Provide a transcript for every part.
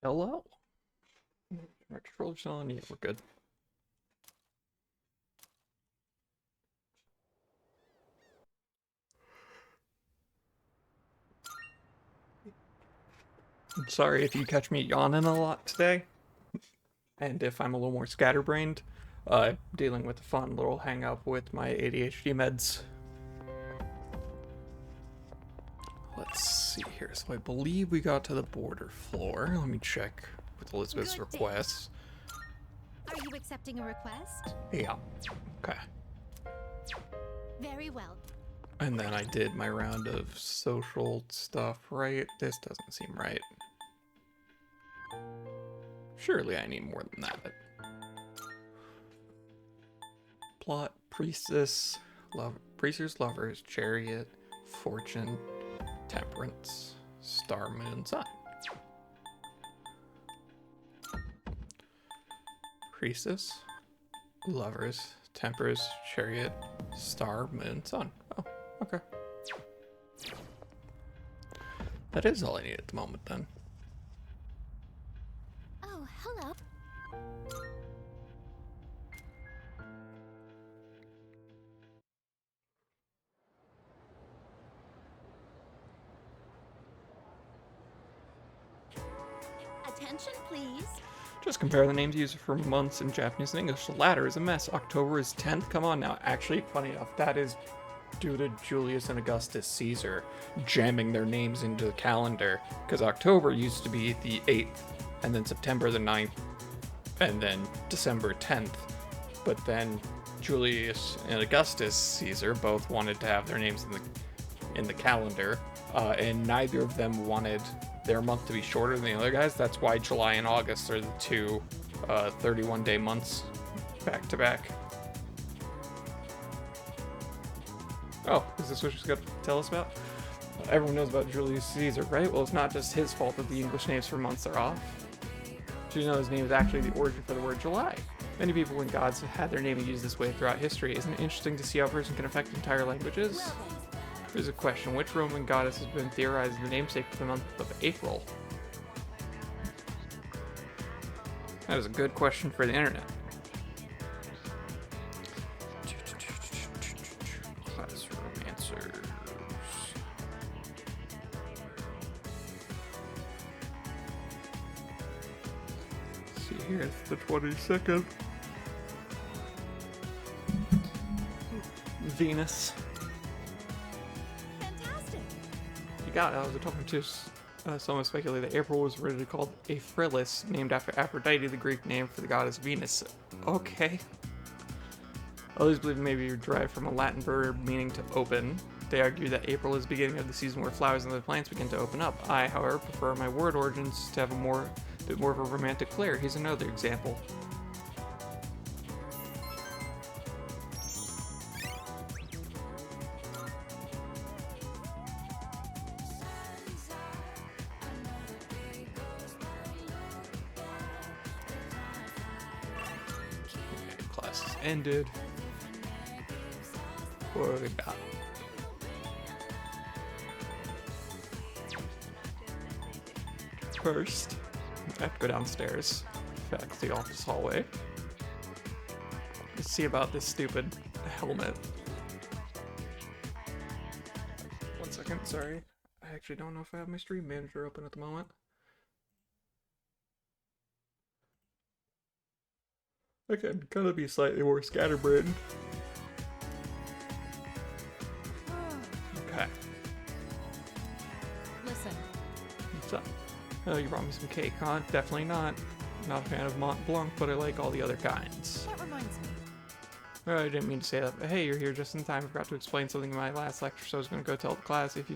Hello. Our controller's on. Yeah, we're good. I'm sorry if you catch me yawning a lot today, and if I'm a little more scatterbrained. Dealing with a fun little hang up with my ADHD meds. Let's see here. So I believe we got to the border floor. Let me check with Elizabeth's requests. Are you accepting a request? Yeah. Okay. Very well. And then I did my round of social stuff, right? This doesn't seem right. Surely I need more than that. Plot, priestess, priestess, lovers, chariot, fortune, temperance, star, moon, sun. Priestess, lovers, tempers, chariot, star, moon, sun. Oh, okay. That is all I need at the moment then. Oh, hello. Attention, please. Just compare the names used for months in Japanese and English. The latter is a mess. October is 10th. Come on now. Actually, funny enough, that is due to Julius and Augustus Caesar jamming their names into the calendar, because October used to be the 8th, and then September the 9th, and then December 10th. But then Julius and Augustus Caesar both wanted to have their names in the calendar, and neither of them wanted their month to be shorter than the other guys. That's why July and August are the two 31-day months back to back. Oh, is this what she's got to tell us about? Everyone knows about Julius Caesar, right? Well, it's not just his fault that the English names for months are off. Did you know his name is actually the origin for the word July? Many people and gods have had their name used this way throughout history. Isn't it interesting to see how a person can affect entire languages? Here's a question. Which Roman goddess has been theorized as the namesake for the month of April? That is a good question for the internet. Classroom answers. Let's see here, it's the 22nd. Venus. Fantastic. You got it. I was talking to someone speculated that April was originally called Aphrilis, named after Aphrodite, the Greek name for the goddess Venus. Okay. Others believe it may be derived from a Latin verb meaning to open. They argue that April is the beginning of the season where flowers and other plants begin to open up. I, however, prefer my word origins to have a bit more of a romantic flair. Here's another example. Okay, class is ended. What do we got? First, I have to go downstairs, faculty office hallway. Let's see about this stupid helmet. 1 second, sorry. I actually don't know if I have my stream manager open at the moment. I can kind of be slightly more scatterbrained. Okay. Listen. What's up? Oh, you brought me some cake, huh? Definitely not. Not a fan of Mont Blanc, but I like all the other kinds. That reminds me. Oh, I didn't mean to say that, but hey, you're here just in time. I forgot to explain something in my last lecture, so I was going to go tell the class. If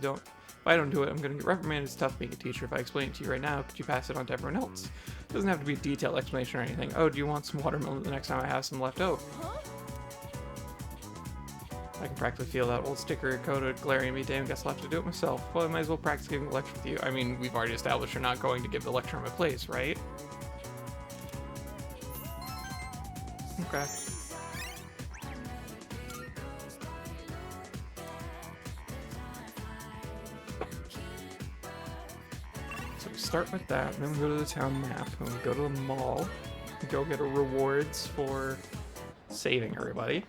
I don't do it, I'm going to get reprimanded. It's tough being a teacher. If I explain it to you right now, could you pass it on to everyone else? It doesn't have to be a detailed explanation or anything. Oh, do you want some watermelon the next time I have some left over? Huh? I can practically feel that old sticker coded glaring at me. Damn, guess I'll have to do it myself. Well, I might as well practice giving a lecture with you. I mean, we've already established you're not going to give the lecture in my place, right? Okay. So we start with that, and then we go to the town map, and we go to the mall. We go get our rewards for saving everybody.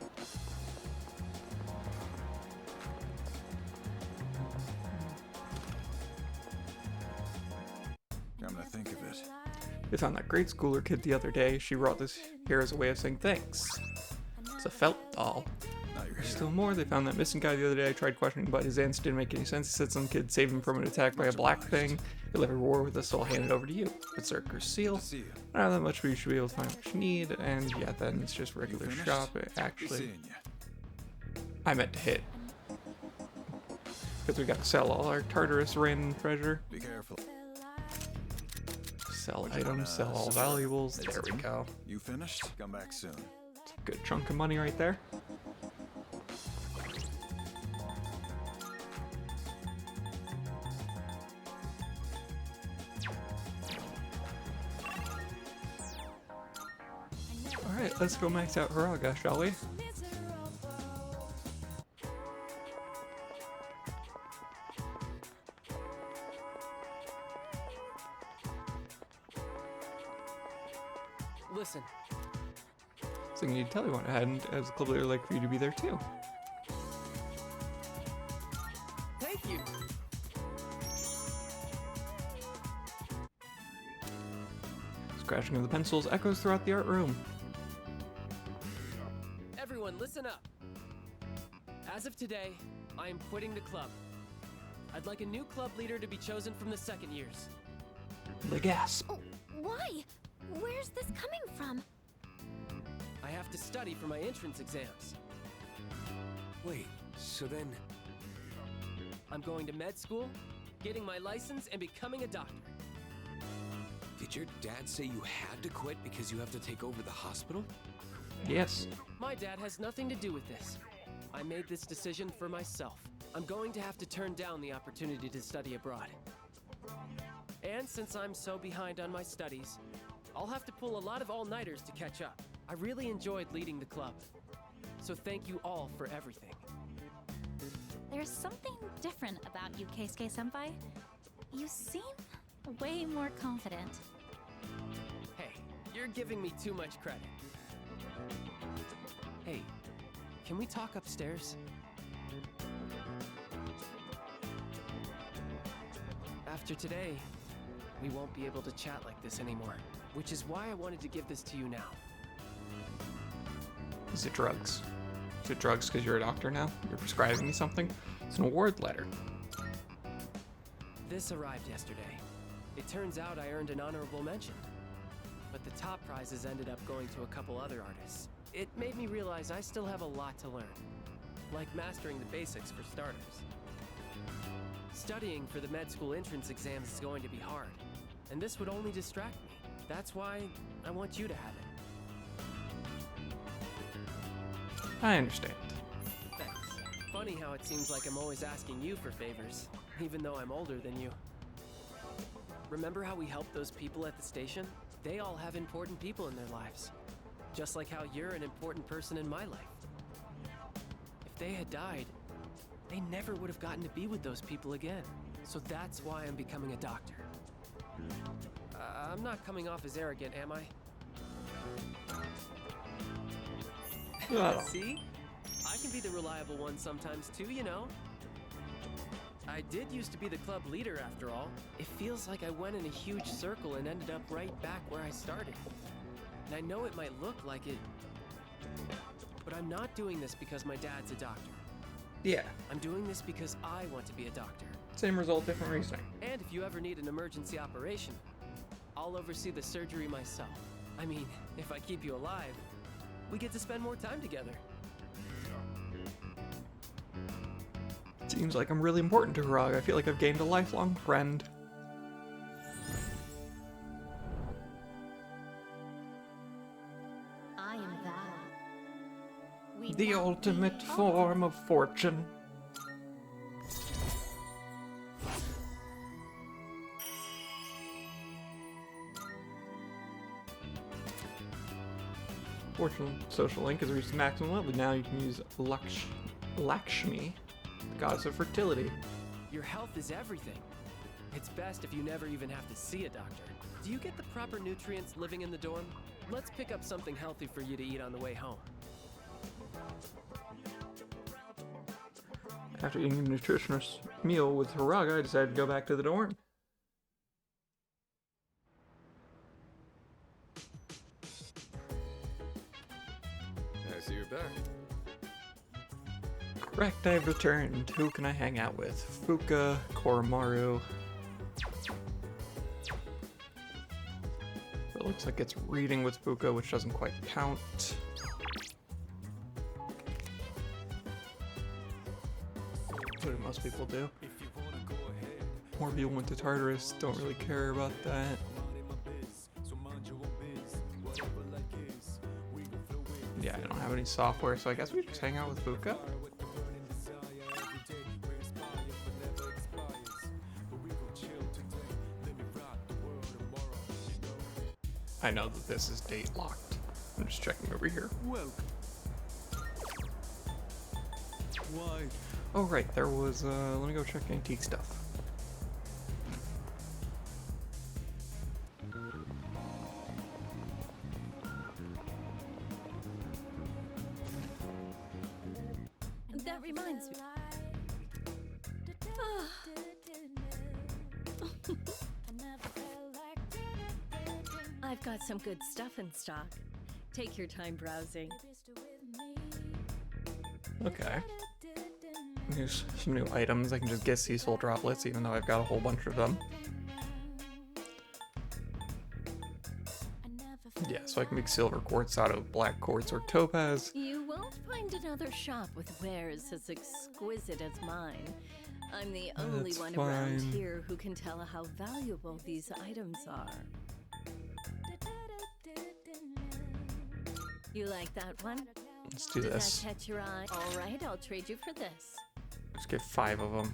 Come to think of it. We found that grade schooler kid the other day. She brought this here as a way of saying thanks. It's a felt doll. Now you're There's here. still more. They found that missing guy the other day. I tried questioning, but his answer didn't make any sense. He said some kid saved him from an attack by a black thing. He left a reward with us, so I'll hand it over to you. Berserker's seal. See you. Not that much, but you should be able to find what you need. And yeah, then it's just regular finished? shop. Be Actually, seeing you. I meant to hit. Because we got to sell all our Tartarus random treasure. Be careful. Sell Would you items, wanna sell all support? valuables. It's There we go. You finished? Come back soon. Good chunk of money right there. Alright, let's go max out Haraga, shall we? Listen, So you need to tell you what and as a club leader, I'd like for you to be there too. thank you. Scratching of the pencils echoes throughout the art room. Everyone, listen up. As of today, I am quitting the club. I'd like a new club leader to be chosen from the second years. The gasp. Oh, why? Where's this coming from? I have to study for my entrance exams. Wait, so then I'm going to med school, getting my license, and becoming a doctor. did your dad say you had to quit because you have to take over the hospital? Yes. My dad has nothing to do with this. I made this decision for myself. I'm going to have to turn down the opportunity to study abroad. And since I'm so behind on my studies, I'll have to pull a lot of all-nighters to catch up. I really enjoyed leading the club. So thank you all for everything. There's something different about you, Keisuke-senpai. You seem way more confident. Hey, you're giving me too much credit. Hey, can we talk upstairs? After today, we won't be able to chat like this anymore, which is why I wanted to give this to you now. Is it drugs? Is it drugs because you're a doctor now? You're prescribing me something? It's an award letter. This arrived yesterday. It turns out I earned an honorable mention, but the top prizes ended up going to a couple other artists. It made me realize I still have a lot to learn, like mastering the basics for starters. Studying for the med school entrance exams is going to be hard, and this would only distract me. That's why I want you to have it. I understand. Thanks. Funny how it seems like I'm always asking you for favors, even though I'm older than you. Remember how we helped those people at the station? They all have important people in their lives. Just like how you're an important person in my life. If they had died, they never would have gotten to be with those people again. So that's why I'm becoming a doctor. I'm not coming off as arrogant, am I? Oh. See? I can be the reliable one sometimes too, you know. I did used to be the club leader after all. It feels like I went in a huge circle and ended up right back where I started. And I know it might look like it, but I'm not doing this because my dad's a doctor. Yeah. I'm doing this because I want to be a doctor. Same result, different reasoning. And if you ever need an emergency operation, I'll oversee the surgery myself. I mean, if I keep you alive, we get to spend more time together. Seems like I'm really important to Harag. I feel like I've gained a lifelong friend. I am Val. We The want ultimate the form of fortune. Fortune social link has reached maximum level. Now you can use Lakshmi, the goddess of fertility. Your health is everything. It's best if you never even have to see a doctor. Do you get the proper nutrients living in the dorm? Let's pick up something healthy for you to eat on the way home. After eating a nutritious meal with Hiraga, I decided to go back to the dorm. I see you're back. Correct, I've returned. Who can I hang out with? Fuka, Koromaru. It looks like it's reading with Fuka, which doesn't quite count. What do most people do? More people went to Tartarus, don't really care about that. Yeah, I don't have any software, so I guess we just hang out with Fuka. I know that this is date locked. I'm just checking over here. Welcome. Why? Oh right, there was, let me go check antique stuff. That reminds me. I've got some good stuff in stock. Take your time browsing. Okay. Here's some new items. I can just get sea soul droplets, even though I've got a whole bunch of them. Yeah, so I can make silver quartz out of black quartz or topaz. You won't find another shop with wares as exquisite as mine. I'm the only That's one around fine. here who can tell how valuable these items are. You like that one? Let's do Did this. that catch your eye? All right, I'll trade you for this. Just get 5 of them.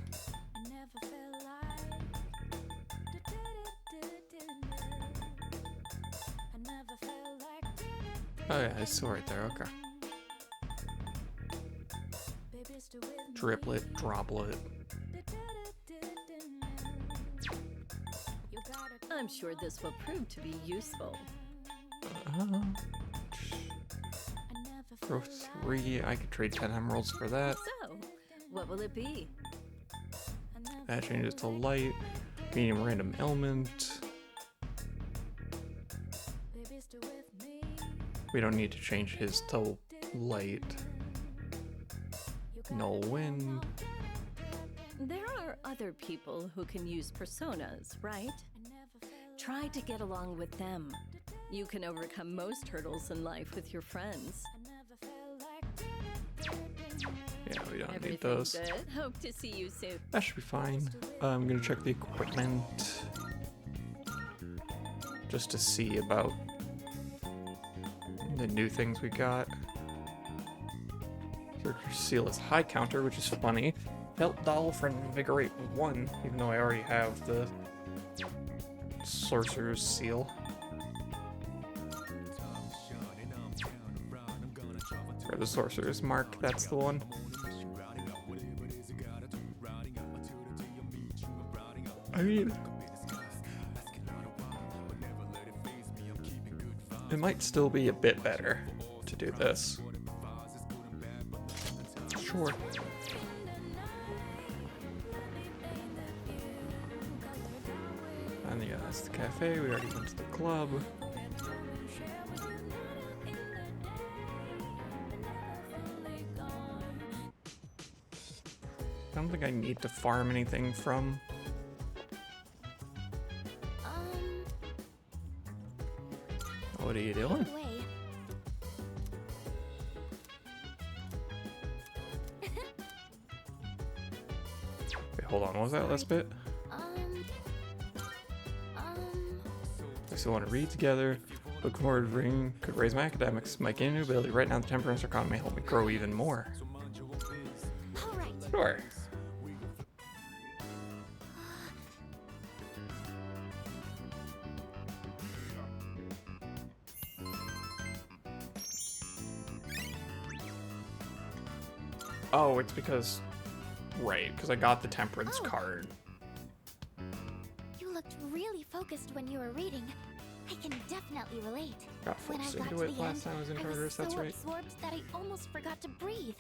Oh yeah, it's still right there, okay. Driplet, droplet. I'm sure this will prove to be useful. Grow 3, I could trade 10 emeralds for that. So, what will it be? That changes to light. Medium random element. We don't need to change his to light. No wind. There are other people who can use personas, right? Try to get along with them. You can overcome most hurdles in life with your friends. Yeah, we don't Everything need those. good? Hope to see you soon. That should be fine. I'm gonna check the equipment. Just to see about the new things we got. Search seal is high counter, which is funny. Felt doll for invigorate 1, even though I already have the sorcerer's seal. Or the sorcerer's mark, that's the one. I mean, it might still be a bit better to do this. Sure. And yeah, that's the cafe. We already went to the club. I don't think I need to farm anything from. What are you doing? Way. Wait, hold on. What was that last bit? I still want to read together. Look forward to reading. Could raise my academics. Might gain a new ability. Right now, the temperance arcana may help me grow even more. All right. Sure. Oh, it's because... Right, because I got the temperance card. looked really focused when you were reading. I can definitely relate. Got When I forced got into to it the last end, time I was in I Tartarus, was so that's right. absorbed that I almost forgot to breathe.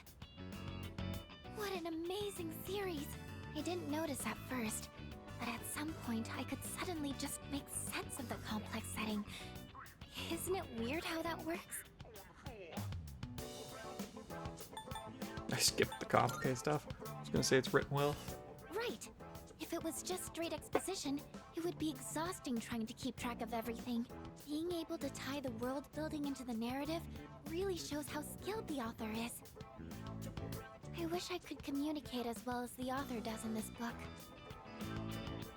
What an amazing series! I didn't notice at first, but at some point I could suddenly just make sense of the complex setting. Isn't it weird how that works? I skipped the complicated stuff. I was gonna say it's written well. Right. If it was just straight exposition, it would be exhausting trying to keep track of everything. Being able to tie the world building into the narrative really shows how skilled the author is. I wish I could communicate as well as the author does in this book.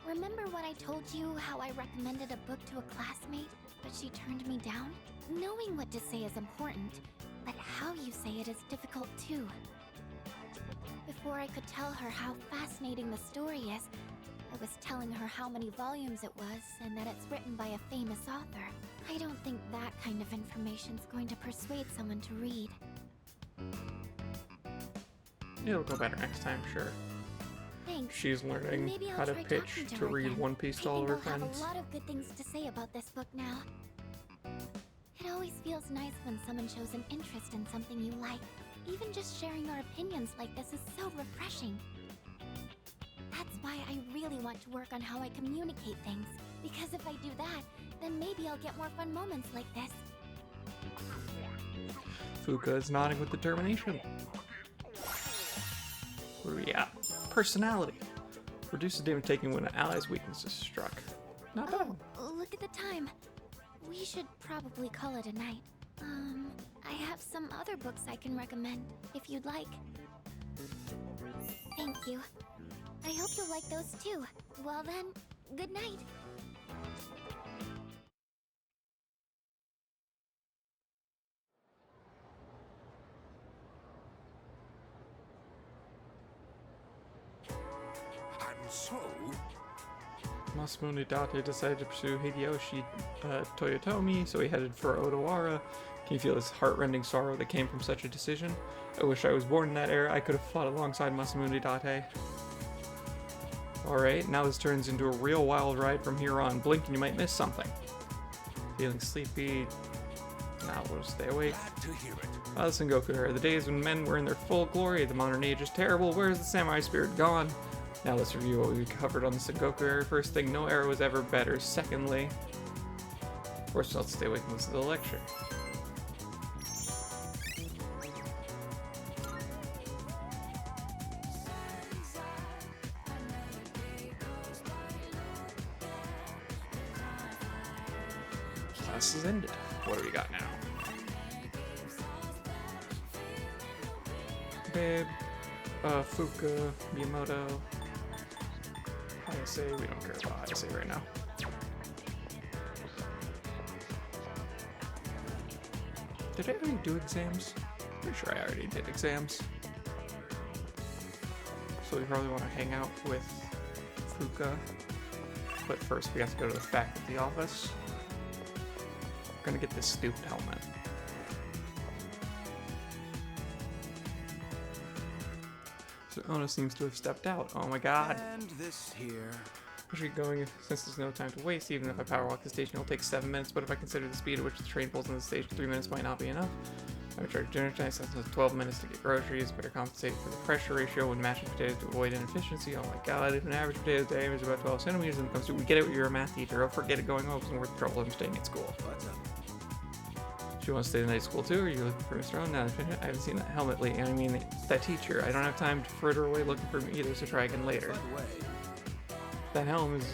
Remember when I told you how I recommended a book to a classmate, but she turned me down? Knowing what to say is important, but how you say it is difficult too. Before I could tell her how fascinating the story is, I was telling her how many volumes it was and that it's written by a famous author. I don't think that kind of information's going to persuade someone to read. It'll go better next time, sure. Thanks. She's learning Maybe I'll how to try pitch talking to her read again. One Piece to I all of think her I'll friends. have a lot of good things to say about this book now. It always feels nice when someone shows an interest in something you like. Even just sharing your opinions like this is so refreshing. That's why I really want to work on how I communicate things. Because if I do that, then maybe I'll get more fun moments like this. Fuka is nodding with determination. What are we at? Personality. Reduces damage taken when an ally's weakness is struck. Not bad. Oh, look at the time. We should probably call it a night. I have some other books I can recommend, if you'd like. Thank you. I hope you'll like those too. Well then, good night. And so, Masamune Date decided to pursue Hideyoshi Toyotomi, so he headed for Odawara. Can you feel his heart-rending sorrow that came from such a decision? I wish I was born in that era. I could have fought alongside Masamune Date. Alright, now this turns into a real wild ride from here on. Blink and you might miss something. Feeling sleepy? Nah, we'll stay awake. glad to hear it. Ah, the Sengoku era. The days when men were in their full glory. The modern age is terrible. Where's the samurai spirit gone? Now let's review what we covered on the Sengoku era. First thing, no era was ever better. Secondly, of course, let's stay awake and listen to the lecture. Class is ended. What do we got now? Babe, Fuka, Miyamoto, Hayase, we don't care about Hayase right now. Did I already do exams? Pretty sure I already did exams. So we probably want to hang out with Fuka. But first we have to go to the faculty office. We're gonna get this stupid helmet. So Ono seems to have stepped out. Oh my god. And this here. I should get going since there's no time to waste. Even if I power walk the station, it'll take 7 minutes, but if I consider the speed at which the train pulls in the station, 3 minutes might not be enough. I would charge dinner time since it's 12 minutes to get groceries. Better compensate for the pressure ratio when mashing potatoes to avoid inefficiency. Oh my god, if an average potato diameter is about 12 centimeters and it comes to, we get it, you're a math teacher. I'll forget it going home, it's worth the trouble of staying at school. What's up? Do you want to stay the night at school too, or are you looking for Mr. Owen? No, I haven't seen that helmet lately, and I mean, that teacher. I don't have time to fritter away looking for me either, so try again later. By the way, That helm is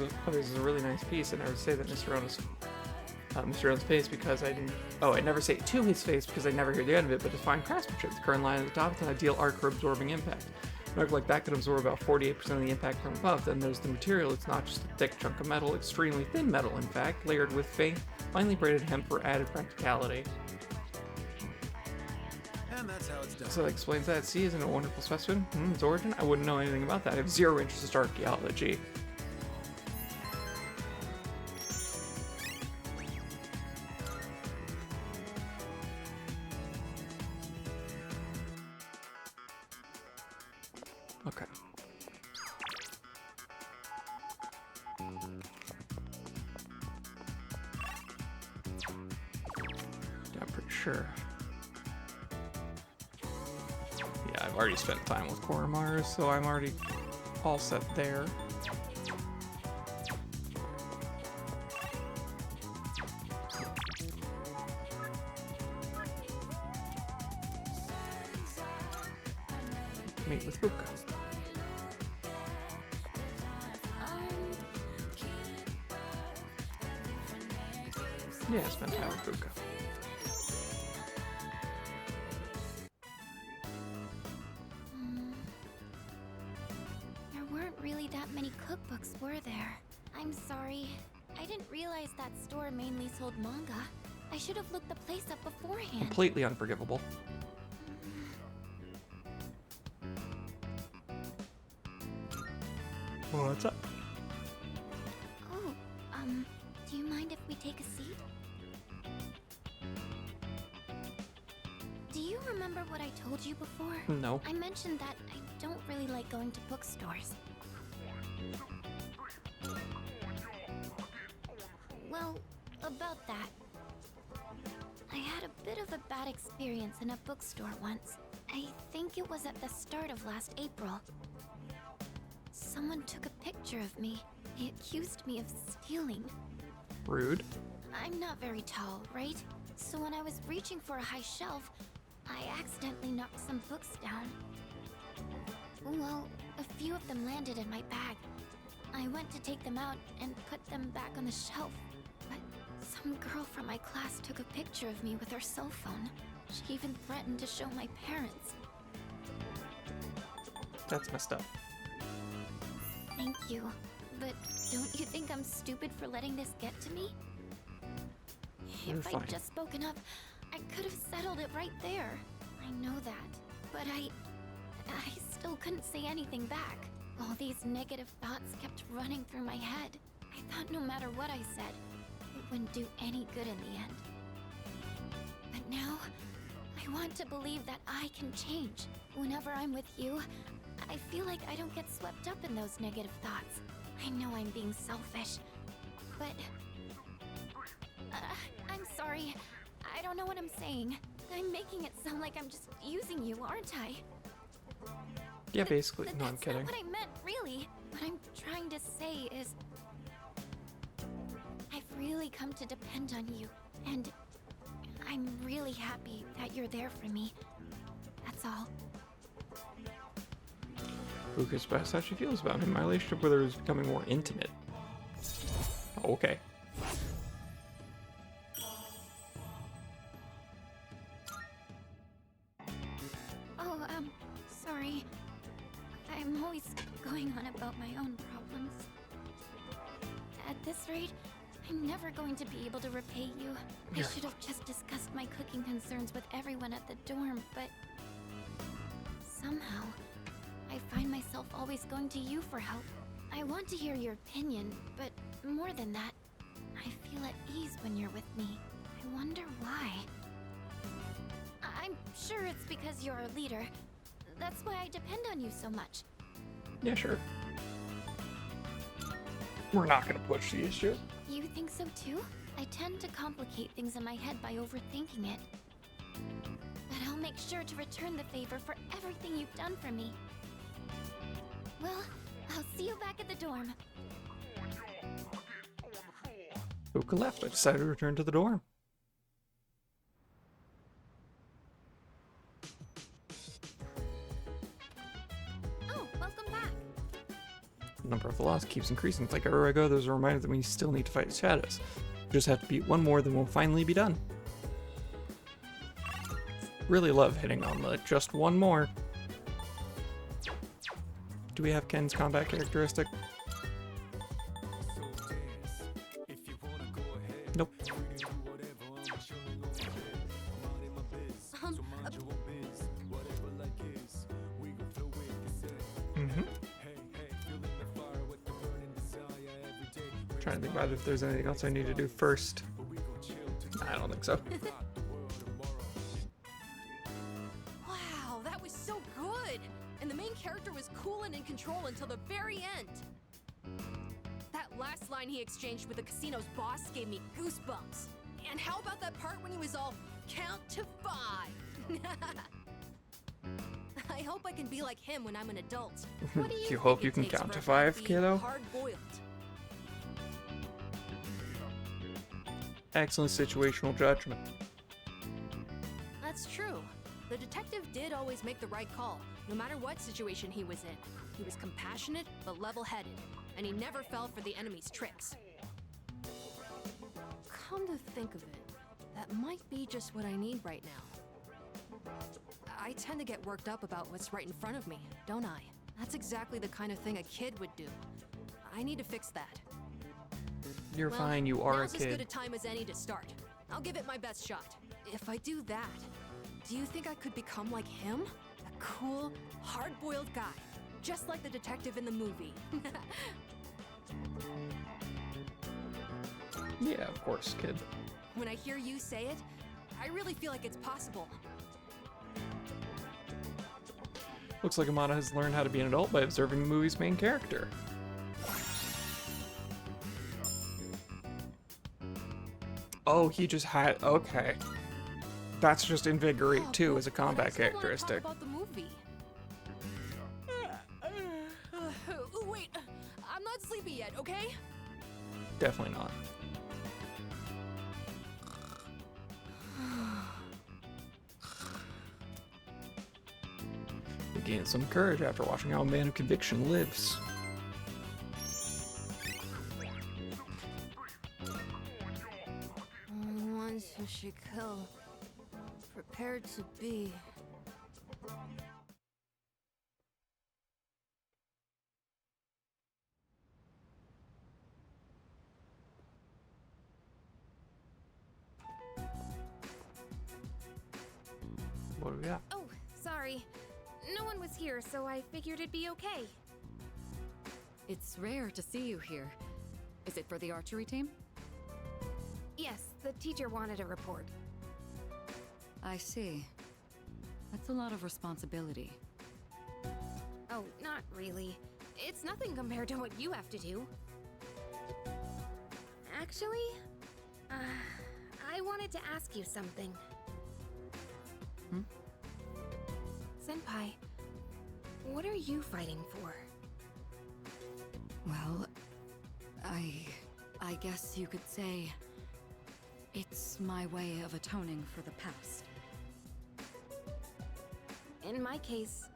a really nice piece, and I would say that Mr. Owen's face because I didn't. Oh, I never say it to his face because I never hear the end of it, but it's fine craftsmanship. The current line at the top is an ideal arc for absorbing impact. An arc like that can absorb about 48% of the impact from above. Then there's the material. It's not just a thick chunk of metal, extremely thin metal, in fact, layered with finely braided hemp for added practicality. and that's how it's done. So that explains that. See, isn't it a wonderful specimen? Its origin? I wouldn't know anything about that. I have zero interest in archaeology. Okay. Sure. Yeah, I've already spent time with Koromaru, so I'm already all set there. Meet with Fuka. Yeah, spend time with Fuka. There weren't really that many cookbooks, were there? I'm sorry. I didn't realize that store mainly sold manga. I should have looked the place up beforehand. Completely unforgivable. What's up? Oh, do you mind if we take a seat? Do you remember what I told you before? No. I mentioned that I don't really like going to bookstores. Well, about that. I had a bit of a bad experience in a bookstore once. I think it was at the start of last April. Someone took a picture of me. They accused me of stealing. Rude. I'm not very tall, right? So when I was reaching for a high shelf, I accidentally knocked some books down. Well, a few of them landed in my bag. I went to take them out and put them back on the shelf. But some girl from my class took a picture of me with her cell phone. She even threatened to show my parents. That's messed up. Thank you. But don't you think I'm stupid for letting this get to me? You're If fine. I'd just spoken up, I could have settled it right there. I know that. But I still couldn't say anything back. All these negative thoughts kept running through my head. I thought no matter what I said, it wouldn't do any good in the end. But now, I want to believe that I can change. Whenever I'm with you, I feel like I don't get swept up in those negative thoughts. I know I'm being selfish, but... I'm sorry. I don't know what I'm saying. I'm making it sound like I'm just using you, aren't I? Yeah, basically. No, I'm That's kidding. not what I meant, really. What I'm trying to say is... I've really come to depend on you, and I'm really happy that you're there for me. That's all. Fuka expressed how she feels about him. My relationship with her is becoming more intimate. Okay. Oh, sorry. I'm always going on about my own problems. At this rate, I'm never going to be able to repay you. Yeah. I should have just discussed my cooking concerns with everyone at the dorm, but... somehow, I find myself always going to you for help. I want to hear your opinion, but more than that, I feel at ease when you're with me. I wonder why. I'm sure it's because you're our leader. That's why I depend on you so much. Yeah, sure. We're not gonna push the issue. You think so too? I tend to complicate things in my head by overthinking it. But I'll make sure to return the favor for everything you've done for me. Well, I'll see you back at the dorm. Fuka left. I decided to return to the dorm. Oh, welcome back. The number of loss keeps increasing. Like everywhere I go, there's a reminder that we still need to fight the shadows. We just have to beat one more, then we'll finally be done. Really love hitting on the just one more. Do we have Ken's combat characteristic? Nope. Trying to think about if there's anything else I need to do first. I don't think so. Wow, that was so good! And the main character was cool and in control until the very end. That last line he exchanged with the casino's boss gave me goosebumps. And how about that part when he was all count to 5. I hope I can be like him when I'm an adult. What do You hope think you it can takes count for to a guy 5, be kiddo? hard-boiled? Excellent situational judgment. That's true. The detective did always make the right call, no matter what situation he was in. He was compassionate, but level-headed, and he never fell for the enemy's tricks. Come to think of it, that might be just what I need right now. I tend to get worked up about what's right in front of me, don't I? That's exactly the kind of thing a kid would do. I need to fix that. You're Well, fine, you are a now's as good a kid. time as any to start. I'll give it my best shot. If I do that, do you think I could become like him? A cool, hard-boiled guy, just like the detective in the movie. Yeah, of course, kid. When I hear you say it, I really feel like it's possible. Looks like Amada has learned how to be an adult by observing the movie's main character. Oh, he just had... Okay. That's just Invigorate Oh, too but- as a but I combat still wanna characteristic. Talk about the movie. Wait, I'm not sleepy yet, okay? Definitely not. You gain some courage after watching how a man of conviction lives. Ones who should kill, prepared to be. What do we got? Oh, sorry. No one was here, so I figured it'd be okay. It's rare to see you here. Is it for the archery team? Yes, the teacher wanted a report. I see. That's a lot of responsibility. Oh, not really. It's nothing compared to what you have to do. Actually, I wanted to ask you something. Senpai, what are you fighting for? Well, I guess you could say it's my way of atoning for the past. In my case,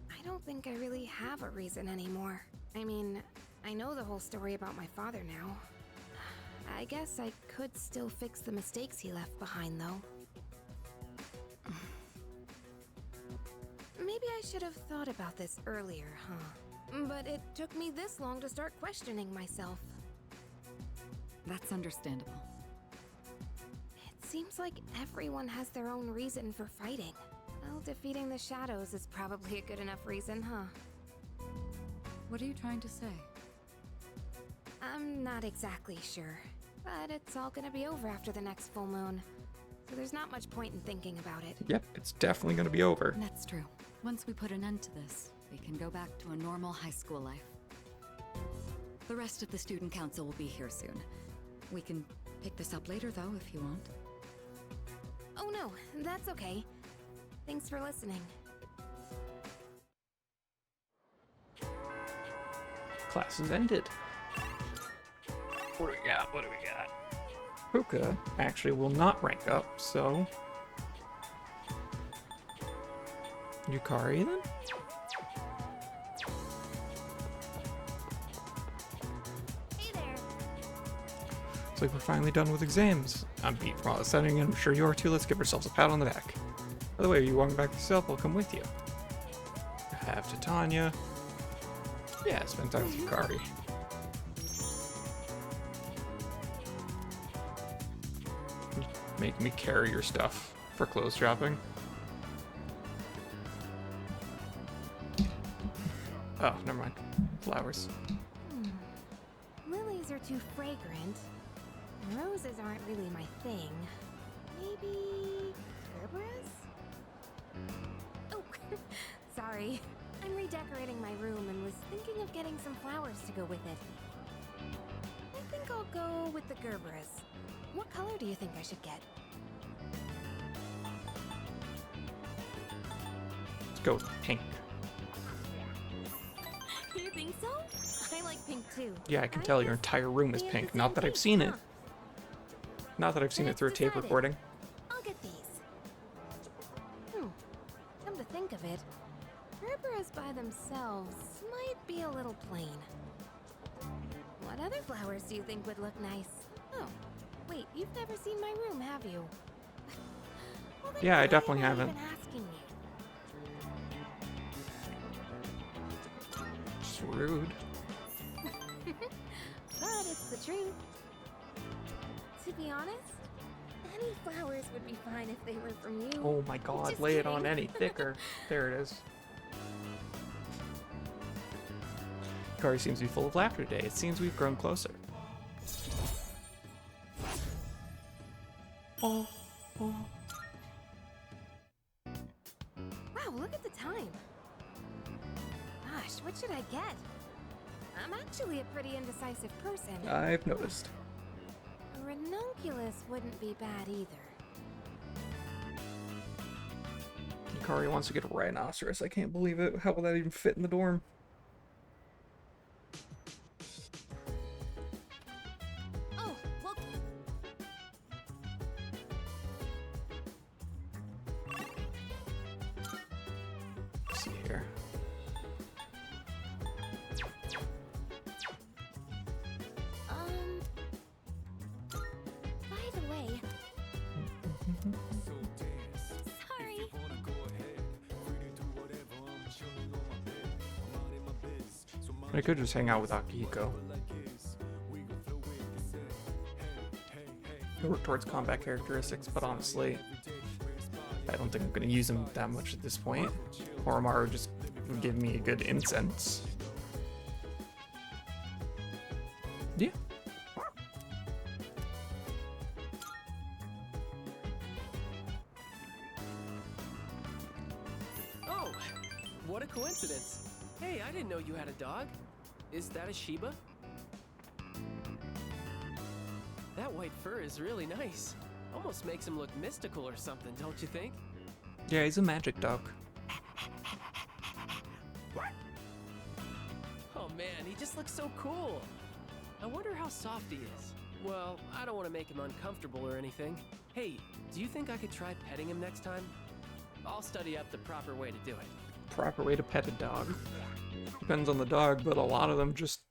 I don't think I really have a reason anymore. I mean, I know the whole story about my father now. I guess I could still fix the mistakes he left behind, though. Maybe I should have thought about this earlier, huh? But it took me this long to start questioning myself. That's understandable. It seems like everyone has their own reason for fighting. Well, defeating the shadows is probably a good enough reason, huh? What are you trying to say? I'm not exactly sure, but it's all gonna be over after the next full moon. So there's not much point in thinking about it. Yep, it's definitely gonna be over. That's true. Once we put an end to this, we can go back to a normal high school life. The rest of the student council will be here soon. We can pick this up later, though, if you want. Oh no, that's okay. Thanks for listening. Class is ended. What do we got? What do we got? Puka actually will not rank up, so... Yukari then? Hey there. Looks like we're finally done with exams. I'm beat from all the studying, and I'm sure you are too. Let's give ourselves a pat on the back. By the way, are you walking back yourself? I'll come with you. I have Titania. Yeah, spend time with Yukari. Make me carry your stuff for clothes shopping. Oh, never mind. Flowers. Lilies are too fragrant. Roses aren't really my thing. Maybe... Gerberas? Oh, sorry. I'm redecorating my room and was thinking of getting some flowers to go with it. I think I'll go with the Gerberas. What color do you think I should get? go with pink. You think so? I like pink too. Yeah, I can tell your entire room is pink. Not that I've seen it. Not that I've seen it through a tape recording. I'll get these. Come to think of it, Kerberos by themselves might be a little plain. What other flowers do you think would look nice? Oh, wait, you've never seen my room, have you? Well, then Yeah, I why definitely are you haven't. even asking me? It's rude. But it's the truth. To be honest, any flowers would be fine if they were from you. Oh my god, Just lay it on kidding. any thicker. There it is. Kari seems to be full of laughter today. It seems we've grown closer. Oh, oh. Wow, look at the time. Gosh, what should I get? I'm actually a pretty indecisive person. I've noticed. A ranunculus wouldn't be bad either. Kari wants to get a rhinoceros. I can't believe it. How will that even fit in the dorm? Oh, well, Let's see here. by the way, sorry. I could just hang out with Akihiko. I work towards combat characteristics, but honestly, I don't think I'm going to use them that much at this point. Oromaru just would give me a good incense. Yeah. Oh, what a coincidence. Hey, I didn't know you had a dog. Is that a Shiba? That white fur is really nice. Almost makes him look mystical or something, don't you think? Yeah, he's a magic dog. Oh man, he just looks so cool. I wonder how soft he is. Well, I don't want to make him uncomfortable or anything. Hey, do you think I could try petting him next time? I'll study up the proper way to do it. Proper way to pet a dog. Depends on the dog, but a lot of them just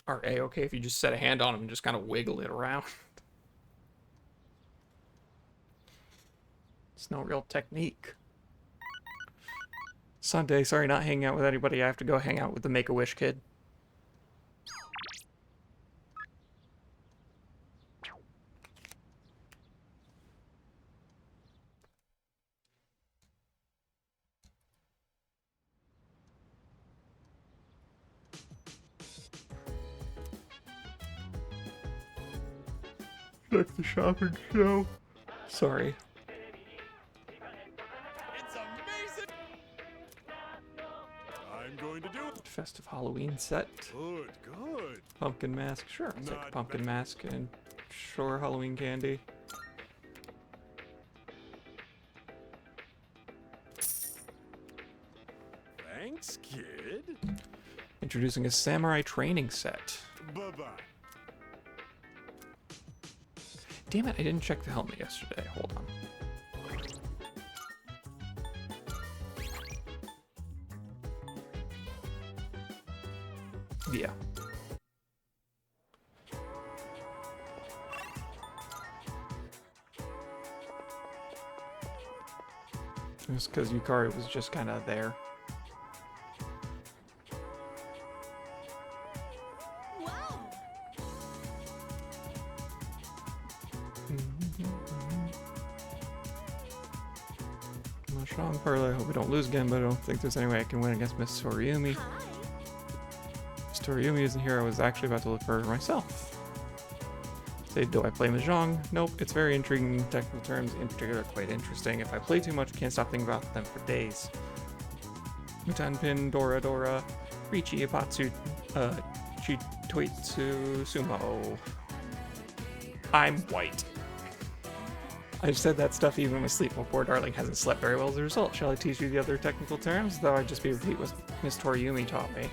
are a-okay if you just set a hand on them and just kind of wiggle it around. It's no real technique. Sunday, sorry, not hanging out with anybody. I have to go hang out with the Make-A-Wish kid. Check the shopping show. Sorry. It's amazing! I'm going to do it. Festive Halloween set. Good, good. Pumpkin mask. Sure, I'll take a Not pumpkin bad. mask and sure Halloween candy. Thanks, kid. Introducing a samurai training set. Bye-bye. Damn it, I didn't check the helmet yesterday. Hold on. Yeah. Just because Yukari was just kind of there. Wow! I'm a strong parlay. I hope we don't lose again, but I don't think there's any way I can win against Miss Toriumi. Hi! Miss Toriumi isn't here. I was actually about to look for her myself. Say, do I play Mahjong? Nope, it's very intriguing in technical terms, in particular quite interesting. If I play too much, can't stop thinking about them for days. Mutanpin, Dora Dora, Richi, Ipatsu, Chitoitsu, Sumo. I'm white. I've said that stuff even in my sleep. My poor darling hasn't slept very well as a result. Shall I teach you the other technical terms? Though I'd just be repeat what Miss Toriumi taught me.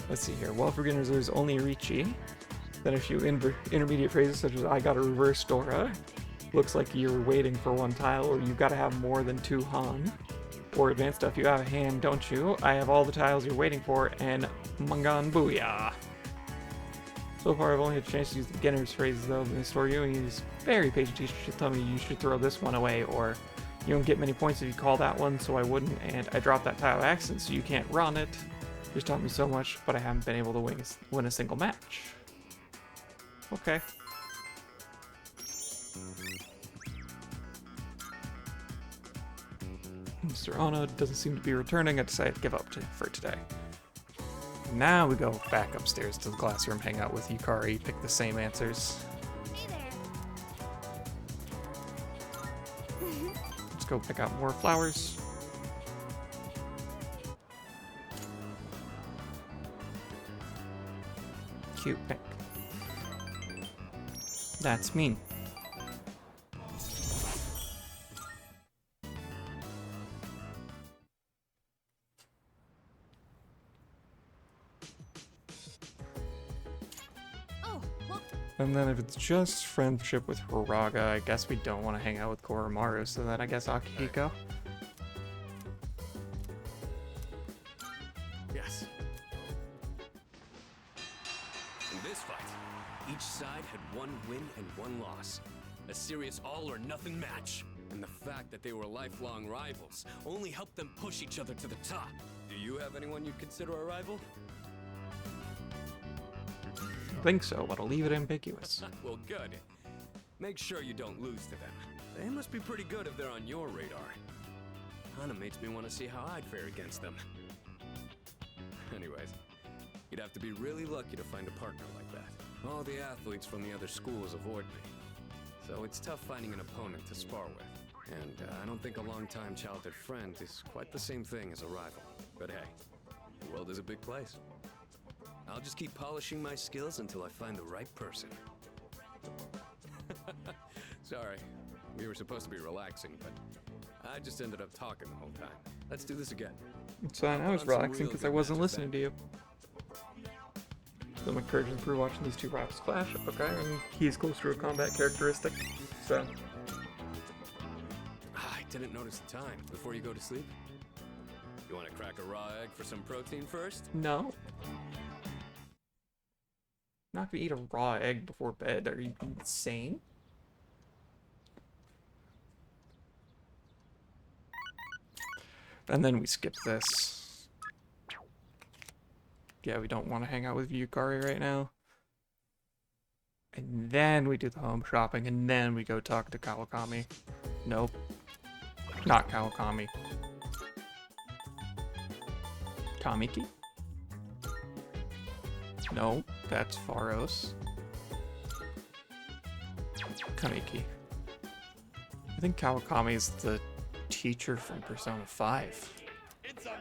Let's see here. Well, for beginners, there's only Richi. Then a few intermediate phrases such as I got a reverse Dora. Looks like you're waiting for one tile, or you gotta have more than 2 Han. Or advanced stuff, you have a hand, don't you? I have all the tiles you're waiting for, and Mangan Booyah. So far, I've only had a chance to use the beginner's phrases, though. Miss Toriumi is very patient teacher. She'll tell me you should throw this one away, or you don't get many points if you call that one, so I wouldn't, and I dropped that tile accident, so you can't run it. She's taught me so much, but I haven't been able to win a single match. Okay. Mr. Ono doesn't seem to be returning. I decided to give up for today. Now we go back upstairs to the classroom, hang out with Yukari, pick the same answers. Hey there. Let's go pick out more flowers. Cute pink. That's mean. Oh, well, And then if it's just friendship with Horaga, I guess we don't want to hang out with Koromaru, so then I guess Akihiko. Yes. In this fight, each side had 1 win and 1 loss. A serious all-or-nothing match. And the fact that they were lifelong rivals only helped them push each other to the top. Do you have anyone you'd consider a rival? I think so, but I'll leave it ambiguous. Well, good. Make sure you don't lose to them. They must be pretty good if they're on your radar. Kinda makes me want to see how I'd fare against them. Anyways, you'd have to be really lucky to find a partner like that. All the athletes from the other schools avoid me. So it's tough finding an opponent to spar with. And I don't think a long-time childhood friend is quite the same thing as a rival. But hey, the world is a big place. I'll just keep polishing my skills until I find the right person. Sorry, we were supposed to be relaxing, but I just ended up talking the whole time. Let's do this again. It's fine, I was relaxing because I wasn't listening to you. So I'm encouraging through watching these 2 rivals clash. Okay, and he's close to a combat characteristic, so... I didn't notice the time. Before you go to sleep? You want to crack a raw egg for some protein first? No. Not gonna eat a raw egg before bed. Are you insane? And then we skip this. Yeah, we don't want to hang out with Yukari right now. And then we do the home shopping, and then we go talk to Kawakami. Nope. Not Kawakami. Kamiki? No, that's Pharos. Kamiki. I think Kawakami is the teacher from Persona 5. It's a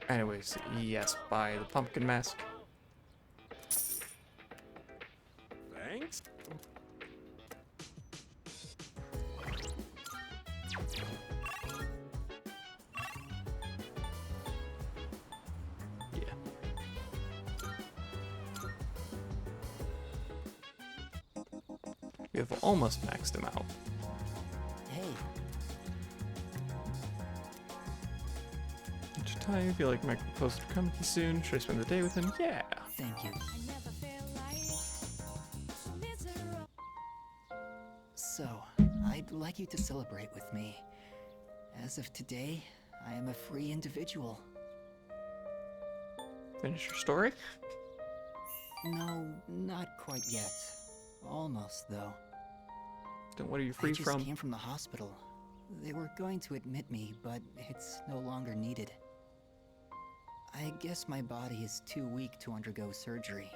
Anyways, yes, buy the pumpkin mask. thanks. Yeah. We have almost maxed him out. Hey, Each time you feel like my post coming soon, should I spend the day with him? Yeah. thank you. So, I'd like you to celebrate with me. As of today, I am a free individual. Finish your story? No, not quite yet. Almost, though. Then what are you free I just from? came from the hospital. They were going to admit me, but it's no longer needed. I guess my body is too weak to undergo surgery.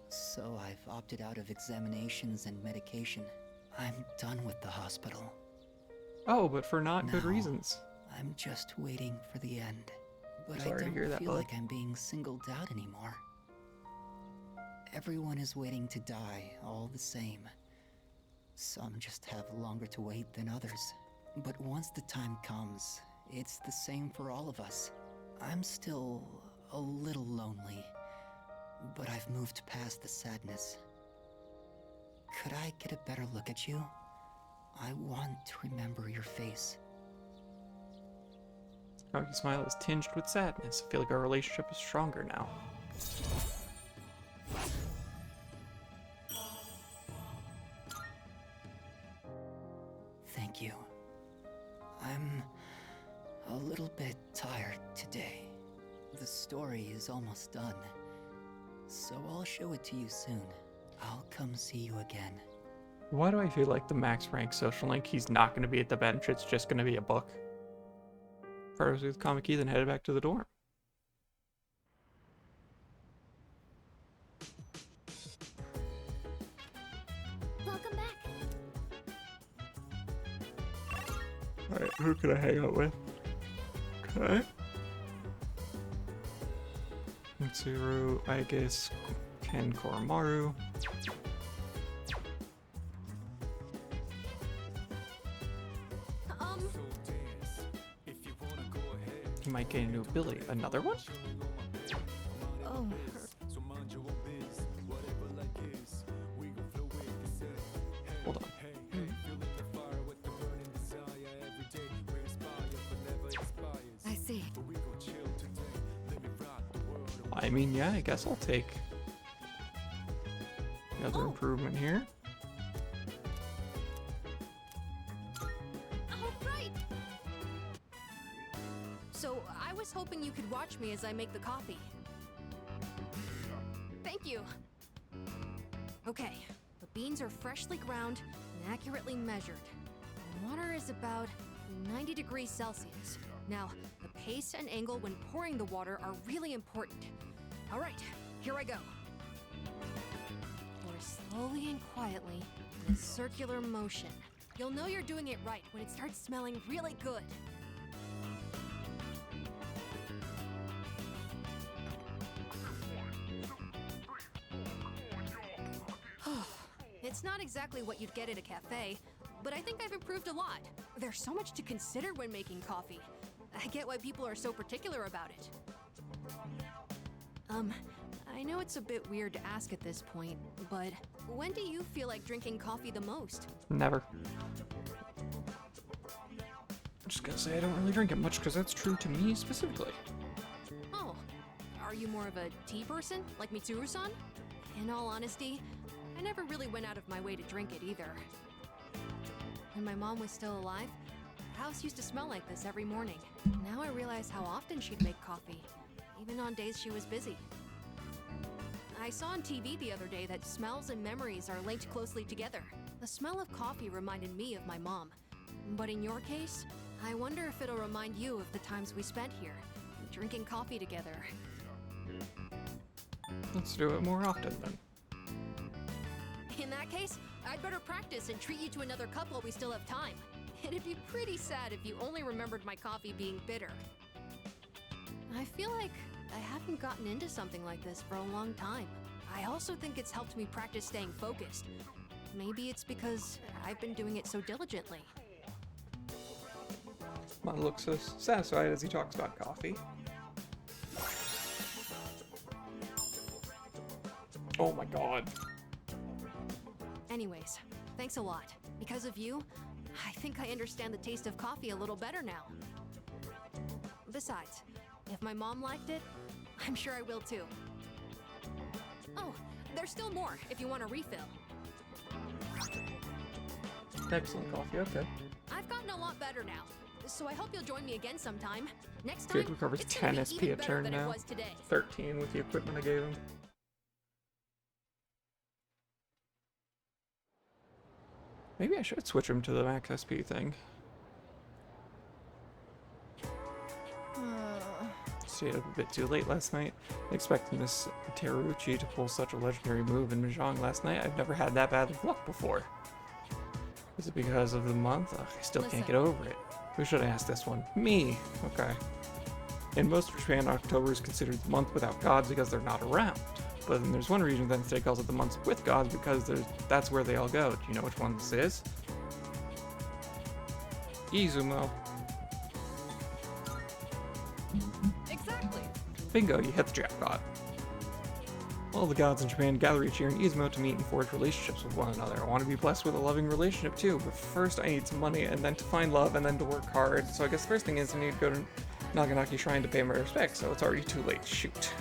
So I've opted out of examinations and medication. I'm done with the hospital. Oh, but for not good No. reasons. I'm just waiting for the end. But Sorry I to don't hear that, feel bud. like I'm being singled out anymore. Everyone is waiting to die all the same. Some just have longer to wait than others. But once the time comes, it's the same for all of us. I'm still a little lonely, but I've moved past the sadness. Could I get a better look at you? I want to remember your face. Your smile is tinged with sadness. I feel like our relationship is stronger now. Thank you. I'm a little bit tired today. The story is almost done, so I'll show it to you soon. I'll come see you again. Why do I feel like the max rank social link, he's not going to be at the bench, it's just going to be a book? First with comic key, then headed back to the dorm. Welcome back. Alright, who can I hang out with? Okay. Mitsuru, Aigis, Ken Koromaru. He might gain a new ability. Another one? Oh. Hold on. I see. I mean, yeah, I guess I'll take the other improvement here. Right. So, I was hoping you could watch me as I make the coffee. Thank you. Okay, the beans are freshly ground and accurately measured. The water is about 90 degrees Celsius. Now, the pace and angle when pouring the water are really important. All right, here I go. Pour slowly and quietly in a circular motion. You'll know you're doing it right when it starts smelling really good. It's not exactly what you'd get at a cafe, but I think I've improved a lot. There's so much to consider when making coffee. I get why people are so particular about it. I know it's a bit weird to ask at this point, but when do you feel like drinking coffee the most? Never. I'm just gonna say I don't really drink it much because that's true to me specifically. Oh, are you more of a tea person, like Mitsuru-san? In all honesty, I never really went out of my way to drink it either. When my mom was still alive, the house used to smell like this every morning. Now I realize how often she'd make coffee, even on days she was busy. I saw on TV the other day that smells and memories are linked closely together. The smell of coffee reminded me of my mom. But in your case, I wonder if it'll remind you of the times we spent here, drinking coffee together. Let's do it more often then. In that case, I'd better practice and treat you to another cup while we still have time. It'd be pretty sad if you only remembered my coffee being bitter. I feel like I haven't gotten into something like this for a long time. I also think it's helped me practice staying focused. Maybe it's because I've been doing it so diligently. Mom looks so satisfied as he talks about coffee. Oh my god. Anyways, thanks a lot. Because of you, I think I understand the taste of coffee a little better now. Besides, if my mom liked it, I'm sure I will too. Oh, there's still more if you want a refill. Excellent coffee, okay. I've gotten a lot better now, so I hope you'll join me again sometime. Next Jake time, recovers it's gonna 10 be SP even a better turn than it now. was today. 13 with the equipment I gave him. Maybe I should switch him to the max SP thing. Stayed up a bit too late last night. Expecting Miss Teruchi to pull such a legendary move in Mahjong last night. I've never had that bad of luck before. Is it because of the month? Ugh, I still can't get over it. Who should I ask this one? Me. Okay. In most of Japan, October is considered the month without gods because they're not around. But then there's one region that instead calls it the months with gods because that's where they all go. Do you know which one this is? Izumo. Exactly. Bingo, you hit the jackpot. All the gods in Japan gather each year in Izumo to meet and forge relationships with one another. I want to be blessed with a loving relationship too, but first I need some money, and then to find love, and then to work hard. So I guess the first thing is I need to go to Naganaki Shrine to pay my respects, so it's already too late. Shoot.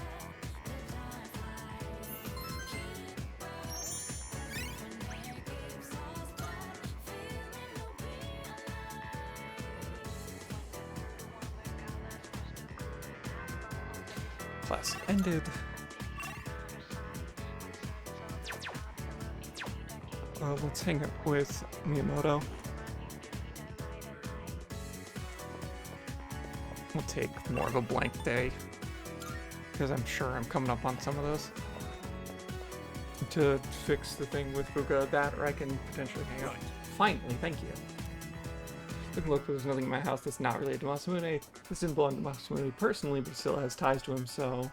Class ended. Let's hang out with Miyamoto. We'll take more of a blank day, because I'm sure I'm coming up on some of those. To fix the thing with Fuka, that or I can potentially hang out. Finally, thank you. Look, there's nothing in my house that's not related to Masamune. This didn't belong to Masamune personally, but still has ties to him, so...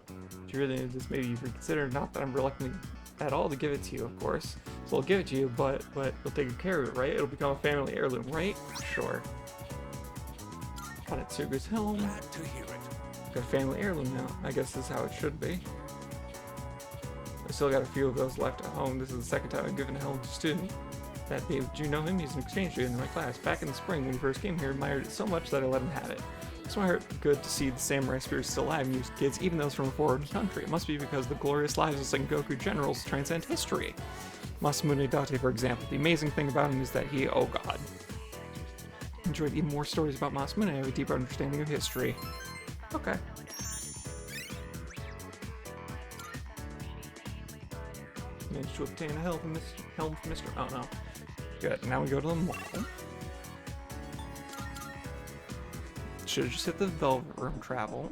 Do you really need this? Maybe you reconsider. Not that I'm reluctant at all to give it to you, of course. So I'll give it to you, but we'll take good care of it, right? It'll become a family heirloom, right? Sure. Kanetsugu's helm. Glad to hear it. Got a family heirloom now. I guess this is how it should be. I still got a few of those left at home. This is the second time I've given a helm to a student. That Dave, do you know him? He's an exchange student in my class. Back in the spring when he first came here, admired it so much that I let him have it. It's my heart good to see the samurai spirit still alive in used kids, even those from a foreign country. It must be because the glorious lives of Sengoku generals transcend history. Masamune Date, for example. The amazing thing about him is that he, oh god, enjoyed even more stories about Masamune. I have a deeper understanding of history. Okay. Managed to obtain a helm from Mr. Oh no. Good. Now we go to the mall. Should have just hit the Velvet Room travel.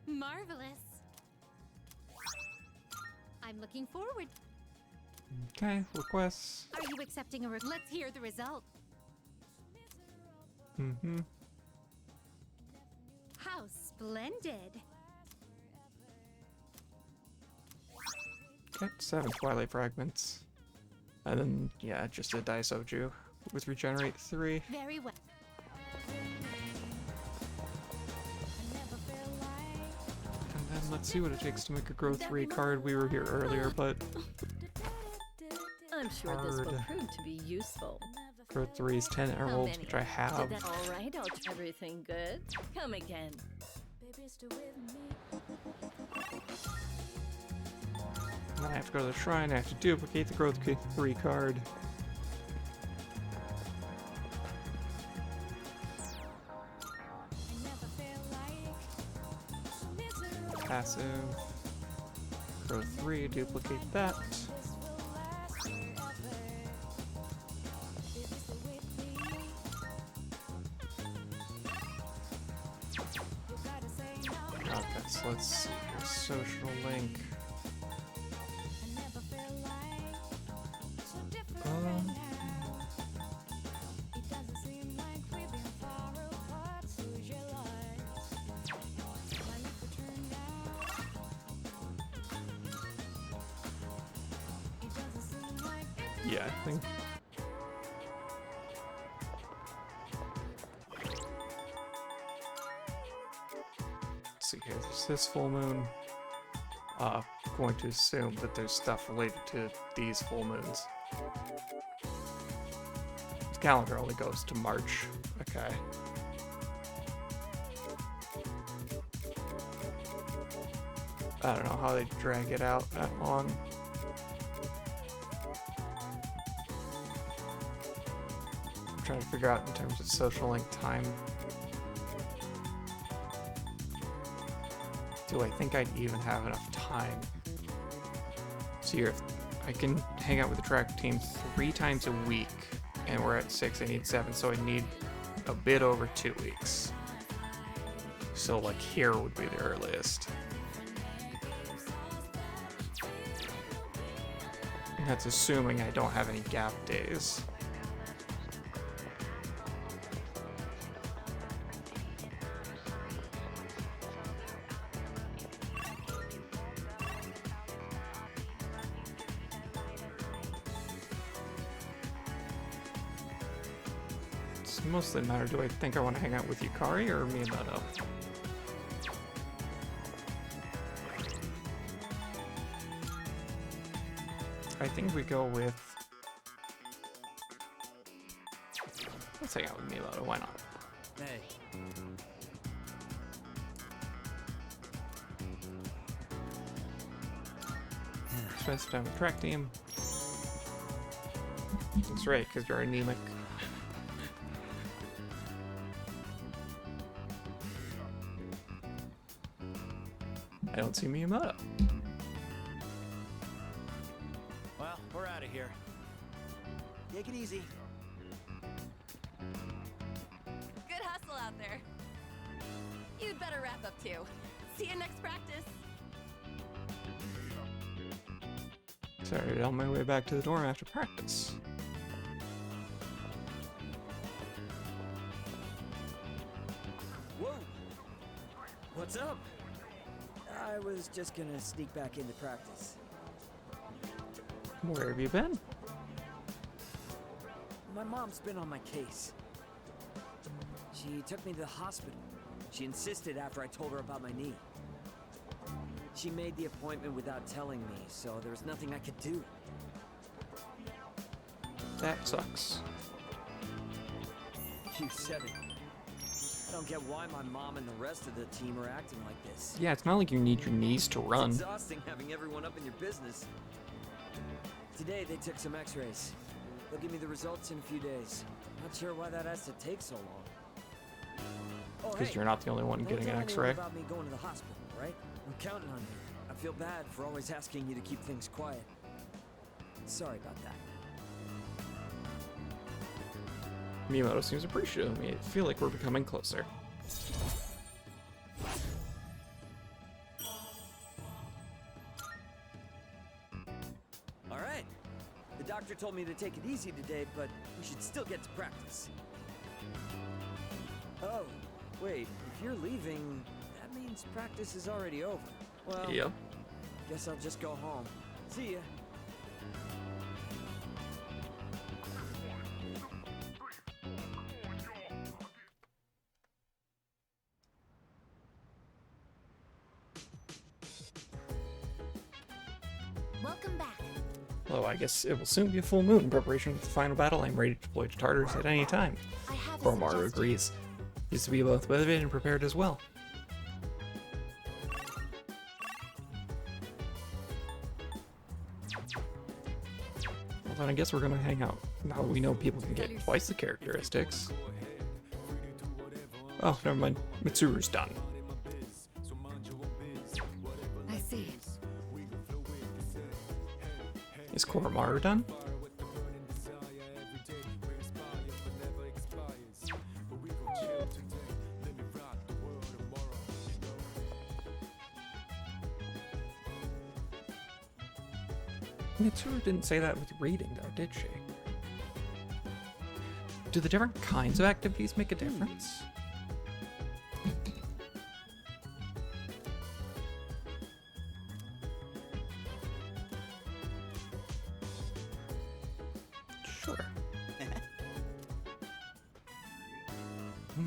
Marvelous. I'm looking forward. Okay, requests. Are you accepting a Let's hear the result. Mm-hmm. How splendid. Okay, 7 Twilight Fragments. And then, yeah, just a Daisoju with Regenerate 3. Very well. And then let's see what it takes to make a Grow 3 card. We were here earlier, but I'm sure this will Hard. prove to be useful. Grow 3 is 10 emeralds, many? which I have. Did that all right? I'll try everything good. Come again. And then I have to go to the shrine, I have to duplicate the Growth 3 card. Passive. Growth 3, duplicate that. Okay, so let's see here. Social link. Yeah, I think. Let's see here. There's this full moon. Going to assume that there's stuff related to these full moons. The calendar only goes to March. Okay. I don't know how they drag it out that long. I'm trying to figure out in terms of social link time. Do I think I'd even have enough time? So here, if I can hang out with the track team 3 times a week, and we're at 6, I need 7, so I need a bit over 2 weeks. So like here would be the earliest. And that's assuming I don't have any gap days. It's mostly a matter, do I think I want to hang out with Yukari or Miyamoto? I think we go with... Let's hang out with Miyamoto, why not? Hey. Spend some time with track team. That's right, because you're anemic. I don't see Miyamoto. Well, we're out of here. Take it easy. Good hustle out there. You'd better wrap up too. See you next practice. Started on my way back to the dorm after practice. Whoa! What's up? I was just gonna sneak back into practice. Where have you been? My mom's been on my case. She took me to the hospital. She insisted after I told her about my knee. She made the appointment without telling me, so there was nothing I could do. That sucks. You said it. I don't get why my mom and the rest of the team are acting like this. Yeah, it's not like you need your knees to run. It's exhausting having everyone up in your business. Today they took some x-rays. They'll give me the results in a few days. Not sure why that has to take so long. Oh, Because hey, you're not the only one don't getting an tell anyone x-ray. about me going to the hospital, right? I'm counting on you. I feel bad for always asking you to keep things quiet. Sorry about that. Miyamoto seems appreciative of me. I feel like we're becoming closer. All right. The doctor told me to take it easy today, but we should still get to practice. Oh, wait. If you're leaving, that means practice is already over. Well, Yep. guess I'll just go home. See ya. Welcome back. Well, I guess it will soon be a full moon in preparation for the final battle. I'm ready to deploy to Tartarus at any time. I have a Koromaru suggestion. agrees. He's to be both motivated and prepared as well. Well, then I guess we're gonna hang out. Now that we know people can get twice the characteristics. Oh, never mind. Mitsuru's done. I see. Is Koromaru done? Mitsuru didn't say that with reading, though, did she? Do the different kinds of activities make a difference? Sure.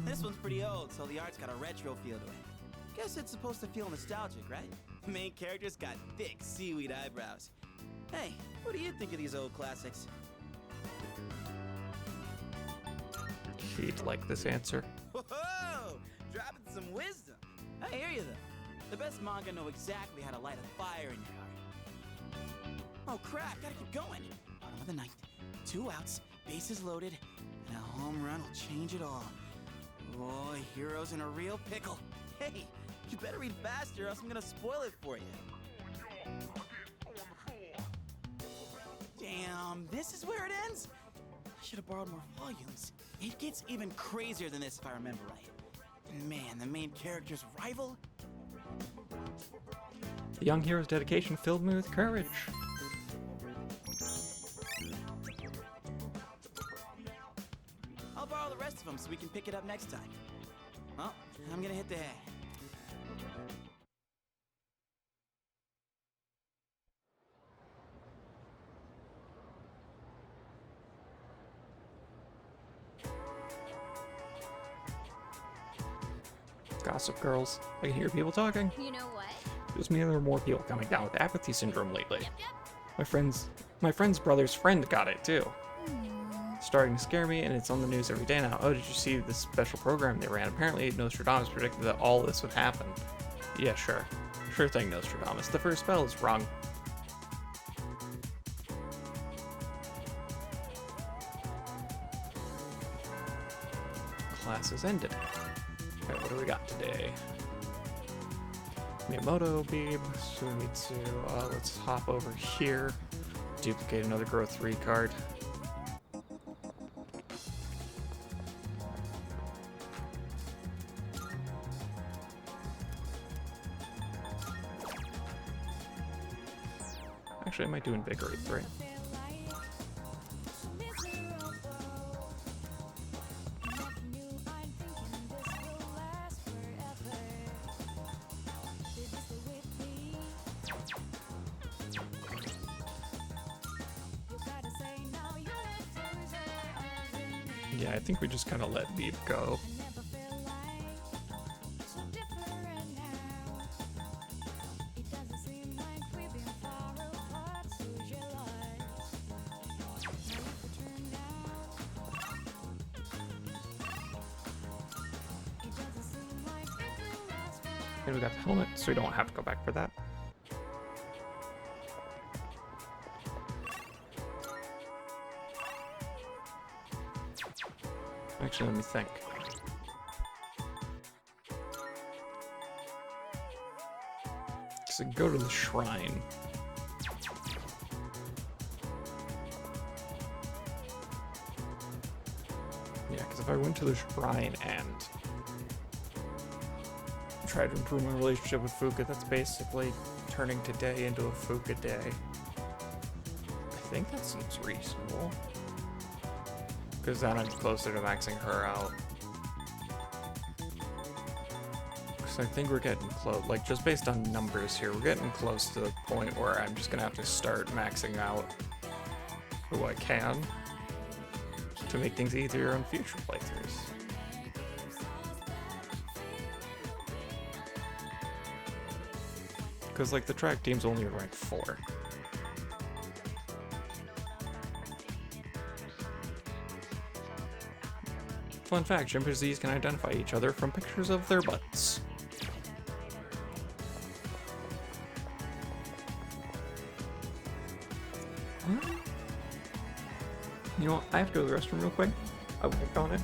This one's pretty old, so the art's got a retro feel to it. Guess it's supposed to feel nostalgic, right? The main character's got thick seaweed eyebrows. Hey, what do you think of these old classics? She'd like this answer. Whoa! Dropping some wisdom. I hear you, though. The best manga know exactly how to light a fire in your heart. Oh, crap, gotta keep going. Bottom of the ninth, 2 outs, bases loaded, and a home run will change it all. Boy, hero's in a real pickle. Hey, you better read faster or else I'm gonna spoil it for you. Damn, this is where it ends? I should have borrowed more volumes. It gets even crazier than this if I remember right. Man, the main character's rival? The young hero's dedication filled me with courage. I'll borrow the rest of them so we can pick it up next time. Well, I'm gonna hit the hay. Gossip Girls. I can hear people talking. You know what? Just me and there are more people coming down with apathy syndrome lately. My friend's brother's friend got it too. Starting to scare me, and it's on the news every day now. Oh, did you see this special program they ran? Apparently, Nostradamus predicted that all this would happen. Yeah, sure. Sure thing, Nostradamus. The first spell is wrong. Class has ended. Alright, what do we got today? Miyamoto, Beeb. So we need to, let's hop over here. Duplicate another Growth 3 card. Actually, I might do Invigorate 3. Yeah, I think we just kind of let Beeb go. And we got the helmet, so we don't have to go back for that. Actually, let me think. So go to the shrine. Yeah, because if I went to the shrine and tried to improve my relationship with Fuka, that's basically turning today into a Fuka day. I think that seems reasonable. Because then I'm closer to maxing her out. Because I think we're getting close, like just based on numbers here, we're getting close to the point where I'm just gonna have to start maxing out who I can to make things easier on future playthroughs. Because like the track team's only ranked 4. Fun fact, chimpanzees can identify each other from pictures of their butts. You know what, I have to go to the restroom real quick. I will get on it.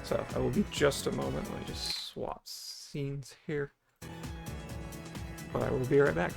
So, I will be just a moment. Let me just swap scenes here. But I will be right back.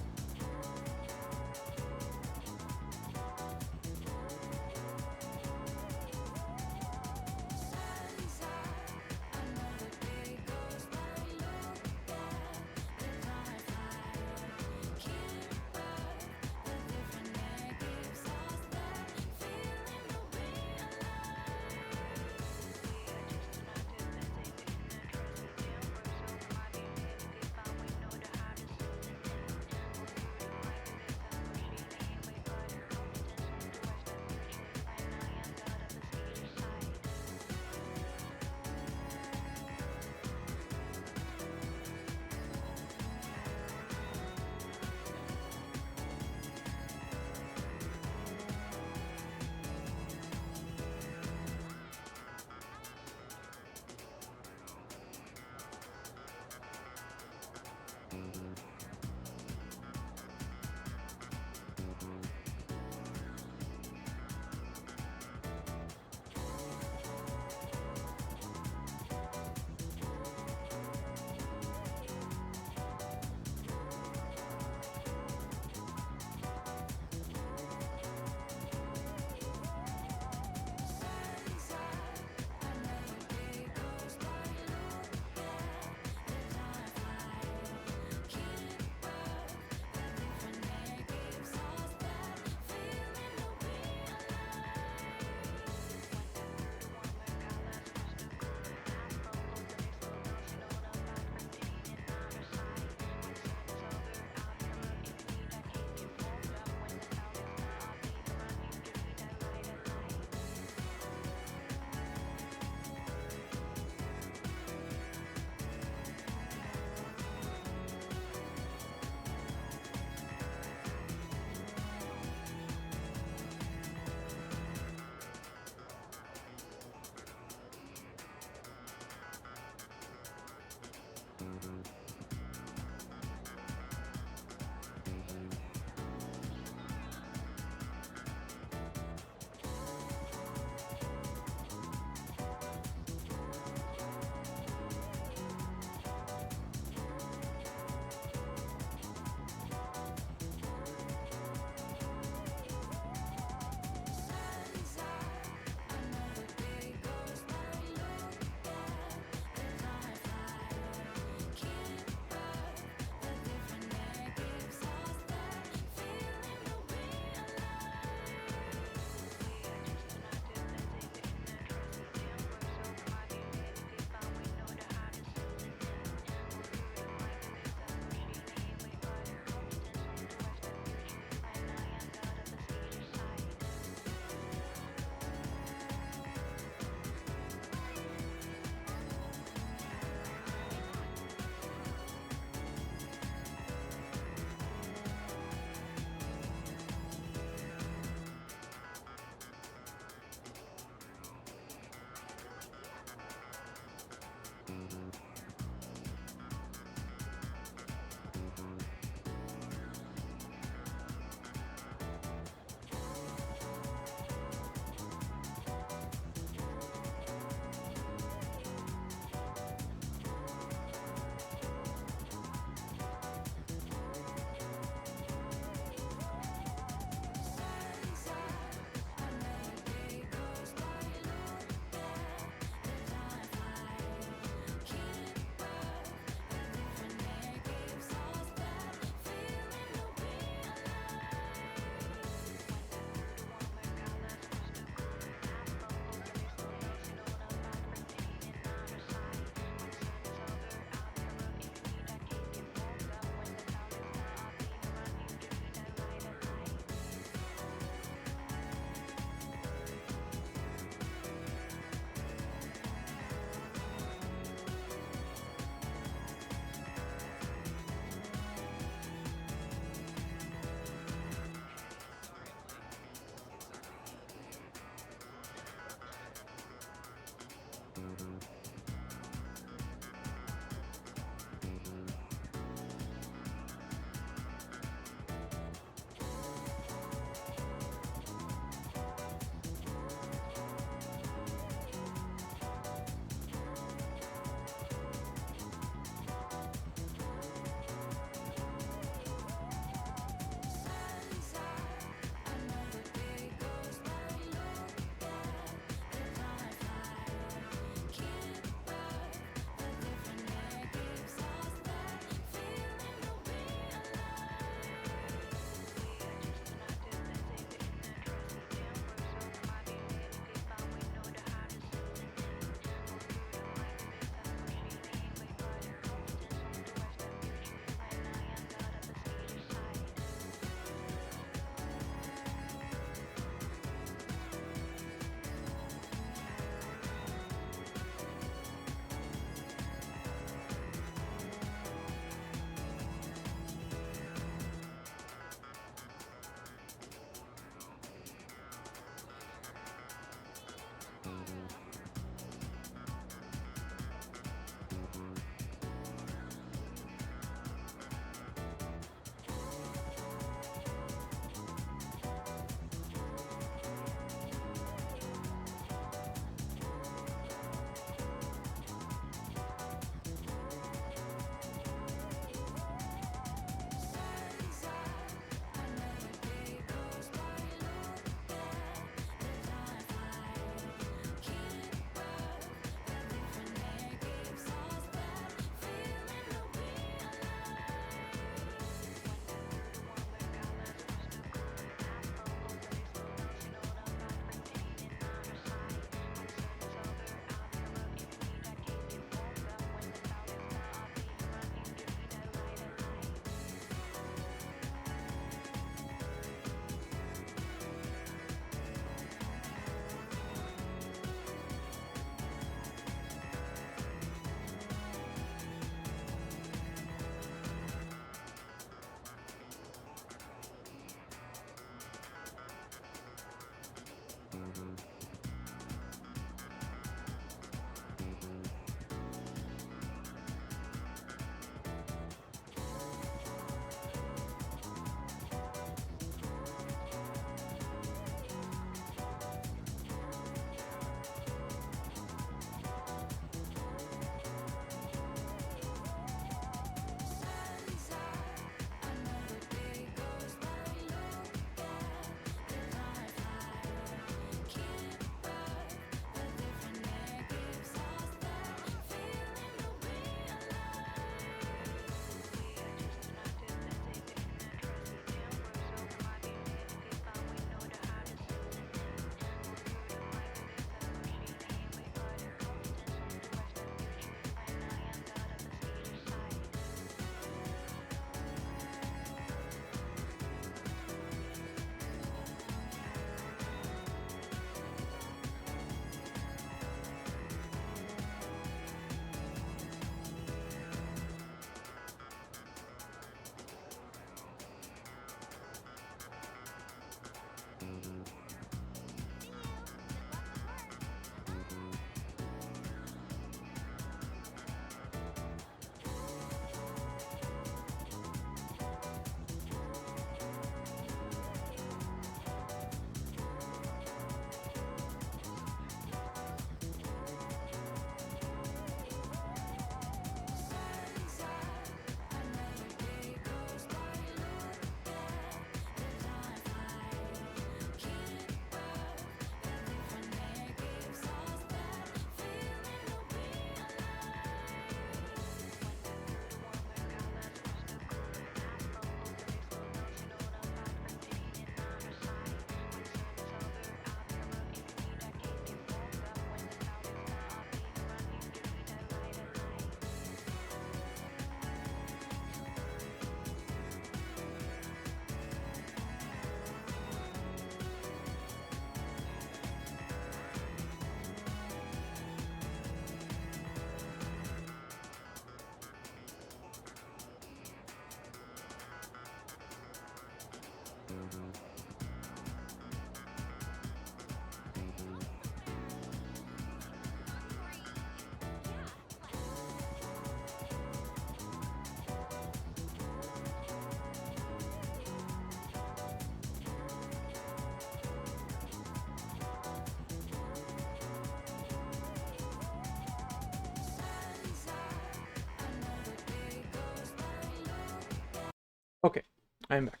I'm back.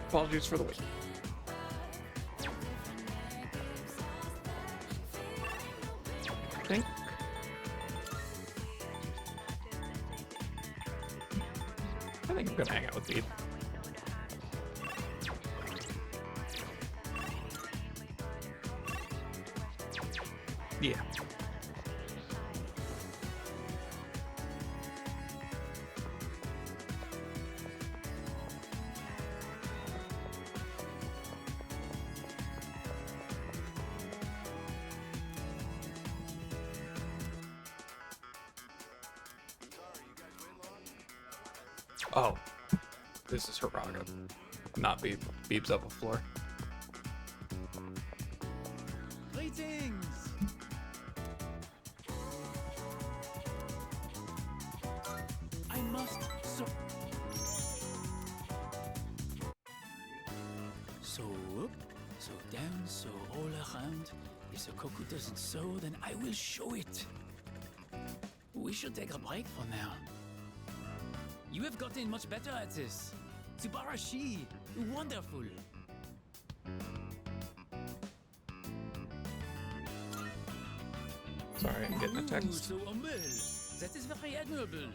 Apologies for the wait. I think I'm gonna hang out with Pete. Yeah. Oh, this is Haraga, not Beeb. Beeb's up a floor. Greetings! I must so up, so down, so all around. If the cuckoo doesn't sow, then I will show it. We should take a break for now. You have gotten much better at this. Subarashi! Wonderful! Sorry, I'm getting a text. So humble. That is very admirable.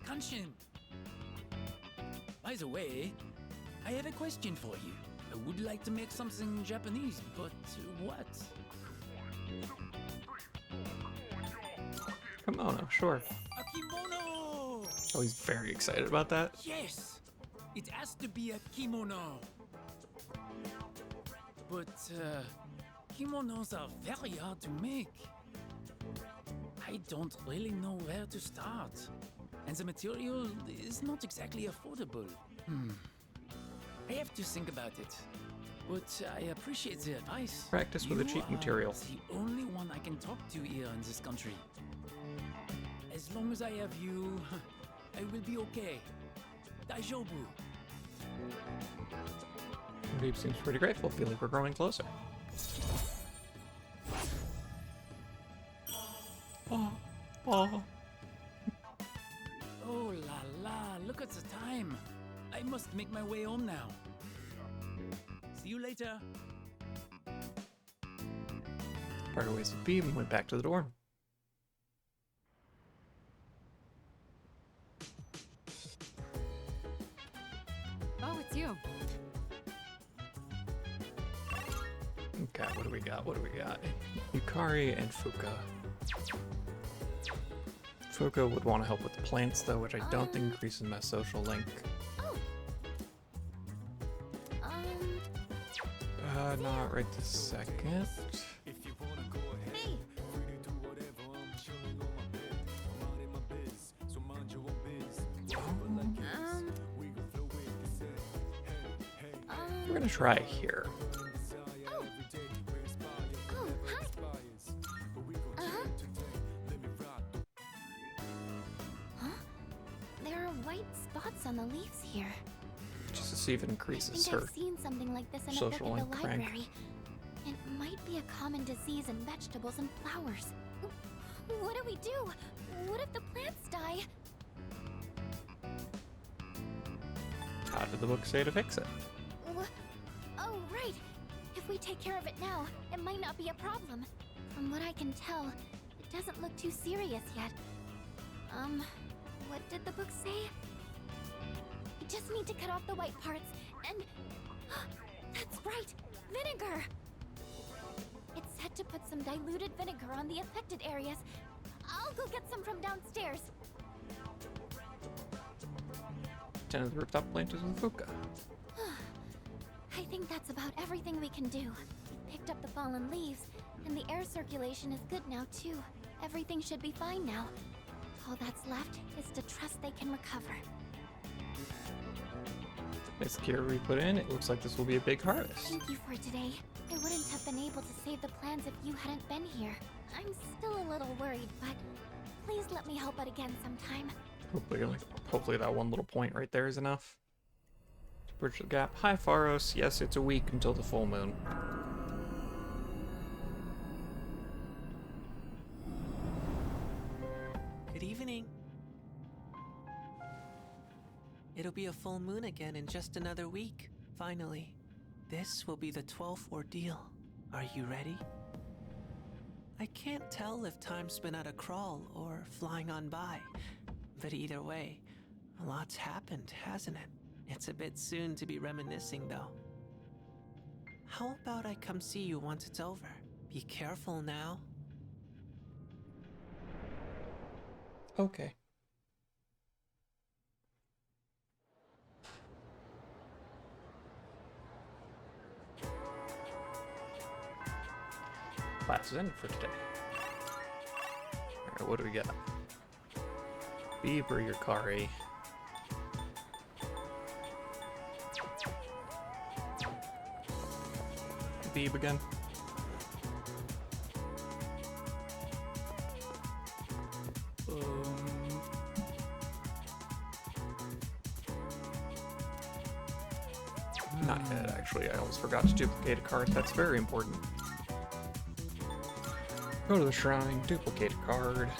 Kanshin. By the way, I have a question for you. I would like to make something Japanese, but what? Kimono, sure. A kimono! Oh, he's very excited about that. Yes! It has to be a kimono. But, kimonos are very hard to make. I don't really know where to start. And the material is not exactly affordable. I have to think about it. But I appreciate the advice. Practice with a cheap material. The only one I can talk to here in this country. As long as I have you, I will be okay. Daijoubu. Beeb seems pretty grateful. Feel like we're growing closer. Oh, oh. Oh la la, look at the time. I must make my way home now. See you later. Parted ways with Beeb and went back to the dorm. Oh, it's you. Okay, what do we got? What do we got? Yukari and Fuka. Fuka would want to help with the plants, though, which I don't think increases my social link. Not right this second. Hey! We're gonna try here. Oh, hi! Huh? There are white spots on the leaves here. Just to see if it I increases think her I've seen something like this in a book social at the link rank. library. It might be a common disease in vegetables and flowers. What do we do? What if the plants die? How did the book say to fix it? Oh, right. If we take care of it now, it might not be a problem. From what I can tell, it doesn't look too serious yet. What did the book say? You just need to cut off the white parts and... That's right! Vinegar! It said to put some diluted vinegar on the affected areas. I'll go get some from downstairs. Tend to the rooftop planters with Fuka. I think that's about everything we can do. We picked up the fallen leaves, and the air circulation is good now too. Everything should be fine now. All that's left is to trust they can recover. Nice cure we put in. It looks like this will be a big harvest. Thank you for today. I wouldn't have been able to save the plans if you hadn't been here. I'm still a little worried, but please let me help out again sometime. Hopefully that one little point right there is enough to bridge the gap. Hi, Pharos. Yes, it's a week until the full moon. Good evening. It'll be a full moon again in just another week, finally. This will be the 12th ordeal. Are you ready? I can't tell if time's been at a crawl or flying on by, but either way, a lot's happened, hasn't it? It's a bit soon to be reminiscing, though. How about I come see you once it's over? Be careful now. Okay. Class is ended for today. Alright, what do we got? Beaver your Kari. Beeb again. Not yet, actually. I almost forgot to duplicate a card. That's very important. Go to the shrine, duplicate a card.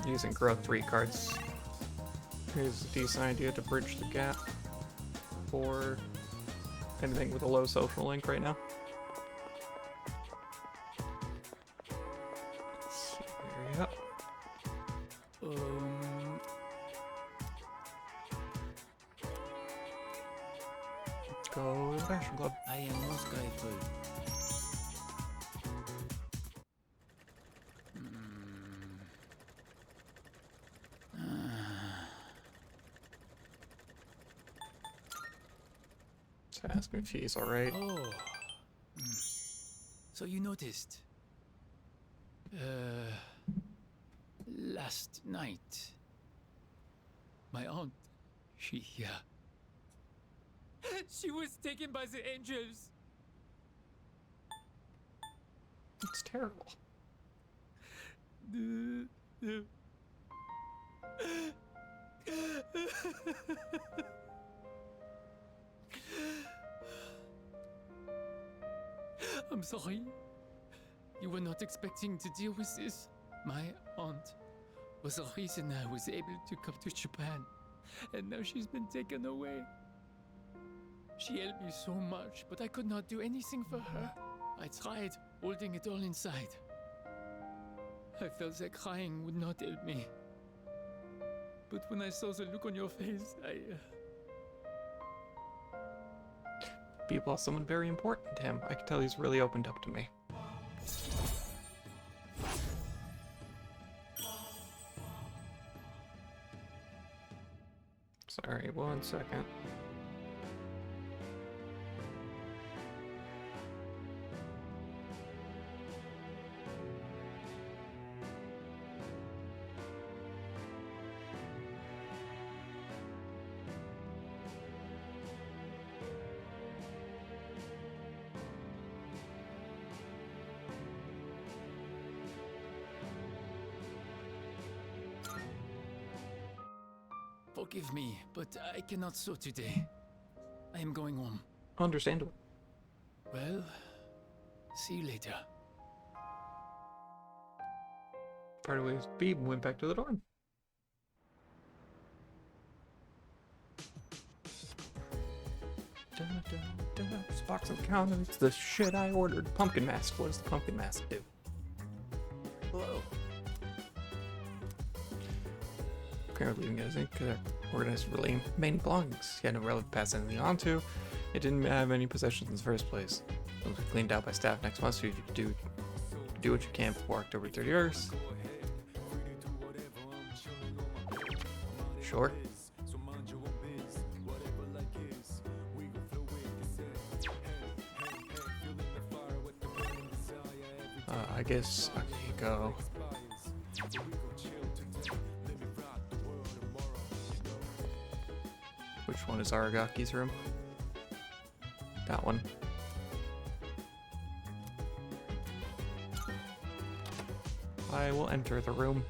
Using growth 3 cards is a decent idea to bridge the gap for anything with a low social link right now. Let's see, there we go. Let's go to the Fashion Club. I am most grateful. Ask me if he's alright. Oh. So you noticed. Last night. My aunt, she was taken by the angels. It's terrible. I'm sorry. You were not expecting to deal with this. My aunt was the reason I was able to come to Japan. And now she's been taken away. She helped me so much, but I could not do anything for her. I tried holding it all inside. I felt that crying would not help me. But when I saw the look on your face, Beeb lost someone very important to him. I can tell he's really opened up to me. Sorry, 1 second. forgive me, but I cannot sew today. I am going home. Understandable. Well, see you later. Part away his beam and went back to the dorm. This box of counter, it's the shit I ordered. Pumpkin mask. What does the pumpkin mask do? Hello. Apparently, you guys think organized really main belongings. He had no relative to pass anything on to. It didn't have any possessions in the first place. It will be cleaned out by staff next month, so you can do what you can before October 31st. Sure. I guess I can go. Which one is Aragaki's room? That one. I will enter the room.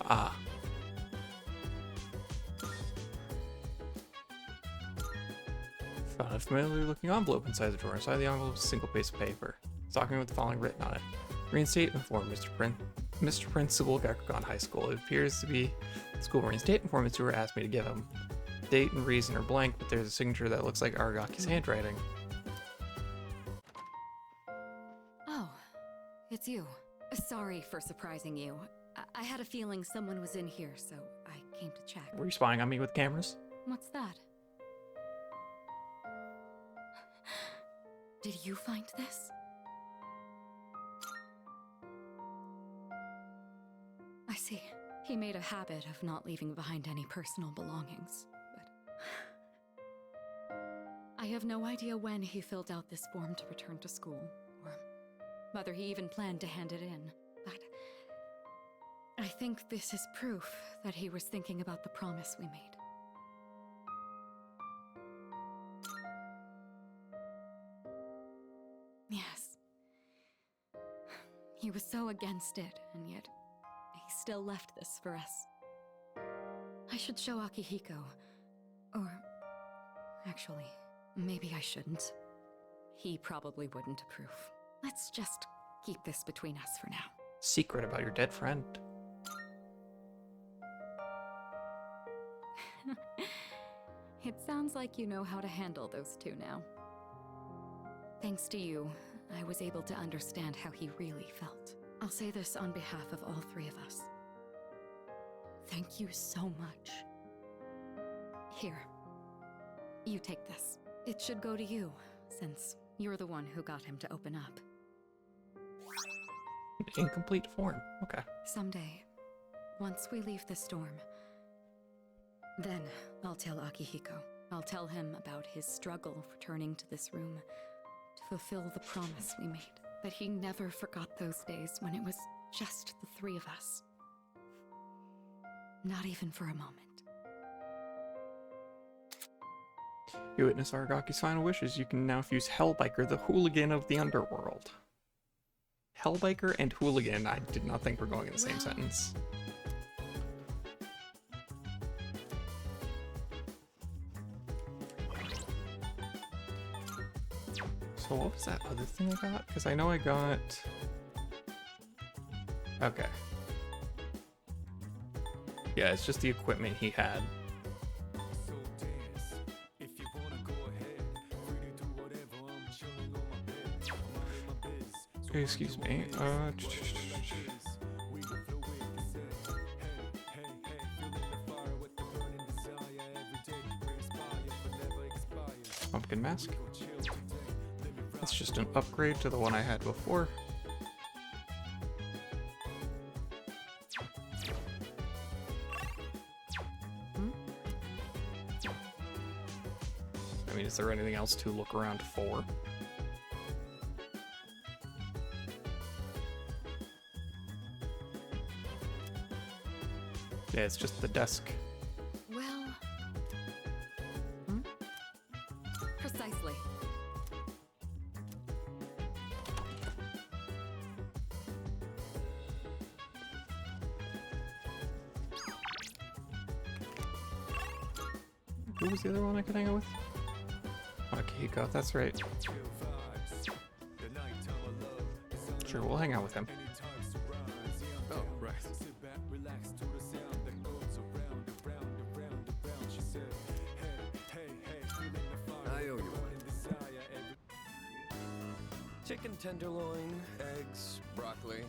Ah. Found a familiar looking envelope inside the drawer. Inside the envelope is a single piece of paper. It's document with the following written on it. Reinstatement form, Mr. Principal, Gakukan High School. It appears to be the school reinstatement form that Tour asked me to give him. Date and reason are blank, but there's a signature that looks like Aragaki's handwriting. Oh, it's you. Sorry for surprising you. I had a feeling someone was in here, so I came to check. Were you spying on me with cameras? What's that? Did you find this? I see. He made a habit of not leaving behind any personal belongings, but... I have no idea when he filled out this form to return to school, or whether he even planned to hand it in, but... I think this is proof that he was thinking about the promise we made. Yes. He was so against it, and yet he still left this for us. I should show Akihiko. Or... actually, maybe I shouldn't. He probably wouldn't approve. Let's just keep this between us for now. Secret about your dead friend. It sounds like you know how to handle those two now. Thanks to you, I was able to understand how he really felt. I'll say this on behalf of all three of us. Thank you so much. Here, you take this. It should go to you, since you're the one who got him to open up. Incomplete form. Okay. Someday, once we leave the storm, then I'll tell Akihiko. I'll tell him about his struggle returning to this room to fulfill the promise we made. But he never forgot those days when it was just the three of us. Not even for a moment. You witness Aragaki's final wishes. You can now fuse Hellbiker, the hooligan of the underworld. Hellbiker and hooligan, I did not think were going in the same sentence. So what was that other thing I got? Because I know I got... Okay. Yeah, it's just the equipment he had. Excuse me. Pumpkin mask. That's just an upgrade to the one I had before. I mean, is there anything else to look around for? Yeah, it's just the desk. Well... Precisely. Who was the other one I could hang out with? Akihiko, that's right. Sure, we'll hang out with him. Oh, right. I owe you one. Chicken tenderloin, eggs, broccoli.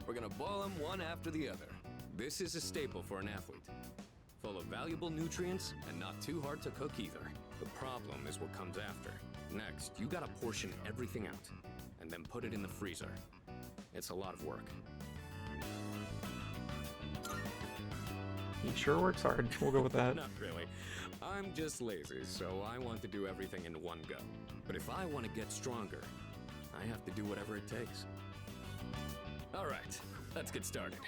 We're gonna boil them one after the other. This is a staple for an athlete. Full of valuable nutrients and not too hard to cook either. The problem is what comes after. Next, you gotta portion everything out and then put it in the freezer. It's a lot of work. He sure works hard. We'll go with that. Not really. I'm just lazy, so I want to do everything in one go. But if I want to get stronger, I have to do whatever it takes. All right, let's get started.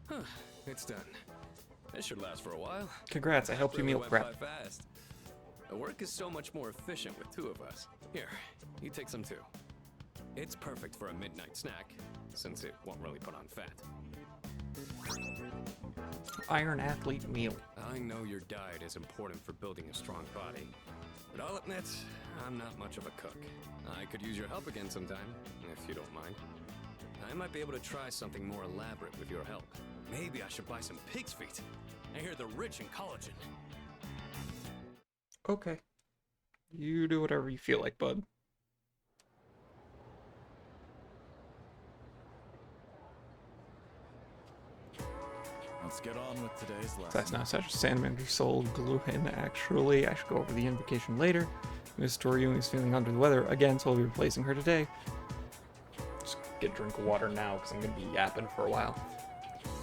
Huh, it's done. This should last for a while. Congrats, I helped you meal Really prep. went by fast. The work is so much more efficient with two of us. Here, you take some too. It's perfect for a midnight snack, since it won't really put on fat. Iron athlete meal. I know your diet is important for building a strong body, but I'll admit, I'm not much of a cook. I could use your help again sometime, if you don't mind. I might be able to try something more elaborate with your help. Maybe I should buy some pig's feet. I hear they're rich in collagen. Okay. You do whatever you feel like, bud. Let's get on with today's lesson. That's not such a salamander soul Gluhin, actually. I should go over the invocation later. Miss Toriumi is feeling under the weather again, so I'll be replacing her today. Just get a drink of water now, because I'm going to be yapping for a while.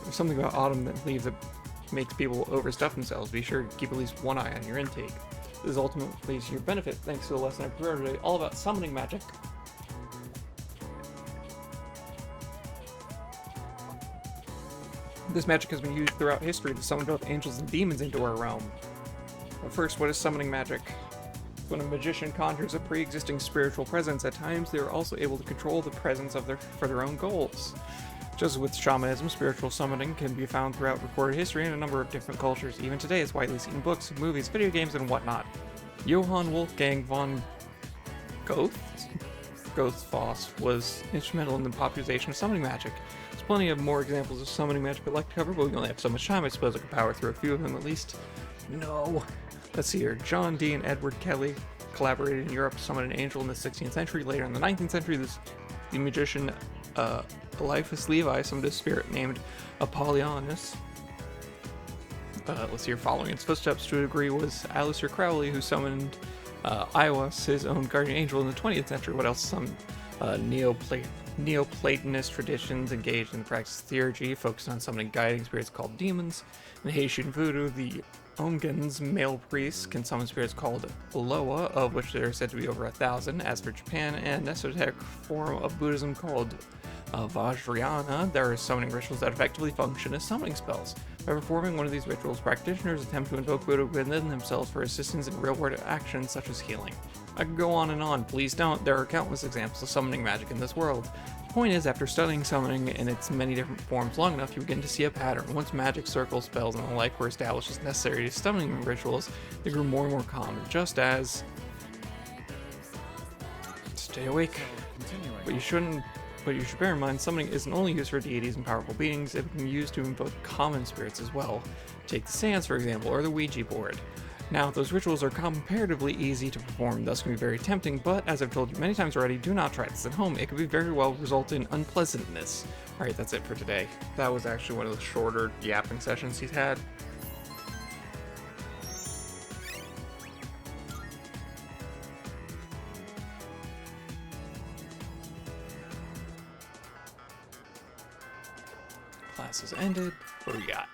There's something about autumn that leaves that makes people overstuff themselves. Be sure to keep at least one eye on your intake. This is ultimately to your benefit, thanks to the lesson I prepared today, all about summoning magic. This magic has been used throughout history to summon both angels and demons into our realm. But first, what is summoning magic? When a magician conjures a pre-existing spiritual presence, at times they are also able to control the presence of for their own goals. Just as with shamanism, spiritual summoning can be found throughout recorded history in a number of different cultures. Even today, it's widely seen in books, movies, video games, and whatnot. Johann Wolfgang von Goethfoss was instrumental in the popularization of summoning magic. There's plenty of more examples of summoning magic I'd like to cover, but we only have so much time. I suppose I could power through a few of them at least. No. Let's see here. John Dee and Edward Kelly collaborated in Europe to summon an angel in the 16th century. Later in the 19th century, the magician Eliphas Levi summoned a spirit named Apollonius. Let's see here. Following its footsteps to a degree was Aleister Crowley, who summoned Iwas, his own guardian angel, in the 20th century. What else? Some Neoplatonist traditions engaged in the practice of theurgy, focused on summoning guiding spirits called demons. In Haitian voodoo, the Ongans, male priests, can summon spirits called Loa, of which there are said to be over 1,000. As for Japan, an esoteric form of Buddhism called Vajrayana, there are summoning rituals that effectively function as summoning spells. By performing one of these rituals, practitioners attempt to invoke Buddha within themselves for assistance in real-world actions such as healing. I could go on and on, please don't. There are countless examples of summoning magic in this world. The point is, after studying summoning in its many different forms long enough, you begin to see a pattern. Once magic circles, spells, and the like were established as necessary to summoning rituals, they grew more and more common, just as... Stay awake. But you should bear in mind, summoning isn't only used for deities and powerful beings, it can be used to invoke common spirits as well. Take the seance, for example, or the Ouija board. Now, those rituals are comparatively easy to perform, thus can be very tempting, but as I've told you many times already, do not try this at home. It could be very well result in unpleasantness. Alright, that's it for today. That was actually one of the shorter yapping sessions he's had. Class has ended. What do we got?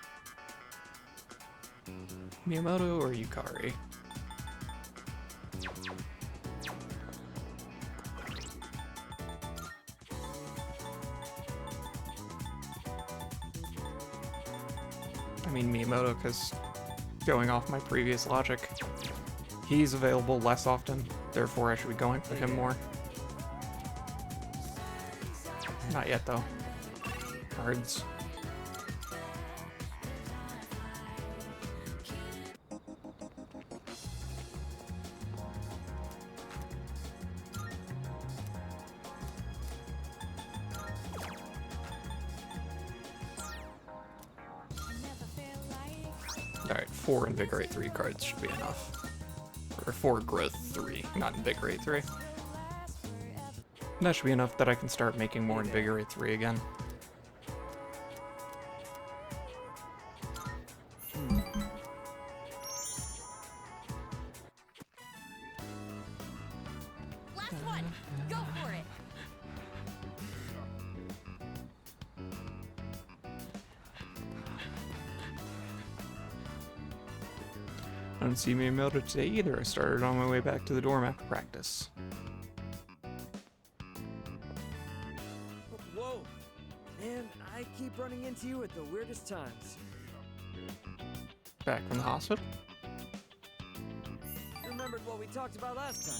Miyamoto or Yukari? I mean Miyamoto, because going off my previous logic, he's available less often, therefore I should be going for him more. Not yet though. Cards. Alright, 4 Invigorate 3 cards should be enough. Or 4 Growth 3, not Invigorate 3. That should be enough that I can start making more Invigorate 3 again. Last one! Go for it! I don't see Miyamoto today either. I started on my way back to the dorm after practice. Whoa! Man, I keep running into you at the weirdest times. Back from the hospital? Remember what we talked about last time.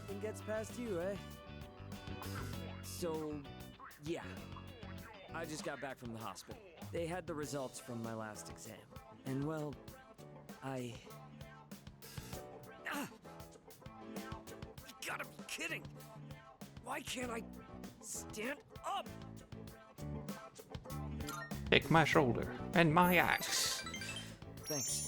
Nothing gets past you, eh? So, yeah. I just got back from the hospital. They had the results from my last exam. And well, I... Ah! You gotta be kidding! Why can't I stand up? Take my shoulder and my axe. Thanks.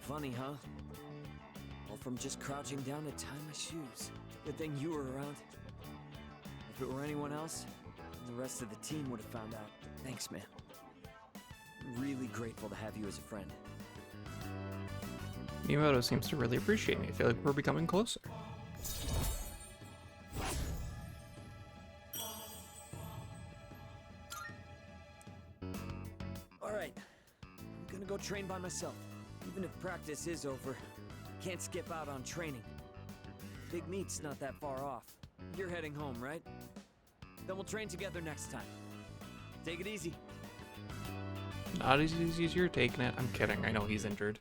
Funny, huh? All from just crouching down to tie my shoes. Good thing you were around. If it were anyone else, the rest of the team would have found out. Thanks, man. I'm really grateful to have you as a friend. Miyamoto seems to really appreciate me. I feel like we're becoming closer. Alright, I'm gonna go train by myself. Even if practice is over, can't skip out on training. Big meet's not that far off. You're heading home, right? Then we'll train together next time. Take it easy. Not as easy as you're taking it. I'm kidding. I know he's injured.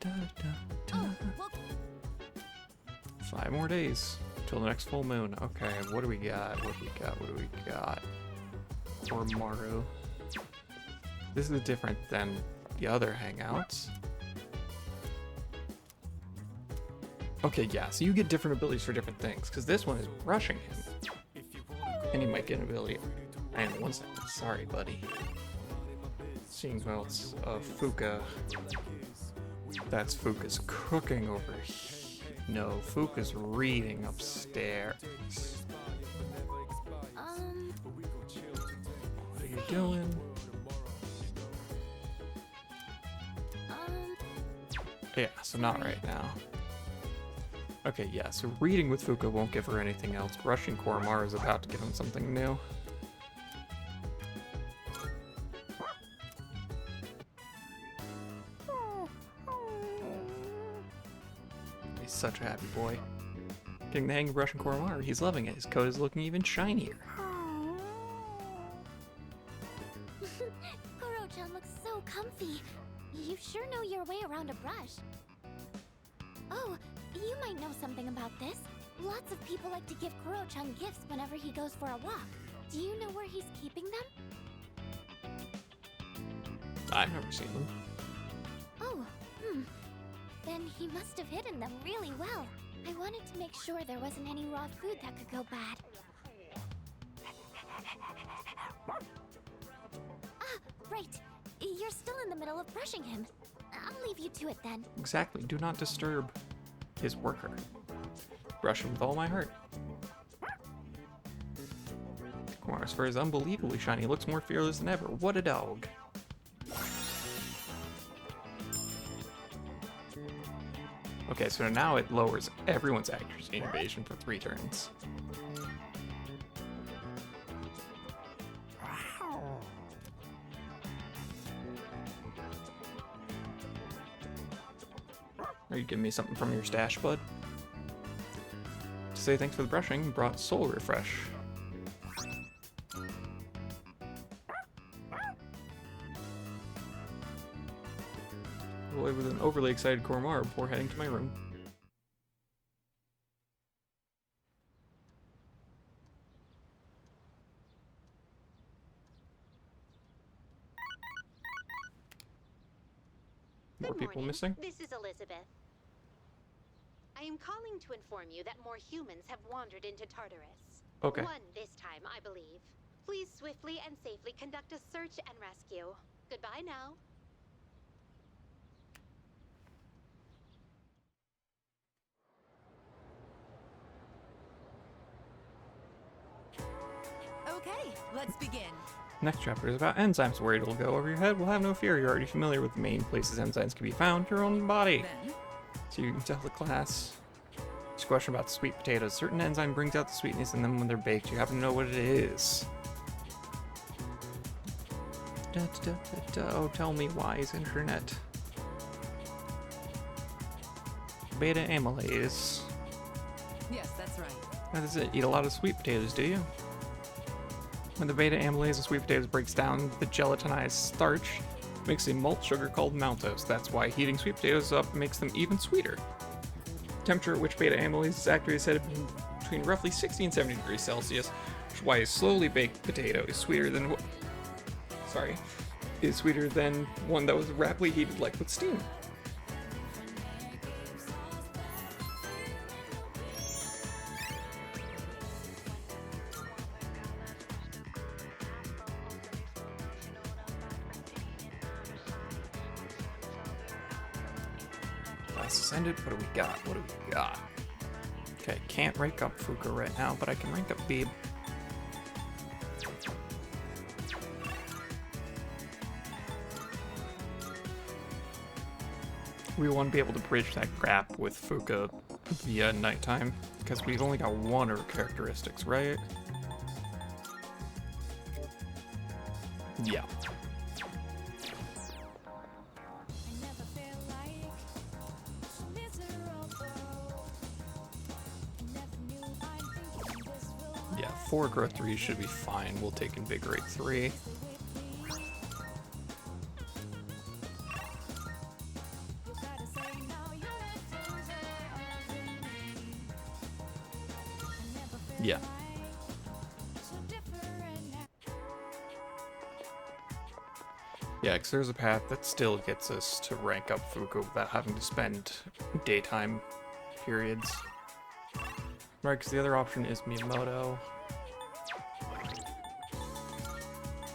Oh, well, 5 more days till the next full moon. Okay, what do we got? What do we got? What do we got? Oromaru. This is different than the other hangouts. Okay, yeah, so you get different abilities for different things, because this one is rushing him. And he might get an ability. And 1 second. Sorry, buddy. Seeing who else? Fuka. That's Fuka's cooking over here. No, Fuka's reading upstairs. What are you doing? Yeah, so not right now. Okay, yeah, so reading with Fuka won't give her anything else. Rushing Koromaru is about to give him something new. He's such a happy boy. Getting the hang of Rushing Koromaru, he's loving it. His coat is looking even shinier. Koro-chan looks so comfy. You sure know your way around a brush. Oh, you might know something about this. Lots of people like to give Koro-chan gifts whenever he goes for a walk. Do you know where he's keeping them? I've never seen them. Oh, Then he must have hidden them really well. I wanted to make sure there wasn't any raw food that could go bad. Ah, right. You're still in the middle of brushing him. I'll leave you to it then. Exactly, do not disturb his worker. Brush him with all my heart. Koromaru's fur is unbelievably shiny. He looks more fearless than ever. What a dog. Okay, so now it lowers everyone's accuracy and evasion for 3 turns. Are you giving me something from your stash, bud? To say thanks for the brushing, brought Soul Refresh. Away with an overly excited Koromaru before heading to my room. More Good people morning. missing? This is Elizabeth. I am calling to inform you that more humans have wandered into Tartarus. Okay. 1 this time, I believe. Please swiftly and safely conduct a search and rescue. Goodbye now. Okay, let's begin. Next chapter is about enzymes. Worried it'll go over your head? Well, have no fear. You're already familiar with the main places enzymes can be found. Your own body. Then, So you can tell the class. Just a question about sweet potatoes. Certain enzyme brings out the sweetness in them when they're baked. You happen to know what it is. Oh, tell me why is internet? beta amylase. Yes, that's right. That is it. Eat a lot of sweet potatoes, do you? When the beta amylase of sweet potatoes breaks down the gelatinized starch, it makes a malt sugar called maltose. That's why heating sweet potatoes up makes them even sweeter. The temperature at which beta amylase is activated is said to be between roughly 60 and 70 degrees Celsius, which is why a slowly baked potato is sweeter than is sweeter than one that was rapidly heated like with steam. Class ascended. What do we got? What do we got? Okay, can't rank up Fuka right now, but I can rank up Beeb. We want to be able to bridge that gap with Fuka via nighttime, because we've only got one of her characteristics, right? Yeah. Yeah, 4 growth 3 should be fine. We'll take invigorate 3. Yeah. Yeah, because there's a path that still gets us to rank up Fuka without having to spend daytime periods. Right, because the other option is Miyamoto.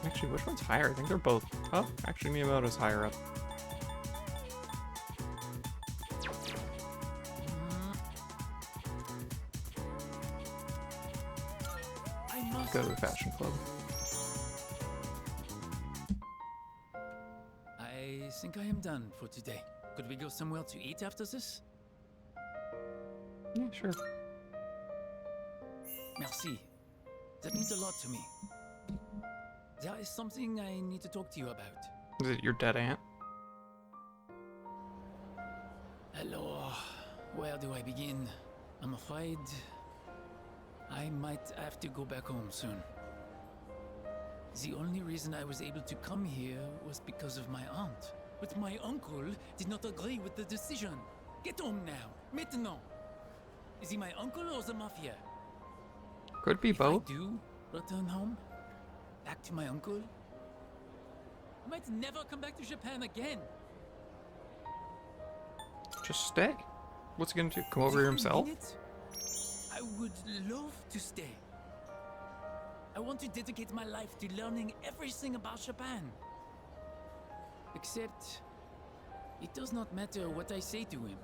Actually, which one's higher? I think they're both... Oh, actually Miyamoto's higher up. Go to the fashion club. I think I am done for today. Could we go somewhere to eat after this? Yeah, sure. Merci. That means a lot to me. There is something I need to talk to you about. Is it your dead aunt? Hello. Where do I begin? I'm afraid I might have to go back home soon. The only reason I was able to come here was because of my aunt. But my uncle did not agree with the decision. Get home now, maintenant. Is he my uncle or the mafia? Could be both. If I do return home, back to my uncle, I might never come back to Japan again. Just stay. What's he gonna do? Come over here himself? I would love to stay. I want to dedicate my life to learning everything about Japan. Except, it does not matter what I say to him.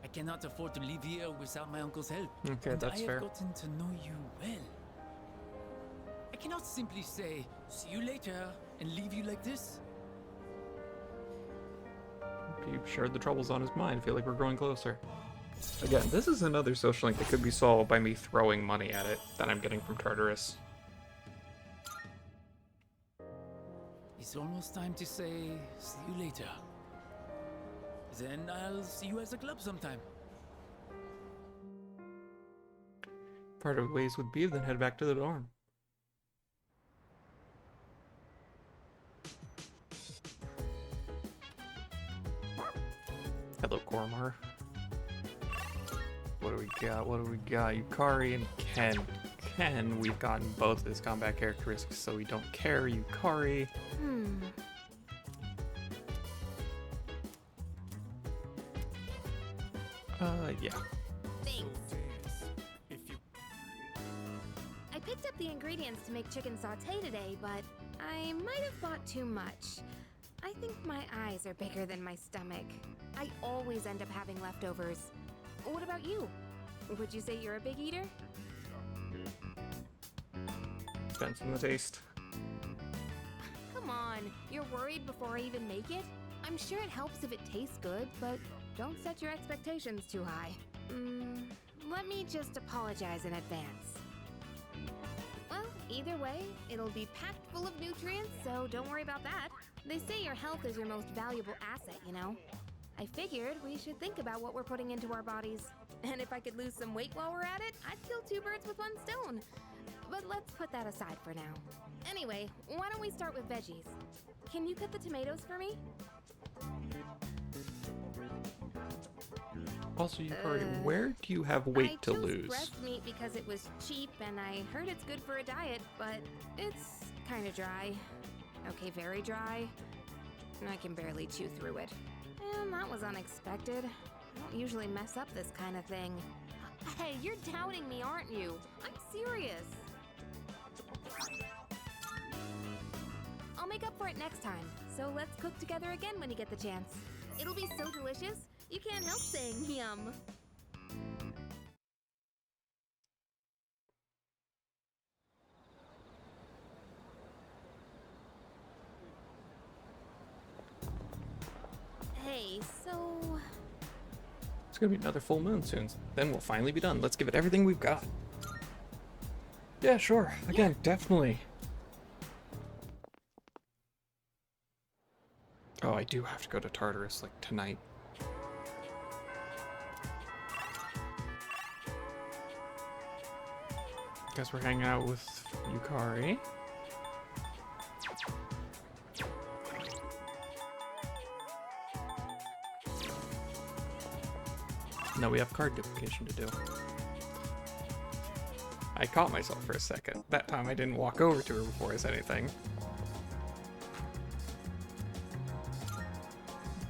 I cannot afford to live here without my uncle's help. Okay, and that's I fair. have gotten to know you well. I cannot simply say, see you later, and leave you like this. You've shared the troubles on his mind. I feel like we're growing closer. Again, this is another social link that could be solved by me throwing money at it that I'm getting from Tartarus. It's almost time to say, see you later. Then I'll see you at the club sometime. Parted ways with Beav, then head back to the dorm. Hello, Kormar. What do we got? What do we got? Yukari and Ken. Ken, we've gotten both of his combat characteristics, so we don't care. Yukari. Yeah. Thanks. I picked up the ingredients to make chicken sauté today, but I might have bought too much. I think my eyes are bigger than my stomach. I always end up having leftovers. What about you? Would you say you're a big eater? Depends on the taste. Come on, you're worried before I even make it? I'm sure it helps if it tastes good, but don't set your expectations too high. Let me just apologize in advance. Well, either way, it'll be packed full of nutrients, so don't worry about that. They say your health is your most valuable asset, you know? I figured we should think about what we're putting into our bodies. And if I could lose some weight while we're at it, I'd kill two birds with one stone. But let's put that aside for now. Anyway, why don't we start with veggies? Can you cut the tomatoes for me? Also, Yukari, where do you have weight to lose? I chose breast meat because it was cheap and I heard it's good for a diet, but it's kind of dry. Okay, very dry. I can barely chew through it. And that was unexpected. I don't usually mess up this kind of thing. Hey, you're doubting me, aren't you? I'm serious. I'll make up for it next time, so let's cook together again when you get the chance. It'll be so delicious, you can't help saying yum. Hey, so... It's gonna be another full moon soon. Then we'll finally be done. Let's give it everything we've got. Yeah, sure. Again, definitely. Oh, I do have to go to Tartarus, like, tonight. Guess we're hanging out with Yukari. No, we have card duplication to do. I caught myself for a second. That time I didn't walk over to her before I said anything.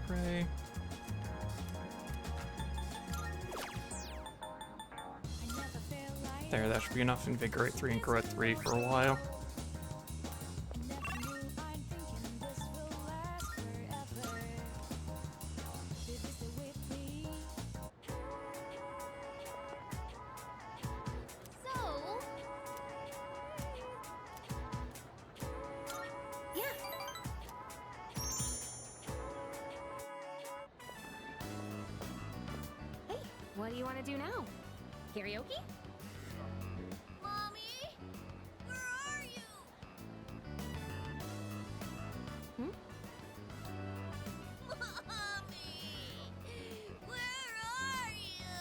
Pray. There, that should be enough. Invigorate 3 and Correct 3 for a while. What do you want to do now? Karaoke? Mommy? Where are you? Hmm? Mommy! Where are you?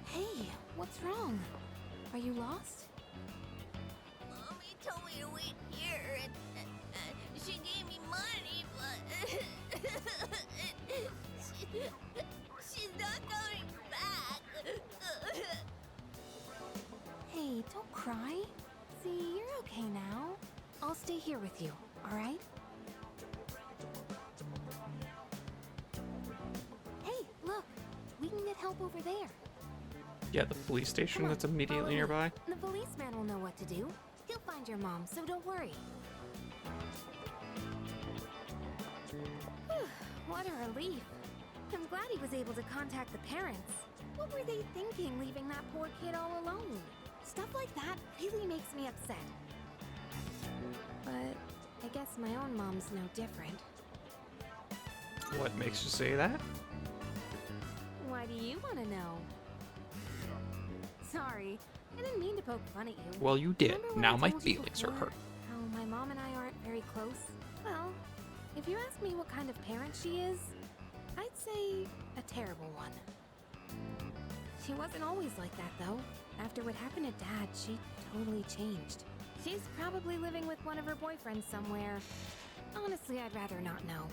Hey, what's wrong? Are you lost? Mommy told me to wait here and she gave me money, but she's not coming back. Hey, don't cry. See, you're okay now. I'll stay here with you, all right? Hey, look. We can get help over there. Yeah, the police station Come on, that's immediately follow me. nearby. The policeman will know what to do. He'll find your mom, so don't worry. What a relief. I'm glad he was able to contact the parents. What were they thinking, leaving that poor kid all alone? Stuff like that really makes me upset. But I guess my own mom's no different. What makes you say that? Why do you want to know? Sorry, I didn't mean to poke fun at you. Well, you did. Remember when Now I my told you feelings are before hurt. How my mom and I aren't very close? Well, if you ask me what kind of parent she is, I'd say a terrible one. She wasn't always like that, though. After what happened to Dad, she totally changed. She's probably living with one of her boyfriends somewhere. Honestly, I'd rather not know.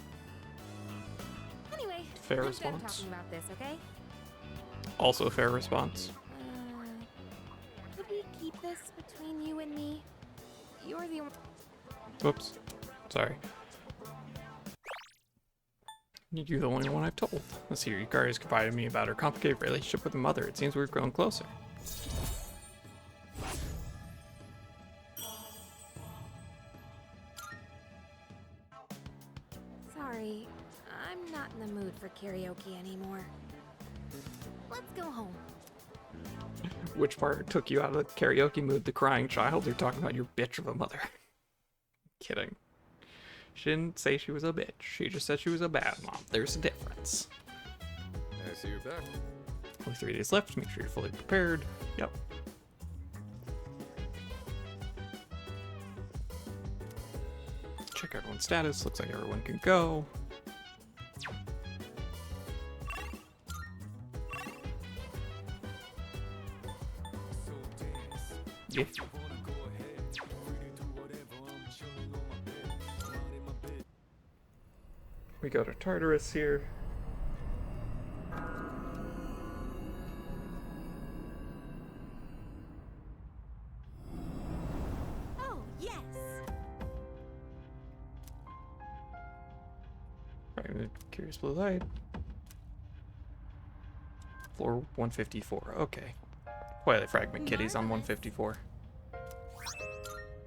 Anyway, Fair I'm response. done talking about this, okay? Also a fair response. Could we keep this between you and me? You're the only... Whoops. Sorry. You're the only one I've told. Let's see, Yukari has confided me about her complicated relationship with her mother. It seems we've grown closer. Sorry, I'm not in the mood for karaoke anymore. Let's go home. Which part took you out of the karaoke mood? The crying child or talking about your bitch of a mother? Kidding. She didn't say she was a bitch. She just said she was a bad mom. There's a difference. I see you're back. Only 3 days left. Make sure you're fully prepared. Yep. check everyone's status. Looks like everyone can go. Yeah. We go to Tartarus here. Oh, yes. Right, Curious Blue Light. Floor 154. Okay. Twilight Fragment Kitties on 154.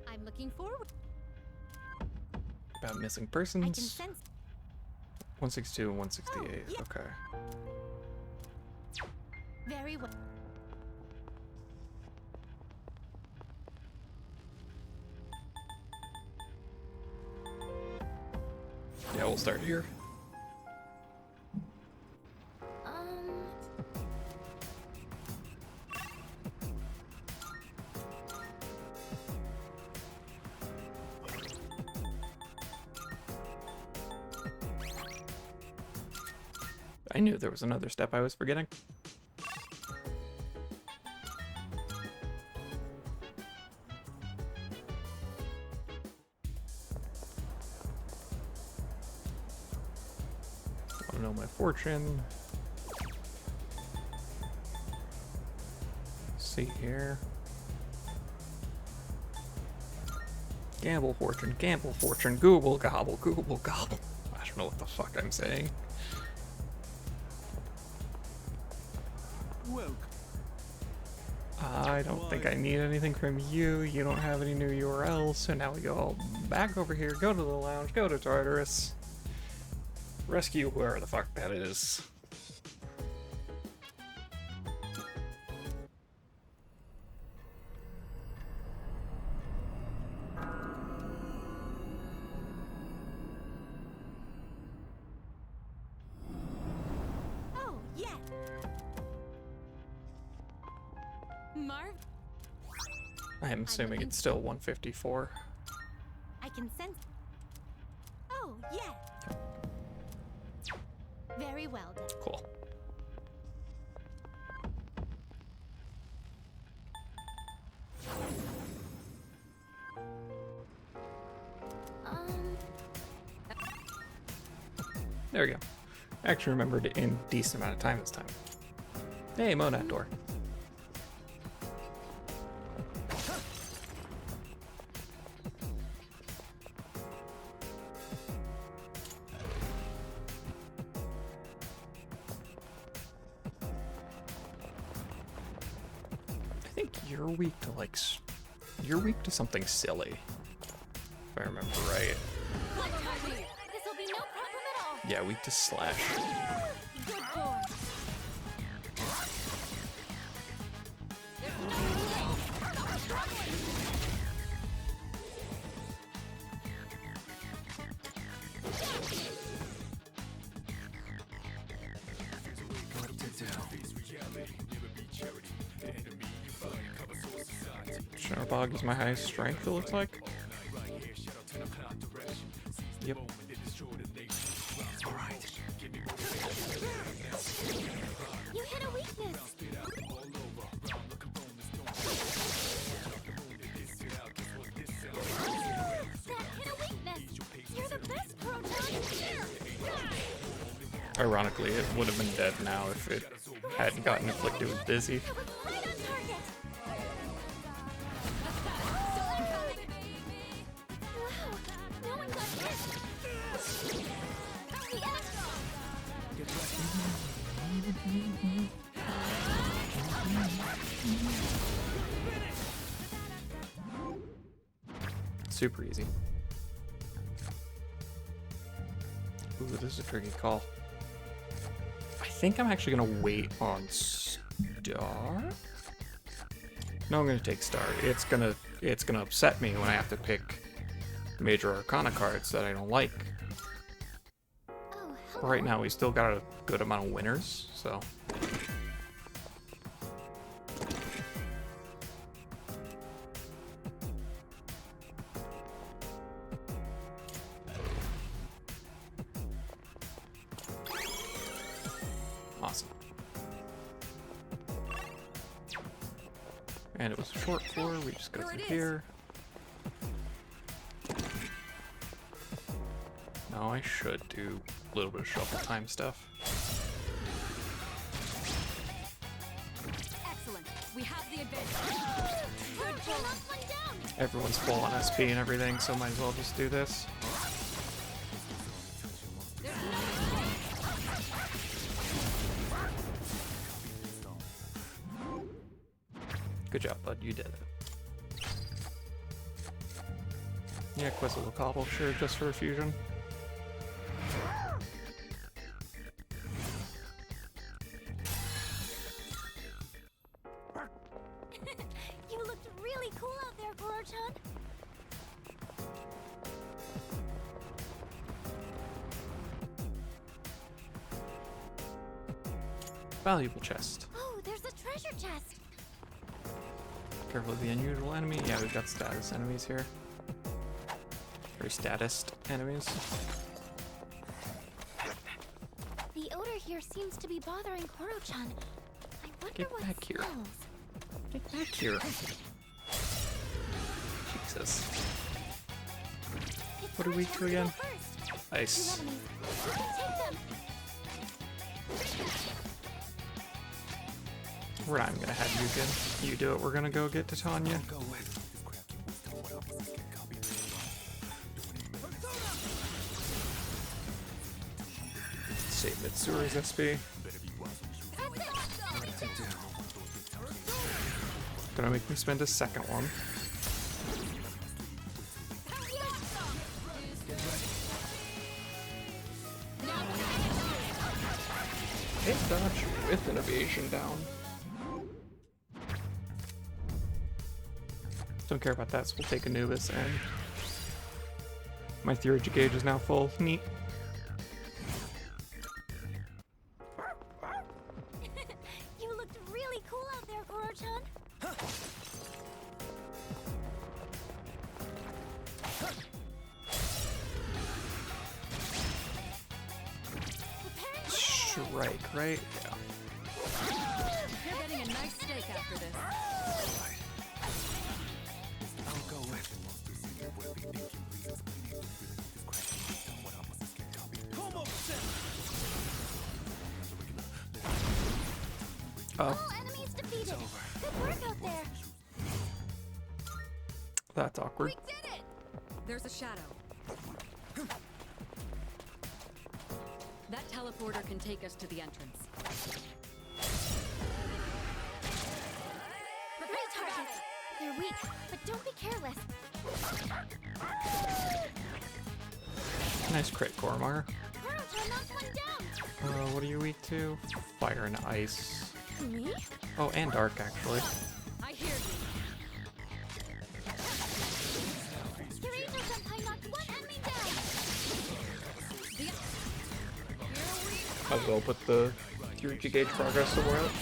I'm looking forward. About missing I can persons. sense. 162 and 168. Okay. Very well. Yeah, we'll start here. I knew there was another step I was forgetting. Want to know my fortune. See here. Gamble fortune, Google gobble, Google gobble. I don't know what the fuck I'm saying. Welcome. I don't think I need anything from you. You don't have any new URLs, so now we go back over here, go to the lounge, go to Tartarus. Rescue whoever the fuck that is. Oh, yes. Marv, I'm assuming it's still 154. I can sense. Oh, yes. Very well done. Cool. There we go. Actually remembered it in decent amount of time this time. Hey, Monad door. I think you're weak to like, you're weak to something silly, if I remember right. This'll be no problem at all. Yeah, weak to slash. Good boy. Shutterbog is my highest strength, it looks like. Yep. You hit a weakness. That hit a weakness. You're the best proton here. Ironically, it would have been dead now if it hadn't gotten afflicted with dizzy. Right on target. Wow, no one got hit. Super easy. Ooh, this is a tricky call. I think I'm actually gonna wait on Star. No, I'm gonna take Star. It's gonna upset me when I have to pick Major Arcana cards that I don't like. Right now, we still got a good amount of winners, so. And it was a short floor. We just go through here. Now I should do a little bit of shuffle time stuff. Excellent. We have the advantage. Good job. Knock one down. Everyone's full on SP and everything, so might as well just do this. Good job, bud. You did it. Yeah, Quizzical Cobble, sure, just for a fusion. You looked really cool out there, Koro-chan. Valuable chest. Oh, there's a treasure chest. Careful of the unusual enemy. Yeah, we've got status enemies here. Very statist enemies. The odor here seems to be bothering Koro-chan. I wonder Get what back here. smells. Get back here. Jesus. What are we to again? Ice. You can take them. We're not even gonna have Yukin. You do it. We're gonna go get Titania. Save Mitsura's SP. Gonna make me spend a second one. Hit dodge with an evasion down. Don't care about that, so we'll take Anubis and my theurgy gauge is now full. Neat. You looked really cool out there, Koro-chan. Strike, right? Yeah. You're getting a nice steak after this. I'll go with All enemies defeated. Good work out there. That's awkward. We did it! There's a shadow. That teleporter can take us to the entrance. Great targets. They're weak, but don't be careless. Nice crit, Gormar. Koro-chan knocked one down. What are you weak to? Fire and ice. Me? Oh, and dark, actually. I hear you. Kirito Senpai knocked one enemy down. Might as well put the theurgy gauge progress somewhere else.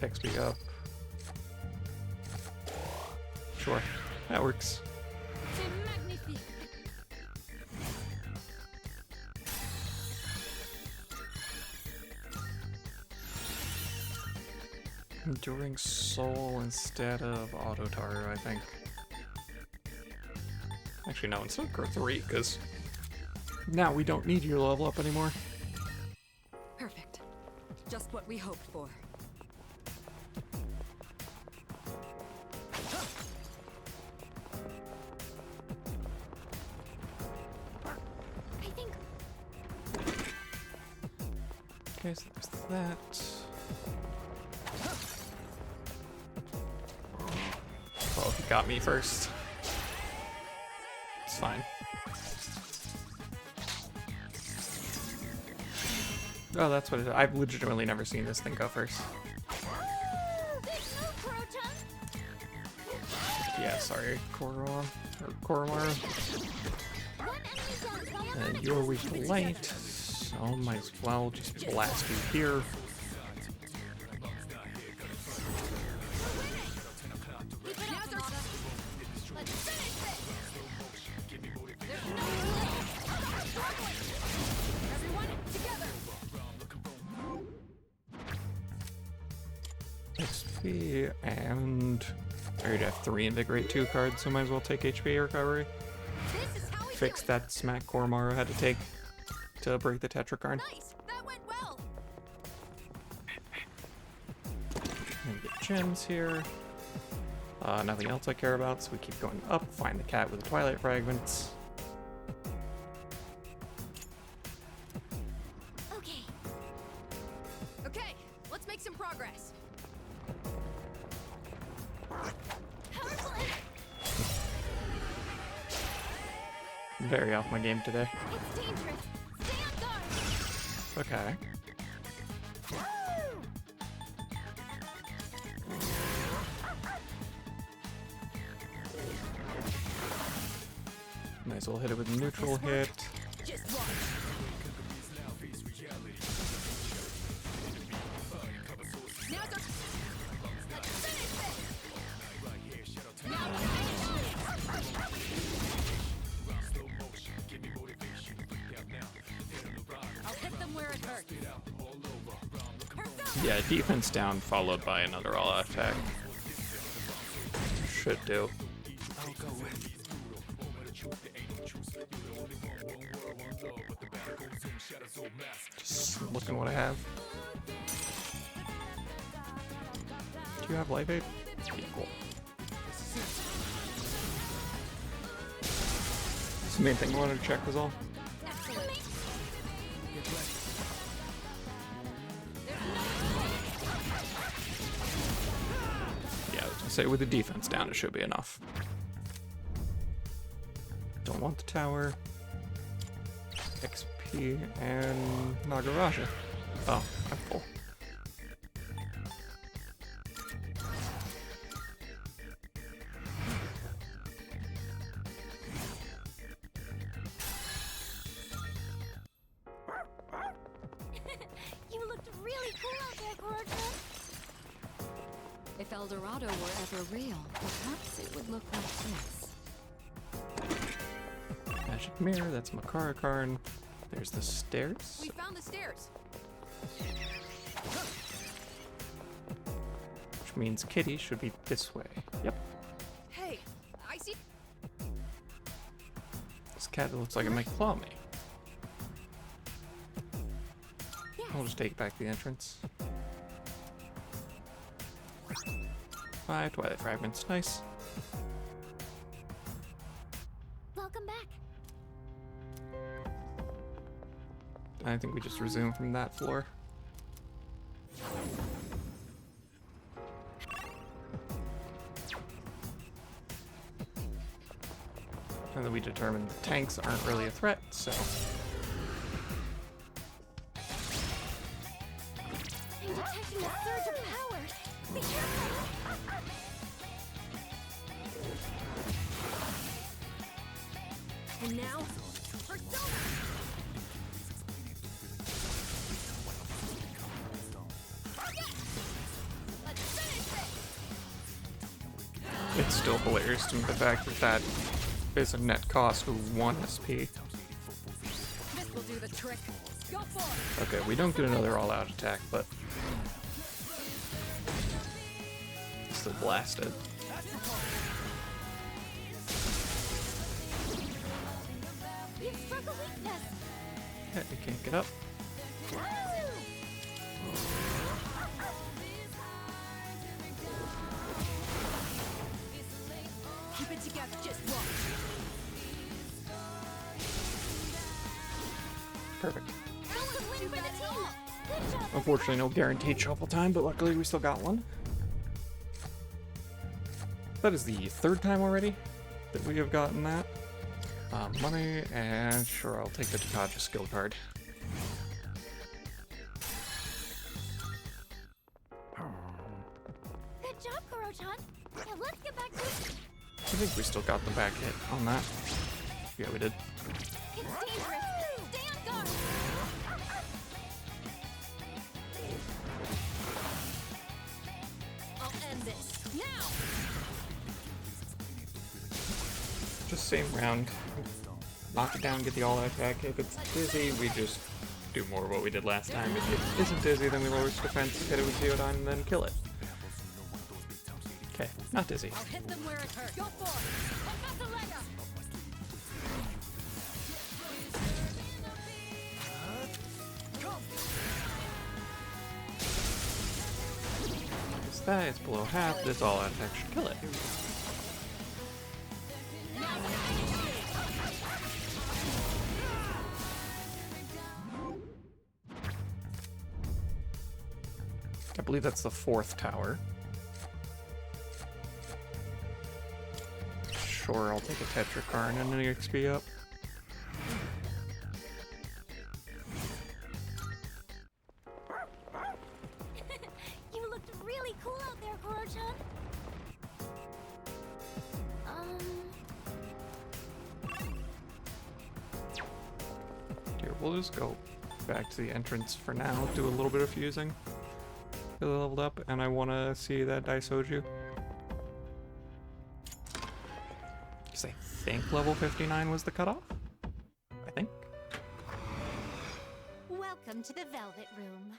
XP up. Sure, that works. Enduring Soul instead of Autotaru, I think. Actually, no, instead of Growth 3, because now we don't need your level up anymore. Perfect. Just what we hoped for. I think. Okay, so there's that. Oh, he got me first. It's fine. Oh, that's what it is. I've legitimately never seen this thing go first. Yeah, sorry, Koromar. And you're weak to light, so might as well just blast you here. HP, and I already have 3 Invigorate 2 cards, so might as well take HP recovery. Fix that smack Koromaru had to take to break the Tetrakarn. Nice! That went well! And get gems here. Nothing else I care about, so we keep going up. Find the cat with the Twilight Fragments. Okay. Okay, let's make some progress. Very off my game today. It's dangerous. Stay on guard. Okay. Nice, we'll hit it with a neutral hit. Just watch. Now's our... Let's finish this! I'll hit them where it hurts. Yeah, defense down followed by another all-out attack. Should do. Just looking what I have. Do you have life aid? Yeah, cool. That's the main thing I wanted to check was all. Yeah, I was gonna say with the defense down it should be enough. Don't want the tower. XP and Nagaraja. Oh, I'm full. You looked really cool out there, Gorgon. If El Dorado were ever real, perhaps it would look like this. Magic Mirror, that's Makara Karn. There's the stairs. We found the stairs. Which means Kitty should be this way. Yep. Hey, I see. This cat looks like it might claw me. I'll just take back the entrance. 5 Twilight Fragments, nice. Welcome back. I think we just resume from that floor. And then we determined the tanks aren't really a threat, so... I'm detecting a surge of power. Be careful. And now, Persona! Let's finish it! It's still hilarious to me the fact that that is a net cost of 1 SP. This will do the trick. Go for it! Okay, we don't get another all-out attack, but... still blasted. You struck a weakness. Yeah, you can't get up. Keep it together, just watch. Perfect. Win for the team. Good job. Unfortunately, no guaranteed shuffle time, but luckily we still got one. That is the 3rd time already that we have gotten that. Money, and sure, I'll take the Takaja skill card. Good job, Koro-chan. Now let's get back to it. I think we still got the back hit on that. Yeah, we did. It's dangerous. Stay on guard. I'll end this. Now! Just same round. Knock it down, get the all-out attack. If it's dizzy, we just do more of what we did last time. If it isn't dizzy, then we lower its defense, hit it with Zeodine, and then kill it. Okay, not dizzy. I'll hit them where it hurts. Go for it. Professor Lega. Is that? It's below half. This all attack should kill it. I believe that's the 4th tower. Sure, I'll take a Tetrakarn and an XP up. You looked really cool out there, Koro-chan. Here, we'll just go back to the entrance for now, do a little bit of fusing. Get leveled up, and I want to see that Daisoju. Because I think level 59 was the cutoff? I think. Welcome to the Velvet Room.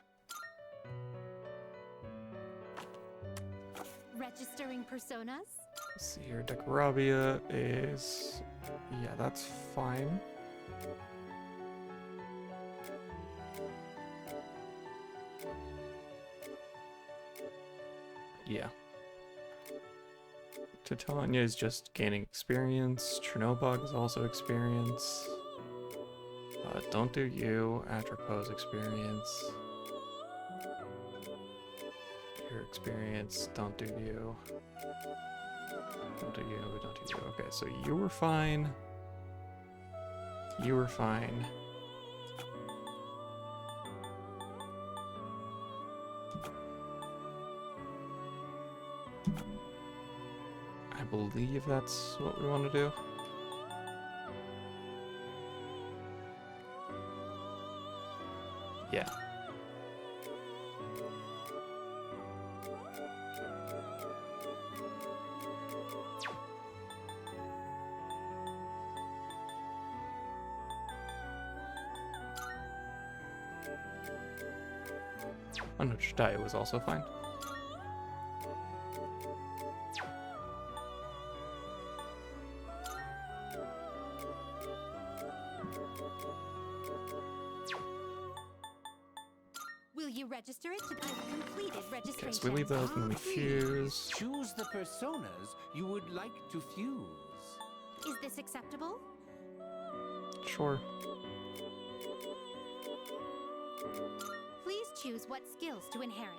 Registering personas? Let's see here, Decorabia is... yeah, that's fine. Yeah. Titania is just gaining experience. Chernobog is also experience. Don't do you. Atropos experience. Your experience. Don't do you. Don't do you. Don't do you. Okay, so you were fine. You were fine. I believe that's what we want to do. Yeah. Oh no, Jediah was also fine. Will you register it to I've completed registration? Okay, so we leave those and we fuse. Choose the personas you would like to fuse. Is this acceptable? Sure. Please choose what skills to inherit.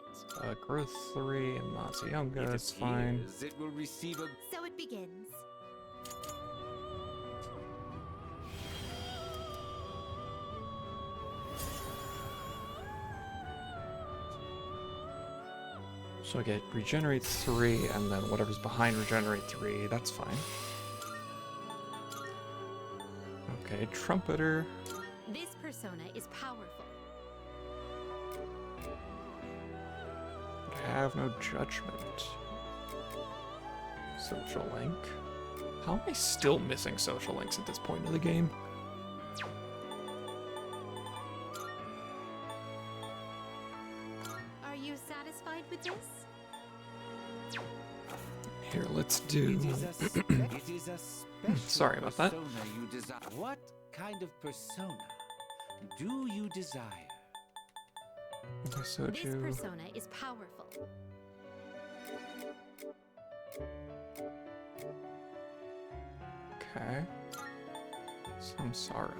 Growth 3 and Matsuyama, that's fine. It will receive a... So it begins. So I get regenerate 3 and then whatever's behind regenerate 3, that's fine. Okay, Trumpeter. This persona is powerful. But I have no judgment. Social link. How am I still missing social links at this point of the game? Are you satisfied with this? Here, let's do... It is a special Sorry about that. persona you desire. What kind of persona do you desire? This Daisoju. persona is powerful. Okay. Samsara.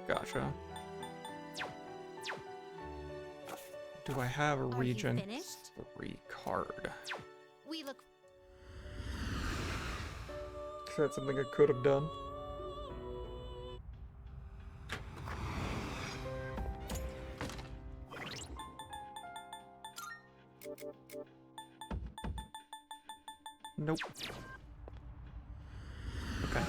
Gotcha. Do I have a Are you Region finished? 3 card? We look Is that something I could have done? Nope. Okay.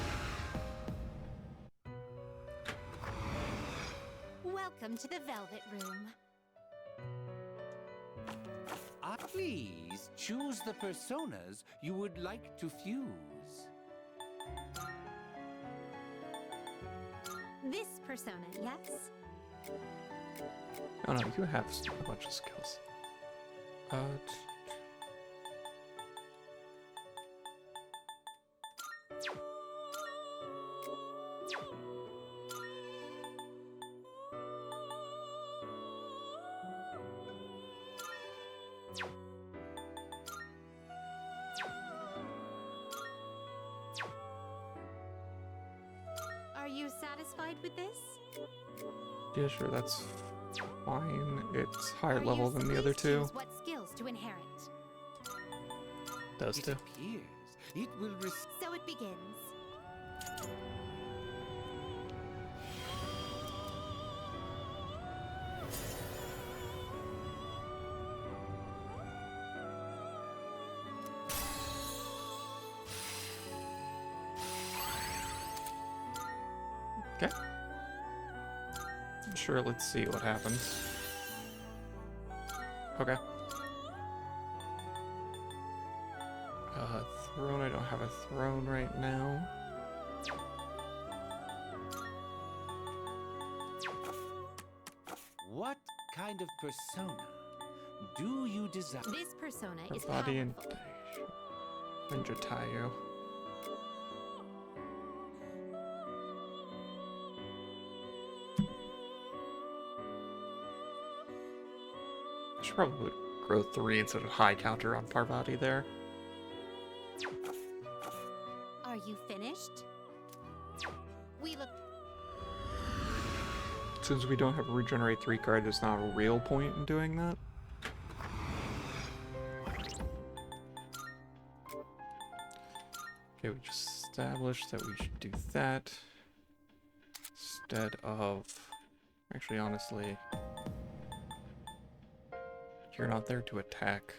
Welcome to the Velvet Room. Please choose the personas you would like to fuse. This persona, yes? Oh no, you have a bunch of skills. satisfied with this? Yeah, sure, that's fine. It's higher Are level you than the other supposed to two. choose what skills to inherit? Does It too. appears it will So it begins. Okay. Sure, let's see what happens. Okay. Throne, I don't have a throne right now. What kind of persona do you desire? This persona is Body and powerful. Ninja Tayo. I should probably grow 3 instead of high counter on Parvati there. Are you finished? We look. Since we don't have a regenerate 3 card, there's not a real point in doing that. Okay, we just established that we should do that instead of... Actually, honestly, you're not there to attack.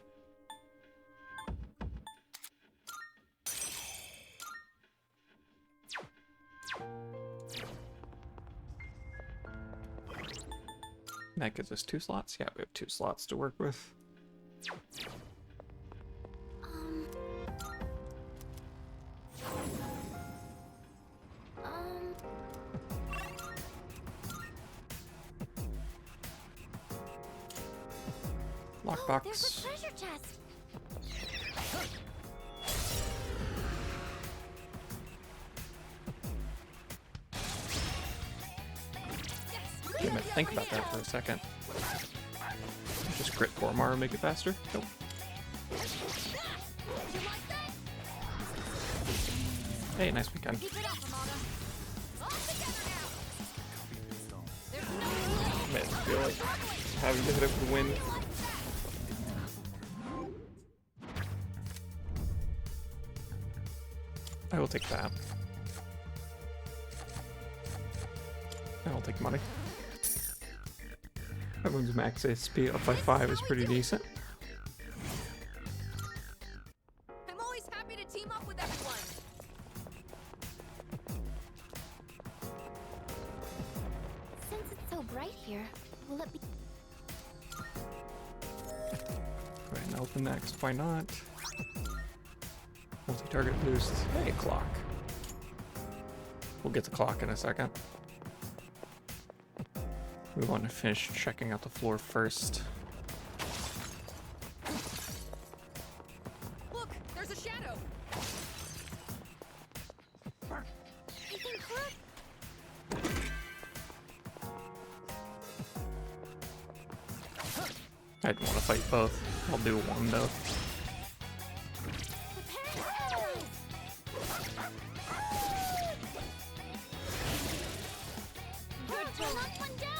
That gives us 2 slots? Yeah, we have 2 slots to work with. Lockbox. There's a treasure chest. Damn it, think about that for a second. Just crit Gormar and make it faster? Nope. Hey, nice weekend. Man, I feel like having to hit it with wind. I will take that. I will take money. Everyone's max SP up by 5 is pretty decent. I'm always happy to team up with everyone. Since it's so bright here, will it be? Go ahead and open next. Why not? Multi-target boost. Hey, clock. We'll get the clock in a second. We want to finish checking out the floor first. Look, there's a shadow. I'd want to fight both. I'll do one though.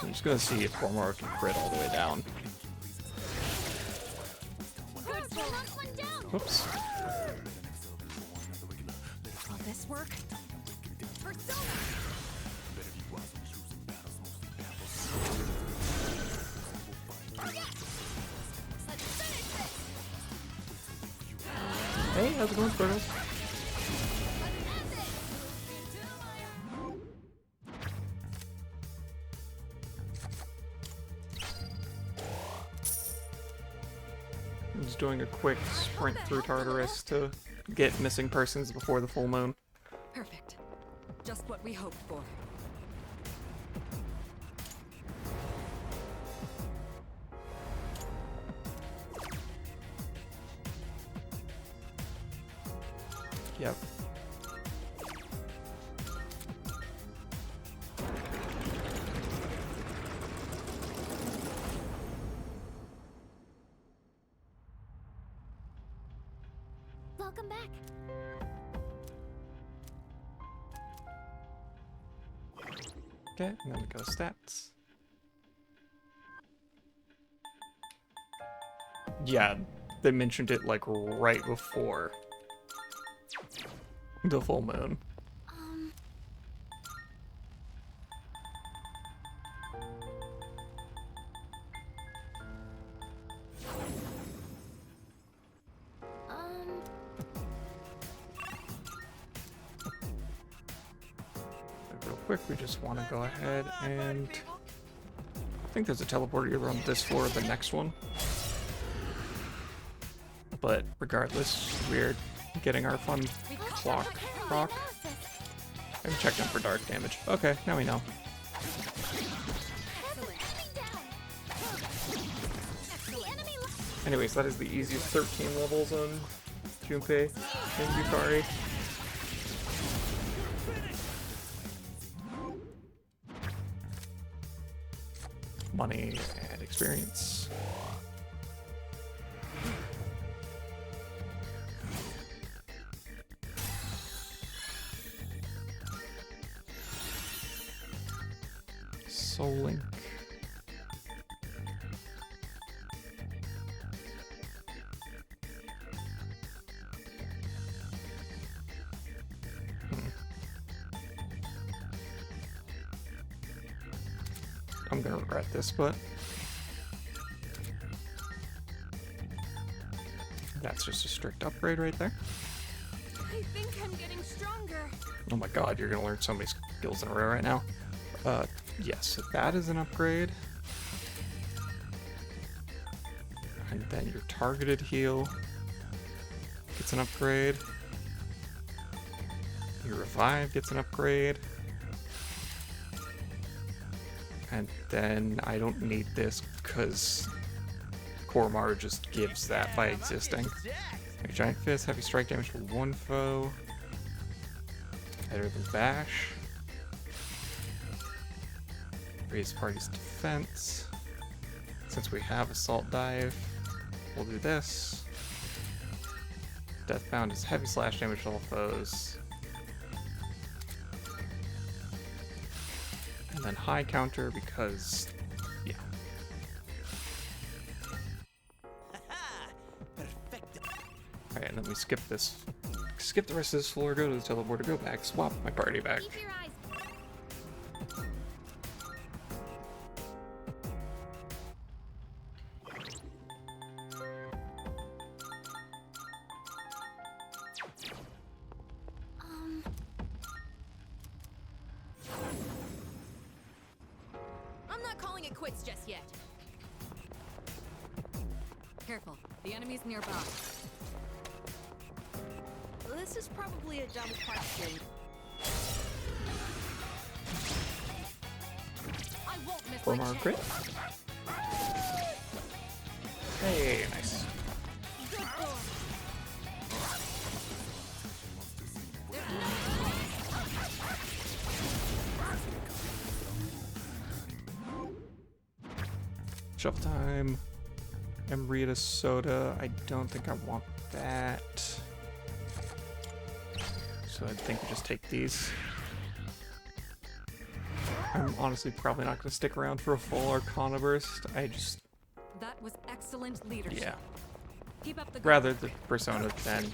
I'm just gonna see if Gormar can crit all the way down. Whoops. Will this work? Hey, how's it going, Squirtles? I'm just doing a quick sprint through Tartarus to get missing persons before the full moon. Perfect. Just what we hoped for. Yep. Welcome back. Okay, and then we go stats. Yeah, they mentioned it like right before the full moon. Real quick, we just want to go ahead and I think there's a teleporter either on this floor or the next one. But regardless, we're getting our fun clock proc. I'm checking for dark damage. Okay, now we know. Anyways, that is the easiest 13 levels on Junpei and Yukari. Money and experience. Soul Link. I'm gonna regret this, but that's just a strict upgrade right there. I think I'm getting stronger. Oh my god, you're gonna learn so many skills in a row right now. Yes, so that is an upgrade. And then your targeted heal gets an upgrade. Your revive gets an upgrade. And then I don't need this because Koromar just gives that by existing. Like Giant Fist, heavy strike damage for one foe. Better than Bash. Raise party's defense. Since we have Assault Dive, we'll do this. Deathbound is heavy slash damage to all foes. And then high counter because, yeah. Alright, and then we skip this. Skip the rest of this floor, go to the teleporter, go back, swap my party back. Keep your eyes. I'm not calling it quits just yet. Careful, the enemy's nearby. This is probably a dumb question. I won't miss my Koromar chance. crit. Hey, nice. Good boy. Shuffle time. Amrita soda. I don't think I want that. So I think we just take these. I'm honestly probably not going to stick around for a full Arcana burst. I just... That was excellent leadership. Yeah. Keep up the Rather the persona than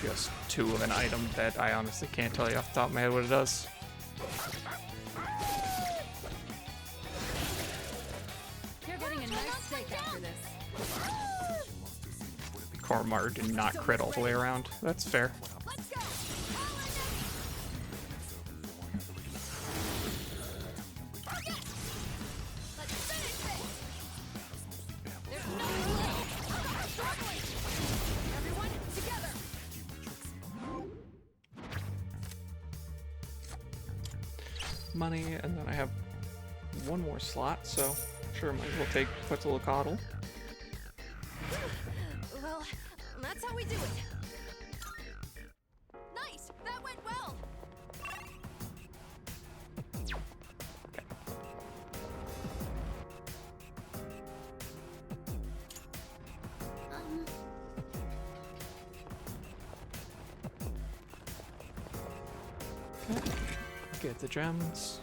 just two of an item that I honestly can't tell you off the top of my head what it does. You're getting a nice steak after this. Koromar did not crit all the way around. That's fair. Let's go. Let's finish this. There's no little. Stop struggling. Everyone together. Money, and then I have one more slot, so sure, might as well take Quetzalcoatl. Well, that's how we do it. Nice. That went well. Get the gems.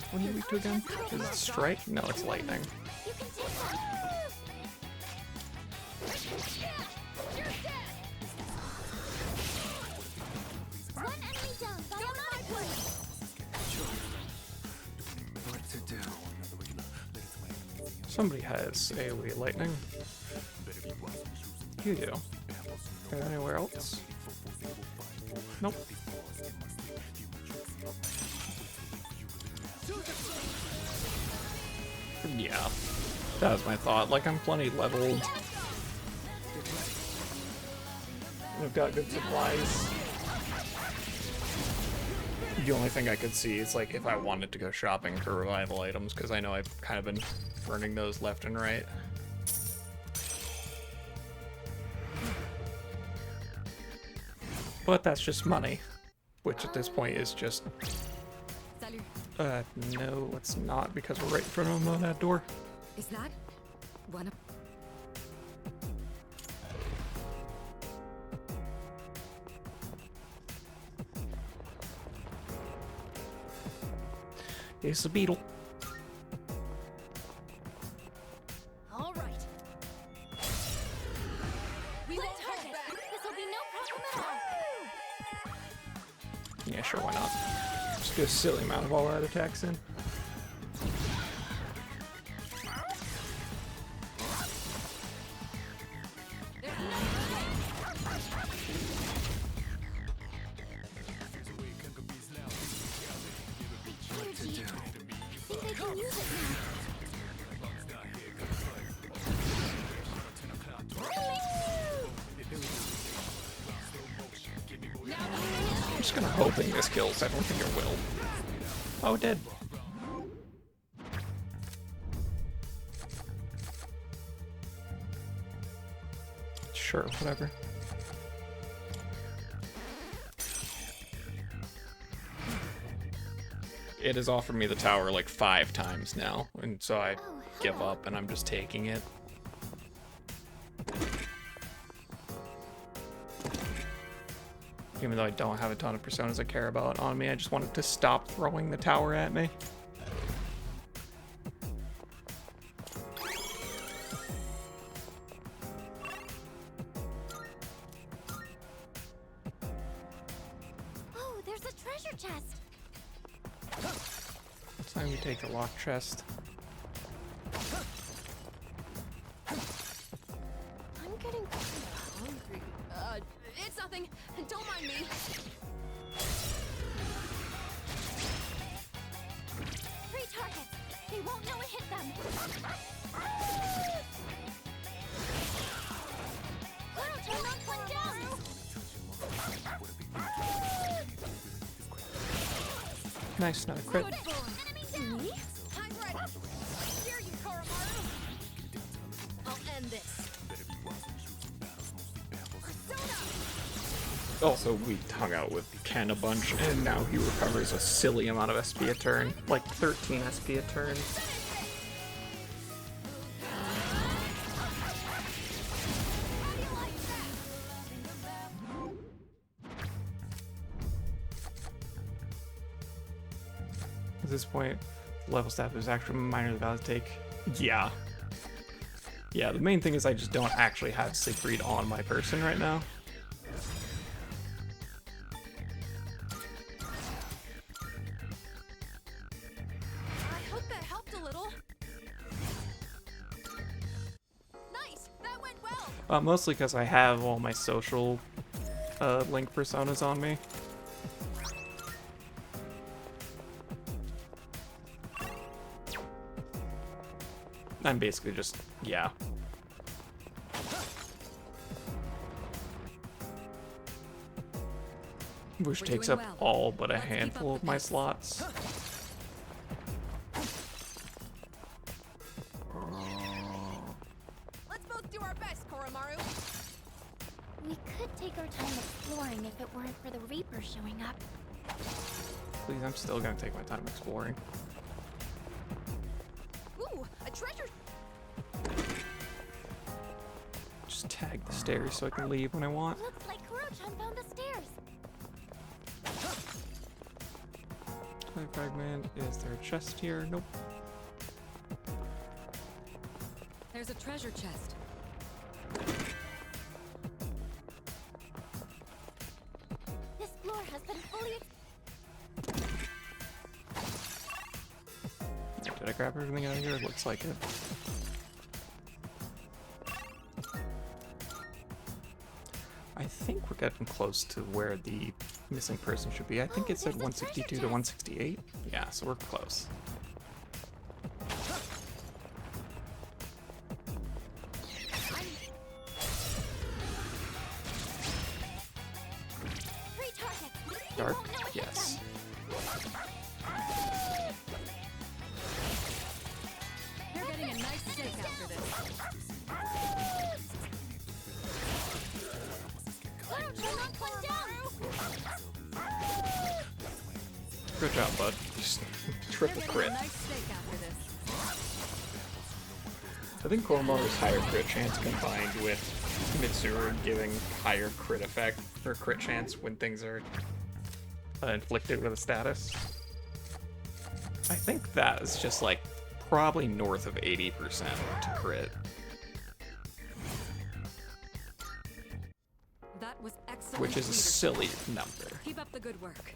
What are you weak to again? Is it strike? No, it's lightning. You can take them. One enemy down. Biomatic blade. What to do? Somebody has AoE lightning. You do. Anywhere else? Nope. Yeah, that was my thought. Like, I'm plenty leveled. We've got good supplies. The only thing I could see is, like, if I wanted to go shopping for revival items, because I know I've kind of been burning those left and right. But that's just money, which at this point is just... no, let's not, because we're right in front of him on that door. Is that one of... It's a beetle. All right. We won't hold back. This will be no problem at all. Yeah, sure, why not? Just get a silly amount of all-out attacks in. I'm just kind of hoping this kills. I don't think it will. Oh, it did. Sure, whatever. It has offered me the tower like 5 times now, and so I give up and I'm just taking it. Even though I don't have a ton of personas I care about on me, I just wanted to stop throwing the tower at me. Oh, there's a treasure chest. It's time you take the lock chest. I'm getting hungry. It's nothing. Don't mind me. 3 targets. They won't know it hit them. Turn knocked one down. Nice, not a crit. Me? I'm ready. Here you, Koromaru. I'll end this. Also, we hung out with Ken a bunch, and now he recovers a silly amount of SP a turn. Like 13 SP a turn. At this point, level staff is actually minor about to take. Yeah. Yeah, the main thing is I just don't actually have Siegfried on my person right now. I hope that helped a little. Nice. That went well. Mostly because I have all my social link personas on me. I'm basically just, yeah. Which takes up all but a handful of my slots. Let's both do our best, Koromaru. We could take our time exploring if it weren't for the Reaper showing up. Please, I'm still gonna take my time exploring. Ooh, a treasure. just tag the stairs so I can leave when I want. Looks like Kuro-chan found the stairs. Toy fragment. Is there a chest here? Nope. There's a treasure chest. This floor has been fully. Did I grab everything out of here? It looks like it. I think we're getting close to where the missing person should be. I think it said 162 to 168. Yeah, so we're close. Dark? Yes. You're getting a nice steak after this. Good job, bud. Just triple crit. Nice steak after this. I think Koromaru's higher crit chance combined with Mitsuru giving higher crit effect, or crit chance when things are inflicted with a status. I think that is just like probably north of 80% to crit. That was excellent. Which is a leadership. silly number. Keep up the good work.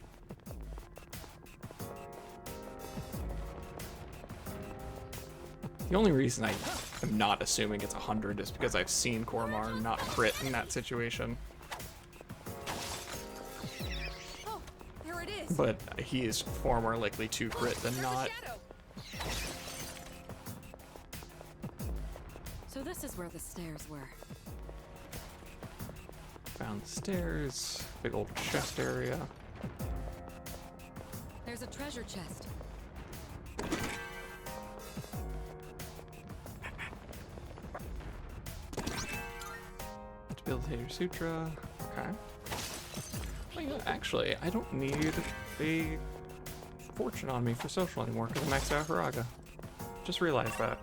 The only reason I am not assuming it's 100 is because I've seen Koromaru not crit in that situation. Oh, there it is. But he is far more likely to crit than not. So this is where the stairs were. Found the stairs, big old chest area. There's a treasure chest. Debilitator Sutra. Okay. Oh, yeah, actually, I don't need a fortune on me for social anymore because I maxed out Haraga. Just realized that.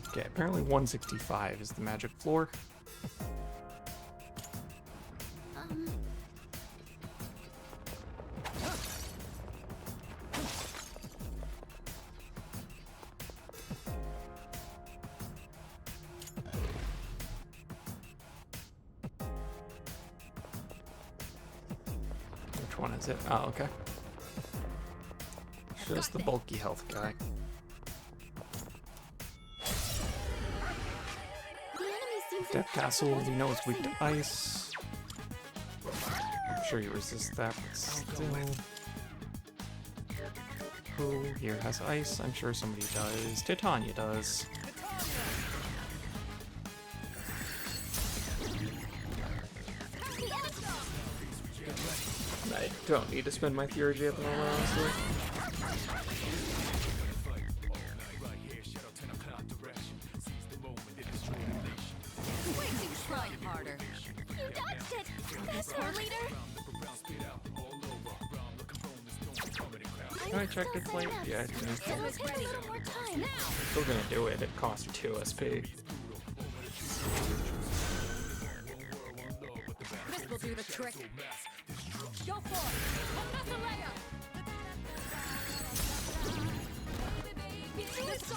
Okay, apparently 165 is the magic floor. Which one is it? Oh, okay. Just the bulky health guy. Death Castle, we know it's weak to ice. I'm sure you resist that, but still. Who here has ice? I'm sure somebody does. Titania does. I don't need to spend my theurgy at the moment, honestly. Harder. You dodged it! Faster, leader! Can I check the plate? Yeah, it needs to. Still gonna do it. It costs 2 SP. This will do the trick. Go for it!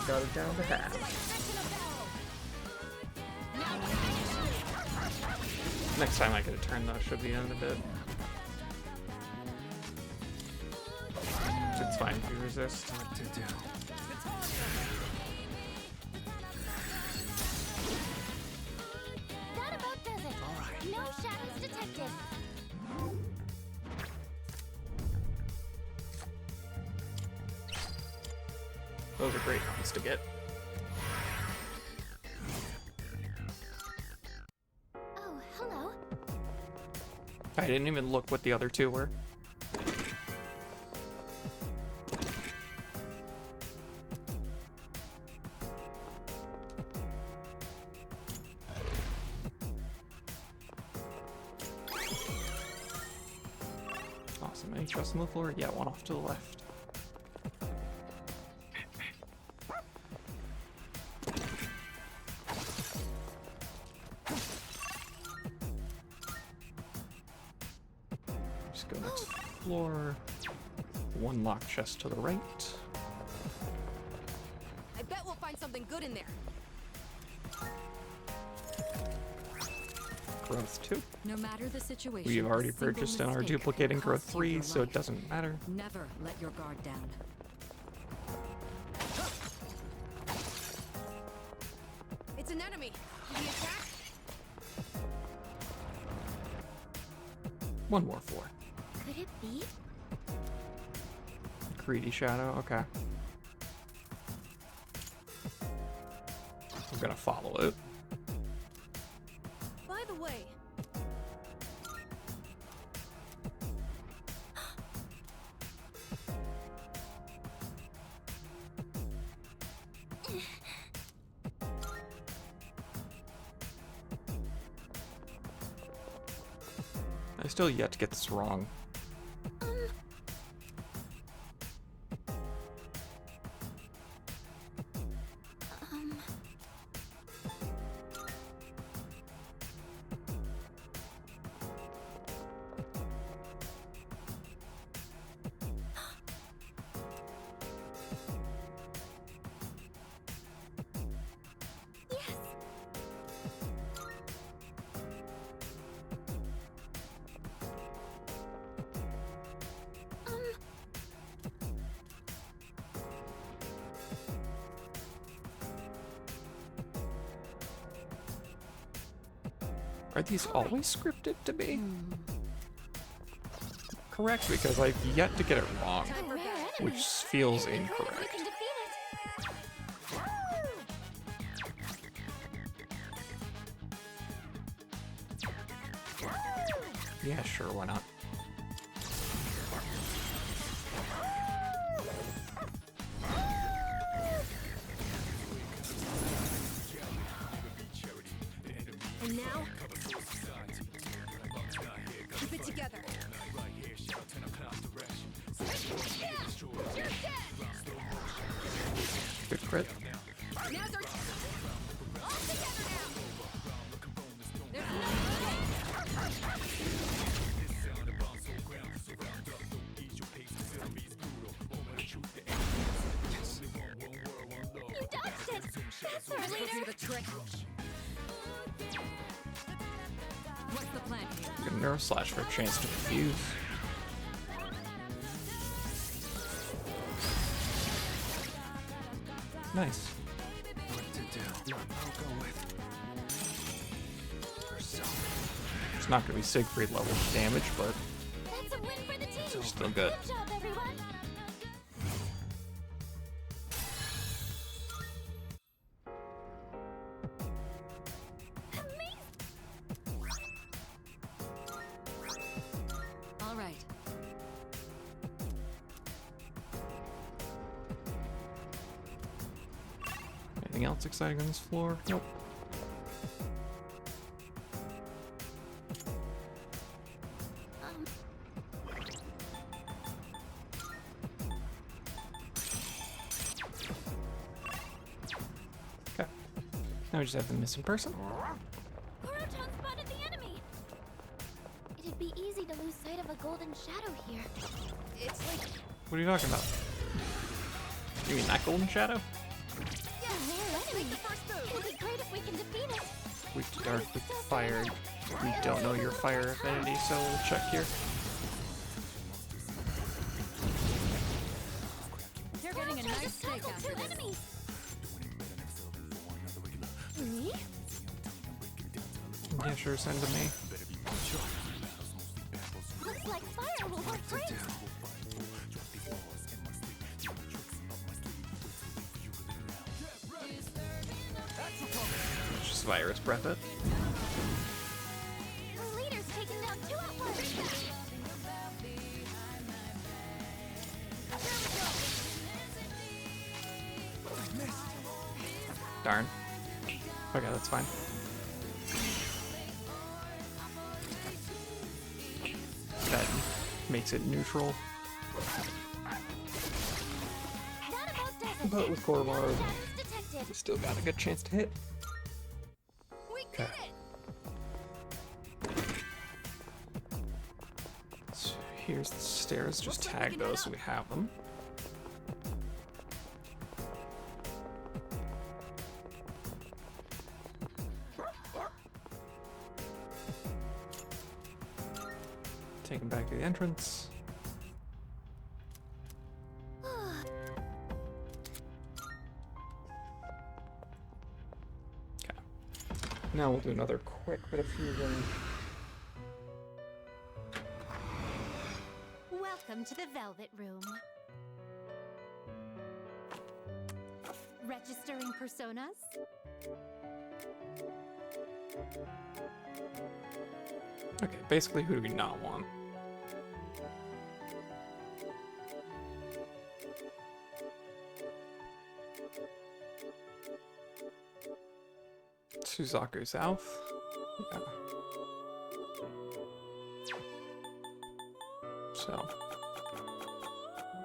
Got it down to half. Next time I get a turn, though, should be in a bit. It's fine if you resist. That about does it. No shadows detected. Those are great ones to get. Oh, hello. I didn't even look what the other two were. Awesome. Any chests on the floor? Yeah, one off to the left. Just go next floor. One locked chest to the right. I bet we'll find something good in there. Growth 2. No matter the situation, We've already a single purchased and are mistake duplicating can growth cost you 3, your so it life. doesn't matter. Never let your guard down. It's an enemy. Can we attack? One more floor. Could it be? Greedy shadow, okay. We're gonna follow it. By the way, I still yet to get this wrong. Are these always scripted to be? Correct, because I've yet to get it wrong, which feels incorrect. Yeah, sure, why not? and now, keep it together. Good crit. Now's our all together now. There's You dodged it! Faster, Let's go leader! through the trick. What's the plan here? Get a Neuro Slash for a chance to defuse. Nice. It's not gonna be Siegfried level damage, but That's a win for the team! still good. Good job, everyone! All right. Anything else exciting on this floor? Nope. Okay. Now we just have the missing person. Kuroton spotted the enemy! It'd be easy to lose sight of a golden shadow here. It's like What are you talking about? You mean that golden shadow? a rare enemy. It'd be great if we can defeat it. Weak to dark, weak to fire. We don't know your fire affinity, so we'll check here. You're getting a nice steak after Two this. enemies. Me? Yeah, sure, send to me. Looks like fire will work great. Just virus breath it. The leader's taken down two at once. Darn. Okay, that's fine. That makes it neutral. That about does it. But with Koromaru, Damage detected. we still got a good chance to hit. We Okay. did it! So here's the stairs. Just tag those so we have them. Take them back to the entrance. Okay. Now we'll do another quick bit of fusion. Welcome to the Velvet Room. Registering personas? Okay, basically, who do we not want? Suzaku South. Yeah. So,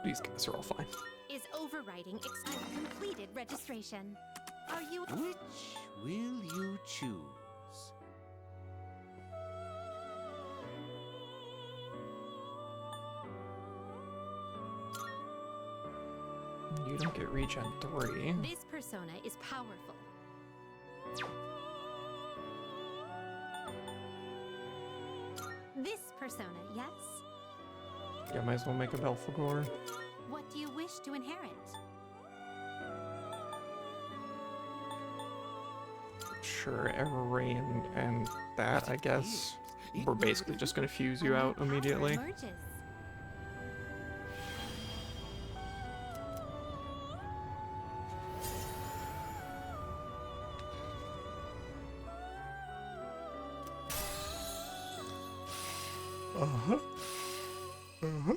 these guys are all fine. Is overriding I've completed registration. Are you Which will you choose? You don't get regen 3. This persona is powerful. This persona, yes? Yeah, might as well make a Belphegor. What do you wish to inherit? Sure, Everrain and that, I guess. We're basically just gonna fuse you out immediately. Emerges. Uh-huh. Uh-huh.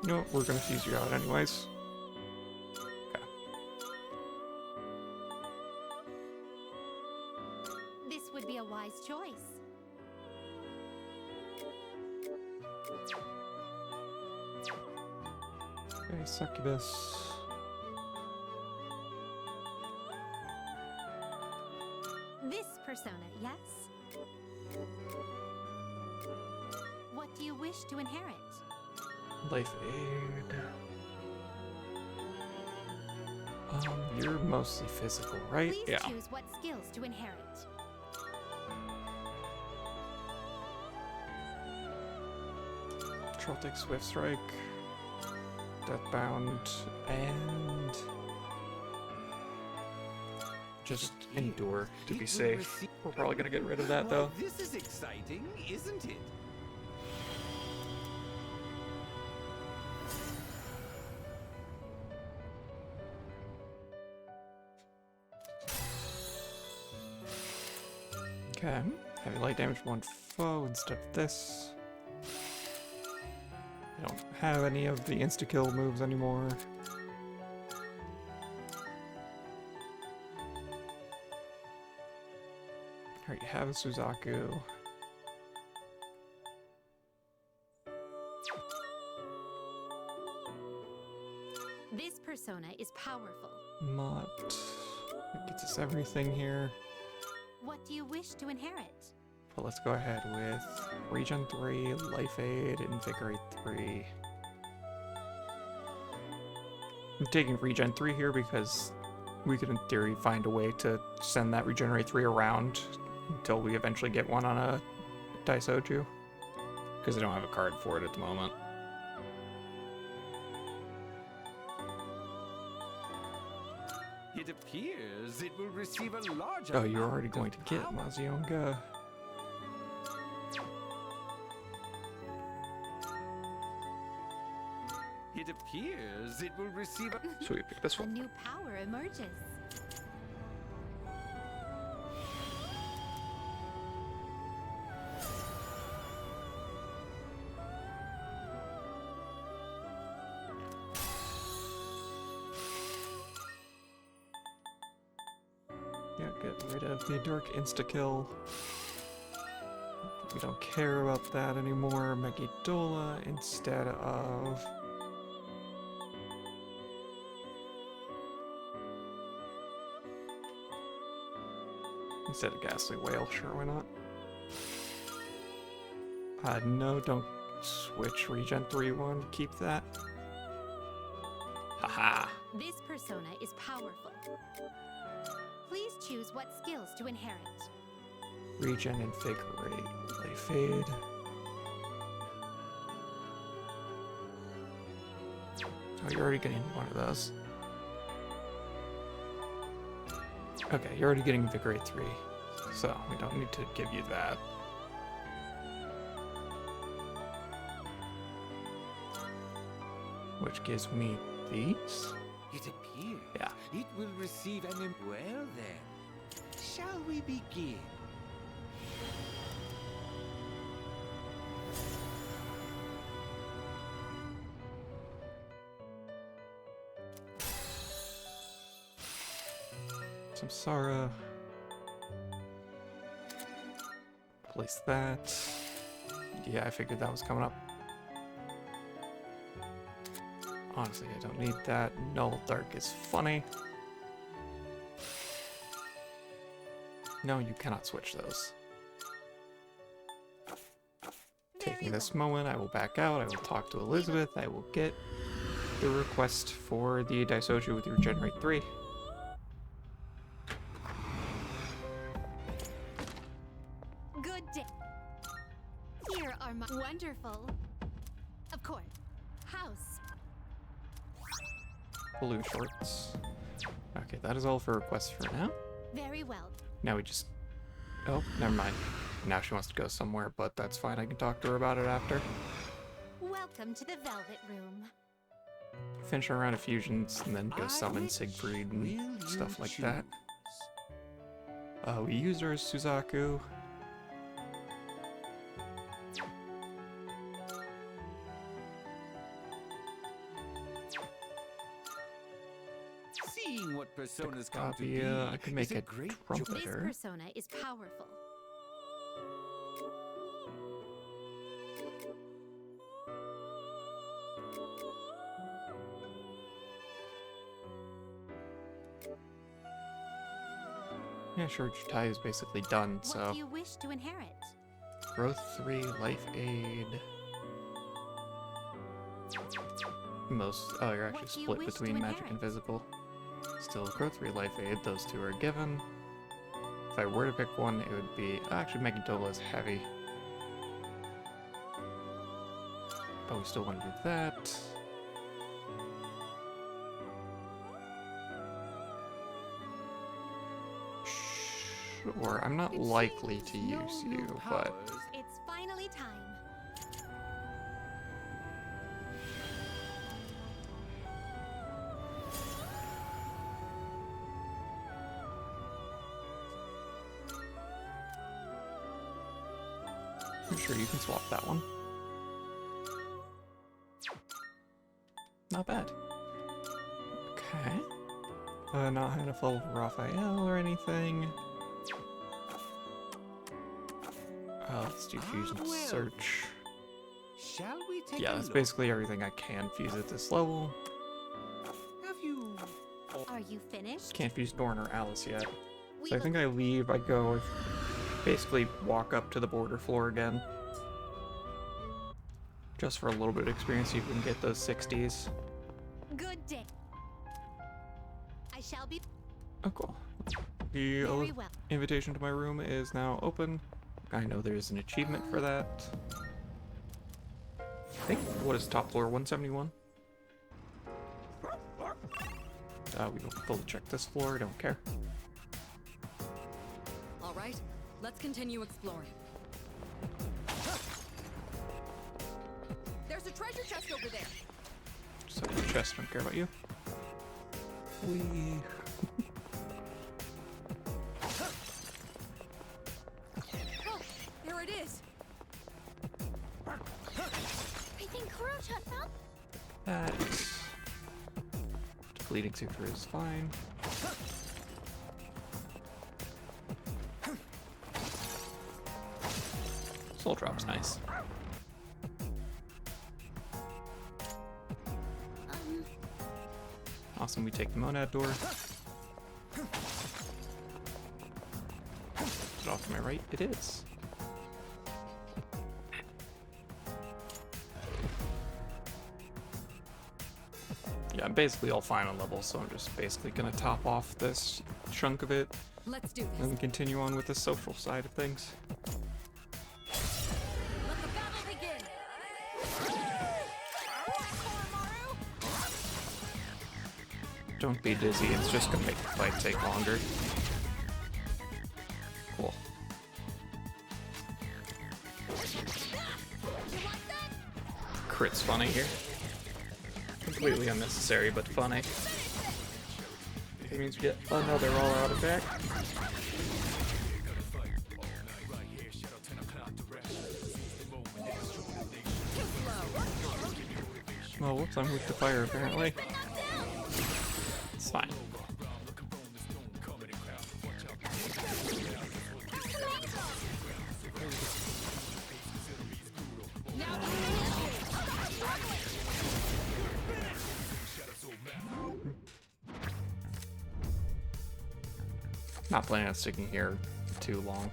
You know what? We're gonna fuse you out anyways. Okay. This would be a wise choice. Okay, Succubus. This persona, yes? What do you wish to inherit? Life Aid. You're mostly physical, right? Please Yeah. choose what skills to inherit. Trolltic Swift Strike. Deathbound. And... just endure to be safe. We're probably gonna get rid of that though. This is exciting, isn't it? Okay. Heavy light damage one foe instead of this. I don't have any of the insta-kill moves anymore. Alright, you have a Suzaku. This persona is powerful. Mott. It gets us everything here. What do you wish to inherit? But let's go ahead with Regen 3, Life Aid, Invigorate 3. I'm taking Regen 3 here because we could, in theory, find a way to send that Regenerate 3 around until we eventually get one on a Daisoju. Because I don't have a card for it at the moment. It appears it will receive a large Oh, you're amount already of going to get power. Mazionga. It appears it will receive a... So we pick this A one. new power emerges. Yeah, get rid of the Dark Insta-Kill. We don't care about that anymore. Megiddola instead of... Instead of Ghastly Whale, sure, why not? No, don't switch Regen 3-1, keep that. Haha! This persona is powerful. Please choose what skills to inherit. Regen, Invigorate, Life Aid. Oh, you're already getting one of those. Okay, you're already getting Invigorate 3, so we don't need to give you that. Which gives me these? It appears. Yeah. It will receive an... Well then, shall we begin? Samsara. Place that. Yeah, I figured that was coming up. Honestly, I don't need that. Null Dark is funny. No, you cannot switch those. Taking this moment, I will back out. I will talk to Elizabeth. I will get the request for the Daisoju with Regenerate 3. Good day. Here are my wonderful. Of course. House. Blue shorts. Okay, that is all for requests for now. Very well. Now we just... Oh, never mind. Now she wants to go somewhere, but that's fine. I can talk to her about it after. Welcome to the Velvet Room. Finish our round of fusions and then go summon Siegfried and stuff like that. We used her as Suzaku. Seeing what personas come to be, I could make is a great This trumpeter. persona is powerful. Yeah, sure, Jutai is basically done, What so... do you wish to inherit? Growth 3, Life Aid... Most... Oh, you're actually What do you split wish to between Magic inherit? and Physical. Still, Growth 3, Life Aid, those two are given. If I were to pick one, it would be... Actually, Megiddola is heavy. But we still want to do that. Sure, I'm not likely to use you, but... It's finally time. I'm sure you can swap that one. Not bad. Okay. Not high enough level for Raphael or anything. Let's do Fusion Search. Shall we take Yeah, a that's look? basically everything I can fuse at this level. Have you... Are you finished? Can't fuse Dorn or Alice yet. We So I think I leave, I go, basically walk up to the border floor again. Just for a little bit of experience, you can get those 60s. Good day. I shall be Oh, cool. The very well. invitation to my room is now open. I know there's an achievement for that. I think, what is top floor, 171? We don't fully check this floor, don't care. All right, let's continue exploring. There's a treasure chest over there. So the chest, don't care about you. Oh, there it is. I think Kuroshot found. That. Depleting Super is fine. Soul Drop's nice. Awesome, we take the Monad door. Is it off to my right? It is. Yeah, I'm basically all final level, so I'm just basically gonna top off this chunk of it. Let's do this. And continue on with the social side of things. Let the battle begin. Don't be dizzy, it's just gonna make the fight take longer. Cool. Crit's funny here. Completely unnecessary, but funny. It means we get another all-out attack. Oh, whoops, I'm weak to fire, apparently. It's fine. Not planning on sticking here too long.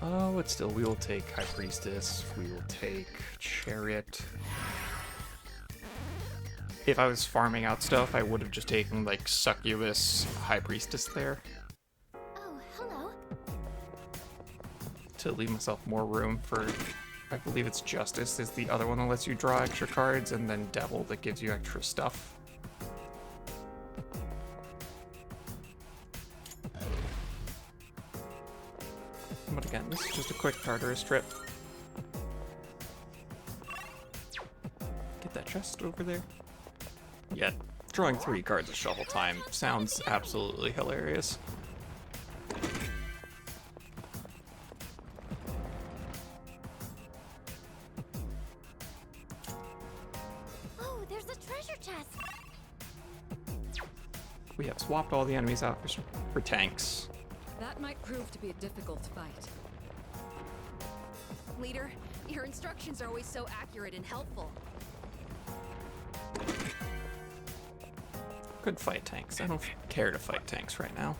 Oh, but still, we will take High Priestess, we will take Chariot. If I was farming out stuff, I would have just taken, like, Succubus, High Priestess there. Oh, hello. To leave myself more room for, I believe it's Justice is the other one that lets you draw extra cards, and then Devil that gives you extra stuff. But again, this is just a quick Tartarus trip. Get that chest over there. Yeah, drawing 3 cards at shuffle time sounds absolutely hilarious. Oh, there's a treasure chest. We have swapped all the enemies out for tanks. That might prove to be a difficult fight. Leader, your instructions are always so accurate and helpful. Could fight tanks. I don't care to fight tanks right now.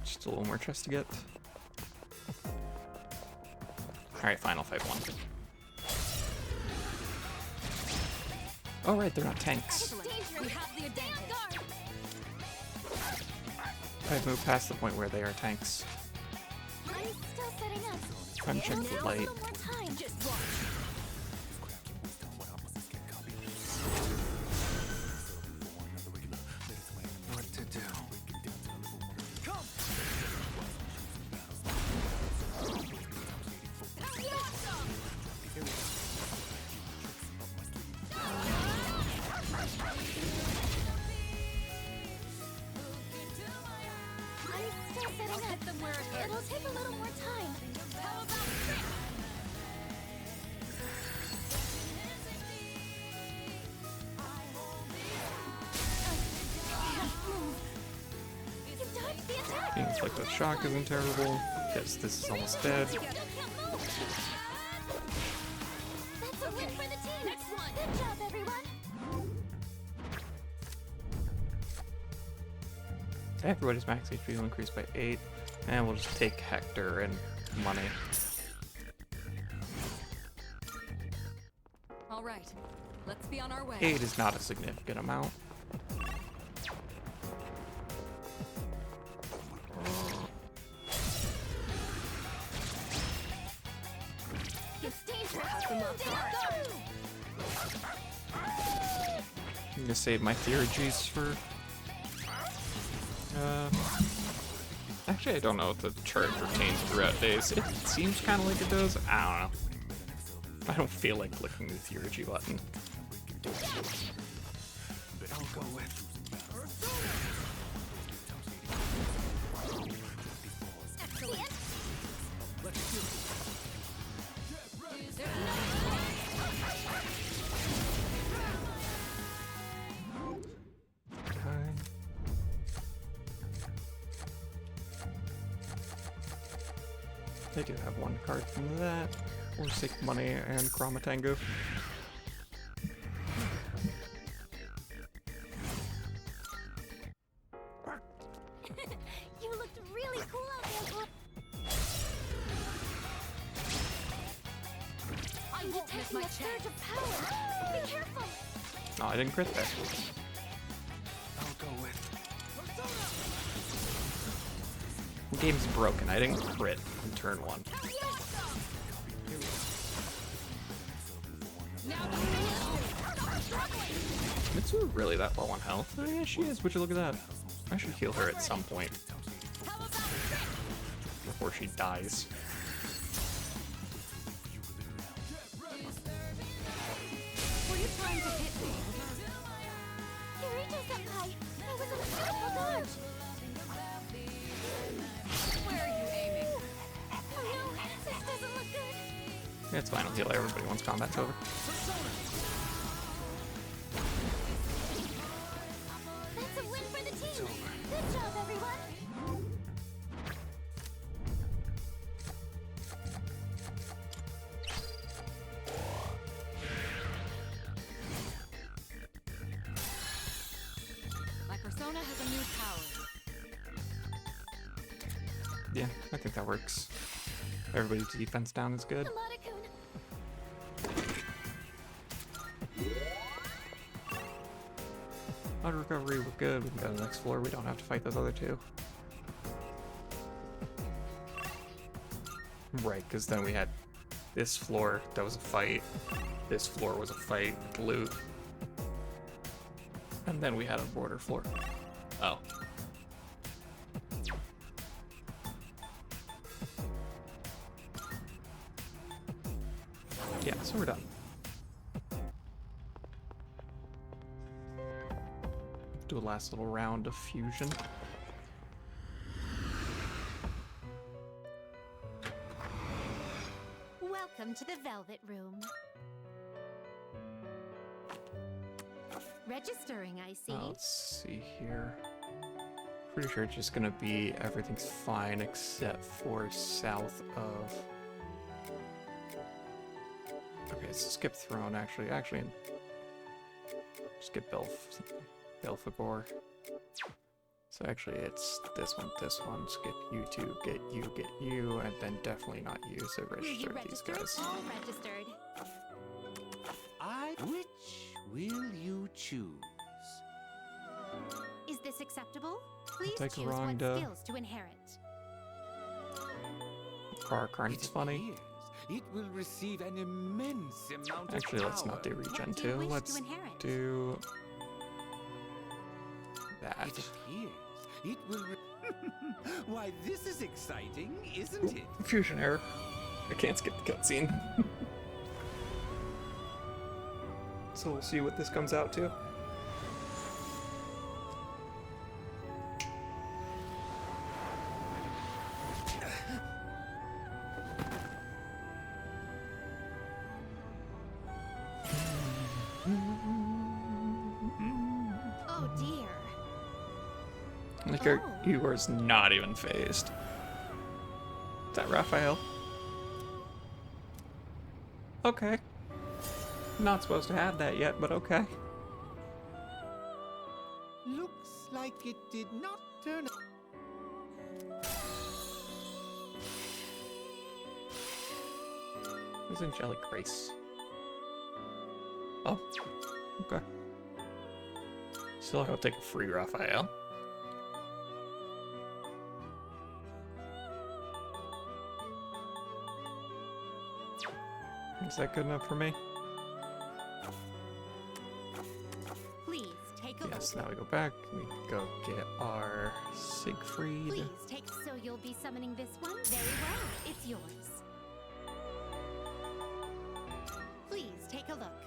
Just a little more chest to get. Alright, final fight 1. Oh right, they're not tanks. We have the advantage. I've moved past the point where they are tanks. I'm still setting up. I'm checking the light. A little more time. Just watch. What to do? It'll take a little more time. How about you dodged the attack. Being inflicted with shock isn't terrible. Yes, this is almost dead. That's a win for the team. Next one. Good job, everyone. Everybody's max HP will increase by 8. And we'll just take Hector and money. All right, let's be on our way. 8 is not a significant amount. It's dangerous. I'm gonna save my Theurgies for... Actually, I don't know if the charge retains throughout days. It seems kind of like it does. I don't know. I don't feel like clicking the Theurgy button. I'll go with. They do have one card from that. Or Sick Money and Chromatango. You looked really cool out there, boy. I'm detecting a surge of power. Be careful. Oh, I didn't crit that. I'll go with. The game's broken. I didn't crit in turn 1. Mitsu really that low on health? Oh yeah, she is. Would you look at that? I should heal her at some point. Before she dies. Were you trying to hit me? Kirito-senpai, that was a beautiful dodge. Where are you aiming? Oh no, this doesn't look good. Yeah, it's fine. I'll heal everybody once combat's over. That's a win for the team. Good job, everyone. My persona has a new power. Yeah, I think that works. Everybody's defense down is good. Auto recovery, we're good. We can go to the next floor. We don't have to fight those other two. Right, because then we had this floor that was a fight. This floor was a fight with loot. And then we had a border floor. Oh. Yeah, so we're done. Do a last little round of fusion. Welcome to the Velvet Room. Registering, I see. Let's see here. Pretty sure it's just gonna be everything's fine except for south of. Okay, so skip Throne actually. Skip Belphegor. So actually it's this one, skip you two, get you, and then definitely not you, so register these guys. All registered. Which will you choose? Is this acceptable? Please Take a choose wrong what duh. skills to inherit. Carney's funny. It will receive an immense amount Actually, of let's not do power. regen What do you 2. wish Let's to inherit? do that. It appears it will. Why, this is exciting, isn't it? Fusion error. I can't skip the cutscene. So we'll see what this comes out to. Oh dear. Like Igor's not even phased. Is that Raphael? Okay. Not supposed to have that yet, but okay. Looks like it did not turn out. Who's Angelic Grace? Oh, okay. Still I'll take a free Raphael. Is that good enough for me? Please take a Yes, look. now we go back. We go get our Siegfried. Please take. So you'll be summoning this one? Very well. It's yours. Please take a look.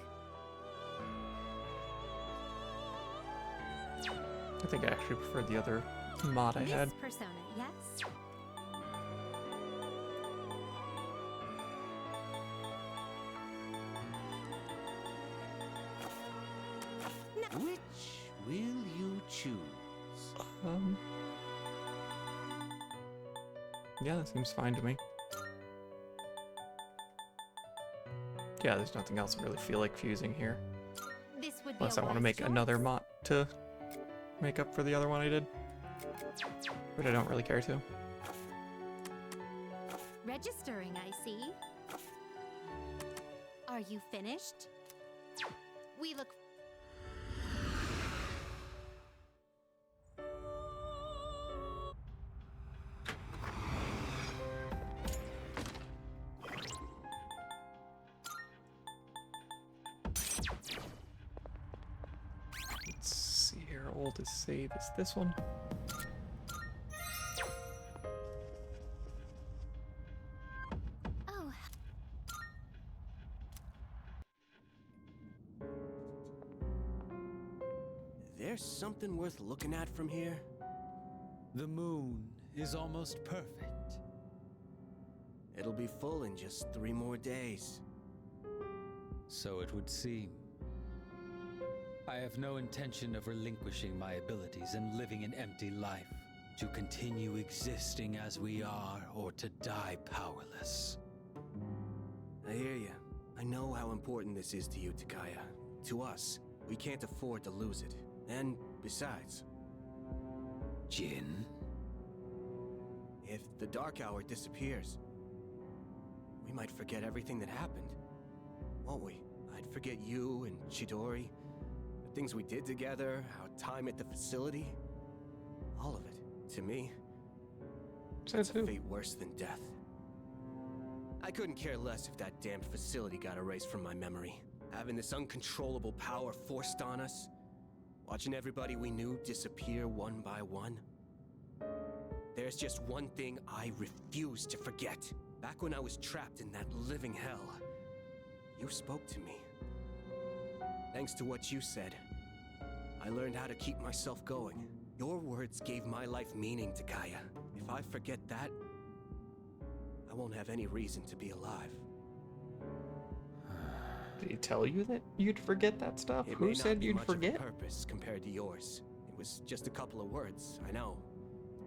I think I actually prefer the other mod I had. This persona, yes? Which will you choose? Yeah, that seems fine to me. Yeah, there's nothing else I really feel like fusing here. This would be Unless a I want to wise make choice. another mod to make up for the other one I did. But I don't really care to. Registering, I see. Are you finished? We look. Let's see here. Oldest save is this one. Oh. There's something worth looking at from here. The moon is almost perfect. It'll be full in just 3 more days. So it would seem. I have no intention of relinquishing my abilities and living an empty life, to continue existing as we are or to die powerless. I hear you. I know how important this is to you, Takaya. To us, we can't afford to lose it. And besides... Jin? If the Dark Hour disappears, we might forget everything that happened. Won't we? I'd forget you and Chidori, the things we did together, our time at the facility. All of it. To me, it's a fate worse than death. I couldn't care less if that damned facility got erased from my memory. Having this uncontrollable power forced on us, watching everybody we knew disappear one by one. There's just one thing I refuse to forget. Back when I was trapped in that living hell, you spoke to me. Thanks to what you said, I learned how to keep myself going. Your words gave my life meaning, Takaya. If I forget that, I won't have any reason to be alive. Did he tell you that you'd forget that stuff? It Who may not said be you'd much of a forget? purpose compared to yours. It was just a couple of words, I know.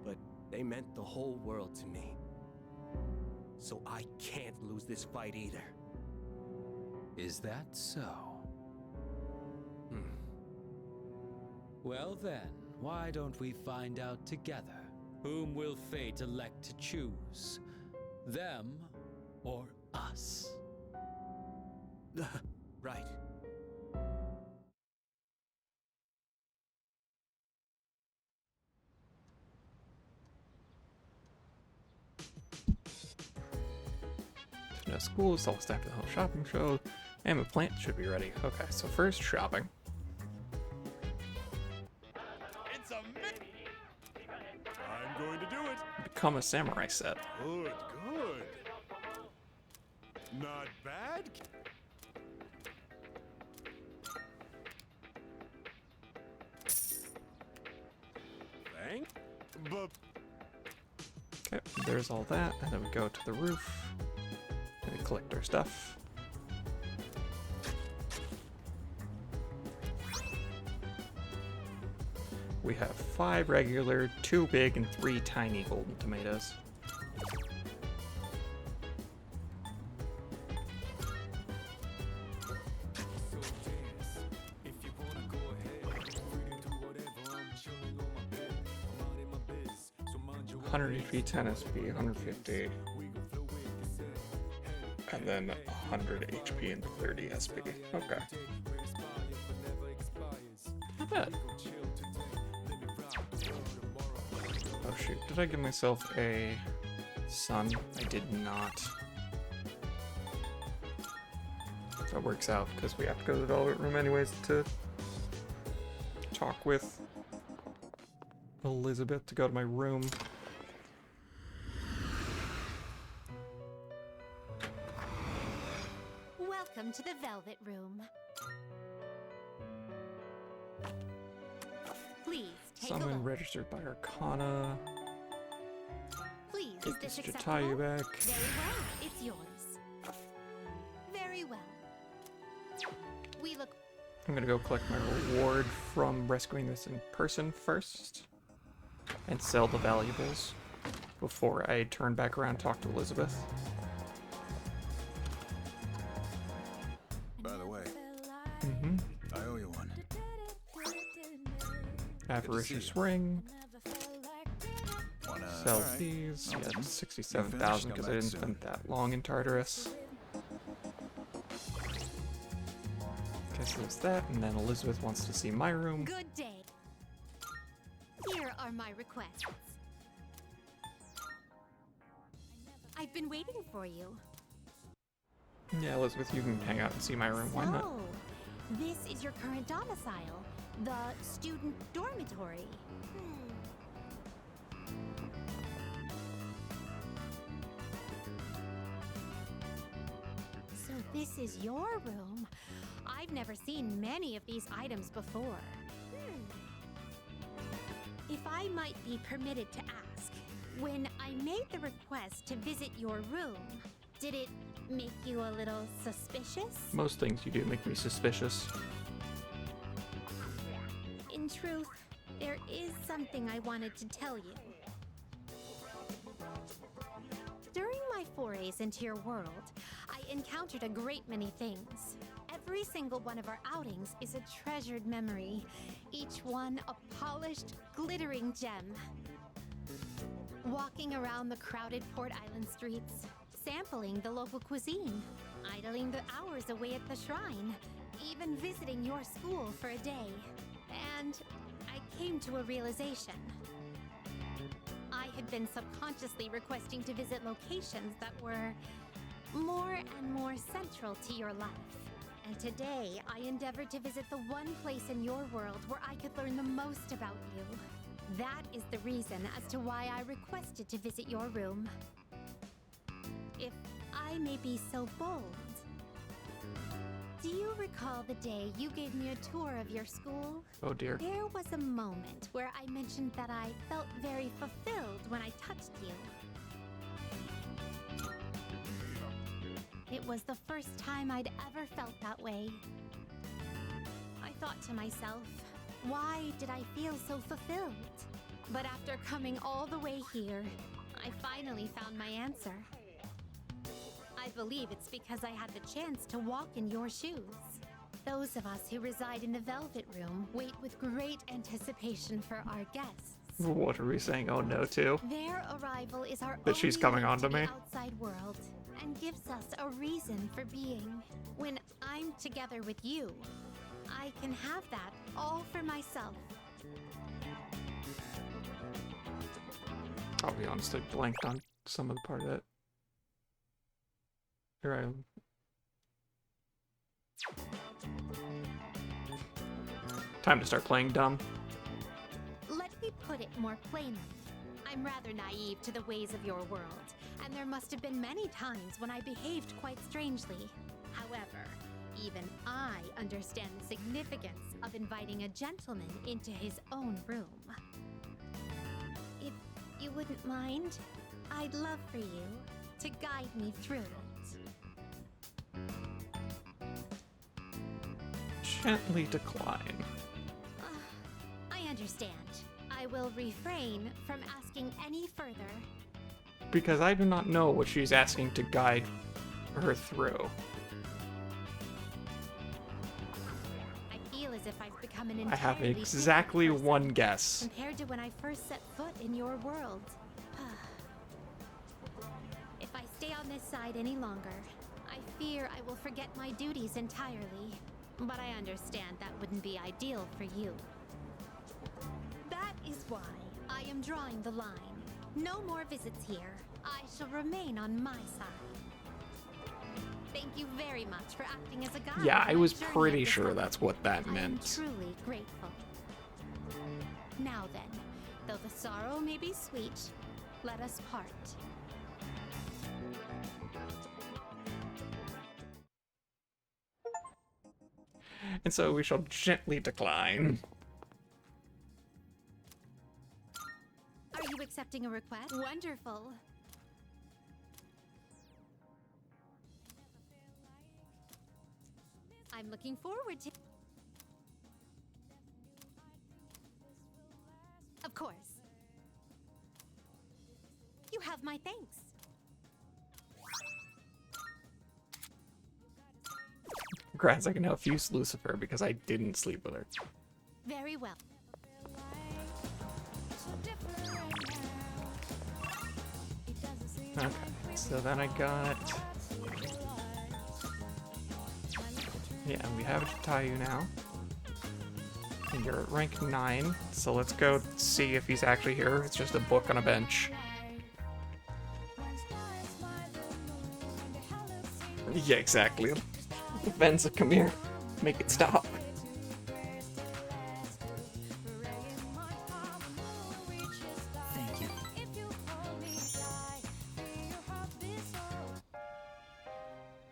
But they meant the whole world to me. So I can't lose this fight either. Is that so? Well then, why don't we find out together? Whom will fate elect to choose? Them or us? Right. No school is almost after the whole shopping show, and my plant should be ready. Okay, so first shopping. It's a I'm going to do it. Become a samurai set. Good, good. Not bad. Thank. But Okay, there's all that, and then we go to the roof, and we collect our stuff. We have 5 regular, 2 big, and 3 tiny golden tomatoes. HP, 10 SP, 150, and then 100 HP and 30 SP. Okay. Not bad. Oh shoot, did I give myself a sun? I did not. That works out, because we have to go to the development room anyways to talk with Elizabeth to go to my room. Welcome to the Velvet Room. Please take a Summon look. registered by Arcana. Please, Get is this this acceptable? Jatayu back. Very well, it's yours. Very well. We look. I'm gonna go collect my reward from rescuing this in person first, and sell the valuables before I turn back around and talk to Elizabeth. By the way, I owe you one. Avaricious ring. Sell these. Yeah, 67,000 because I didn't spend that long in Tartarus. Okay, so there's that, and then Elizabeth wants to see my room. Good day. Here are my requests. I've been waiting for you. Yeah, Elizabeth, you can hang out and see my room. Why not? So, this is your current domicile, the student dormitory. So this is your room. I've never seen many of these items before. If I might be permitted to ask, when I made the request to visit your room, did it make you a little suspicious? Most things you do make me suspicious. In truth, there is something I wanted to tell you. During my forays into your world, I encountered a great many things. Every single one of our outings is a treasured memory, each one a polished, glittering gem. Walking around the crowded Port Island streets, sampling the local cuisine, idling the hours away at the shrine, even visiting your school for a day. And I came to a realization. I had been subconsciously requesting to visit locations that were more and more central to your life. And today, I endeavored to visit the one place in your world where I could learn the most about you. That is the reason as to why I requested to visit your room. If I may be so bold, do you recall the day you gave me a tour of your school? Oh dear. There was a moment where I mentioned that I felt very fulfilled when I touched you. It was the first time I'd ever felt that way. I thought to myself, why did I feel so fulfilled? But after coming all the way here, I finally found my answer. I believe it's because I had the chance to walk in your shoes. Those of us who reside in the Velvet Room wait with great anticipation for our guests. What are we saying oh no to? Their arrival is our That she's only coming link on to the me? outside world and gives us a reason for being. When I'm together with you, I can have that all for myself. I'll be honest, I blanked on some of the part of it. Here I am. Time to start playing dumb. Let me put it more plainly. I'm rather naive to the ways of your world, and there must have been many times when I behaved quite strangely. However, even I understand the significance of inviting a gentleman into his own room. If you wouldn't mind, I'd love for you to guide me through it. Gently decline. I understand. I will refrain from asking any further. Because I do not know what she's asking to guide her through. I feel as if I've become an I have entirely exactly different person one guess. compared to when I first set foot in your world. If I stay on this side any longer, I fear I will forget my duties entirely. But I understand that wouldn't be ideal for you. That is why I am drawing the line. No more visits here. I shall remain on my side. Thank you very much for acting as a guide. Yeah, on I my was journey pretty of sure discovery. that's what that I am meant. truly grateful. Now then, though the sorrow may be sweet, let us part. And so we shall gently decline. Are you accepting a request? Wonderful. I'm looking forward to... Of course. You have my thanks. Congrats, I can now fuse Lucifer because I didn't sleep with her. Very well. Okay, so then I got... Yeah, we have Tayu now. And you're at rank 9, so let's go see if he's actually here. It's just a book on a bench. Yeah, exactly. Venza, come here. Make it stop. Thank you.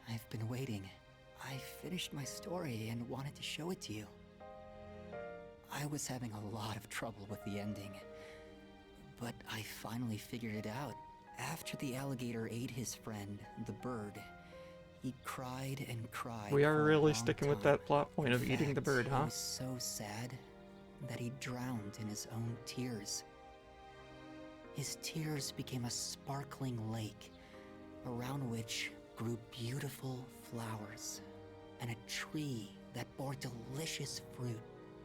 I've been waiting. I finished my story and wanted to show it to you. I was having a lot of trouble with the ending, but I finally figured it out. After the alligator ate his friend, the bird, he cried and cried. We are for a really long sticking with time. that plot point of In eating the fact, bird, he huh? was so sad that he drowned in his own tears. His tears became a sparkling lake, around which grew beautiful flowers, and a tree that bore delicious fruit.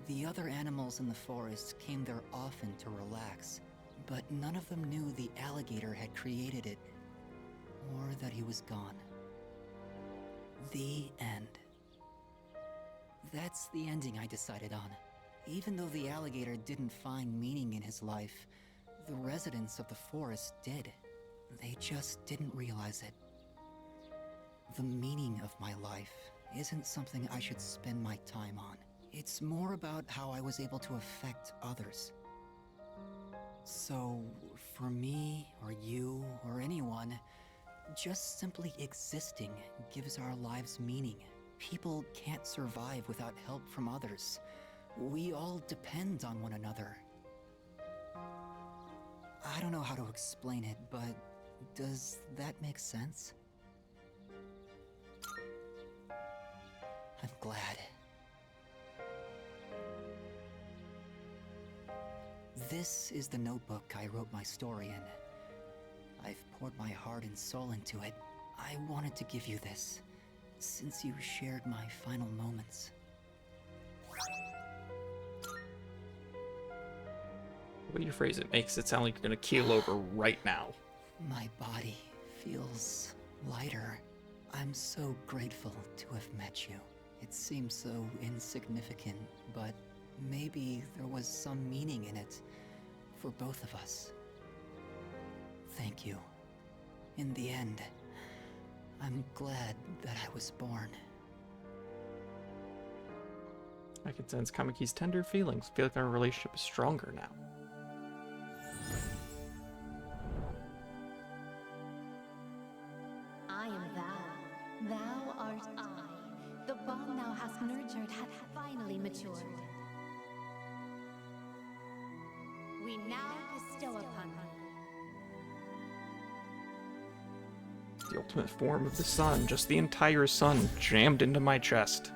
The other animals in the forest came there often to relax, but none of them knew the alligator had created it, or that he was gone. The end. That's the ending I decided on. Even though the alligator didn't find meaning in his life, the residents of the forest did. They just didn't realize it. The meaning of my life isn't something I should spend my time on. It's more about how I was able to affect others. So, for me, or you, or anyone, just simply existing gives our lives meaning. People can't survive without help from others. We all depend on one another. I don't know how to explain it, but does that make sense? I'm glad. This is the notebook I wrote my story in. I've poured my heart and soul into it. I wanted to give you this, since you shared my final moments. The way you phrase it makes it sound like you're gonna keel over right now. My body feels lighter. I'm so grateful to have met you. It seems so insignificant, but maybe there was some meaning in it for both of us. Thank you. In the end, I'm glad that I was born. I can sense Kamiki's tender feelings. I feel like our relationship is stronger now. I am thou. Thou art I. The bond thou hast nurtured hath finally matured. We now bestow upon thee The ultimate form of the sun, just the entire sun jammed into my chest.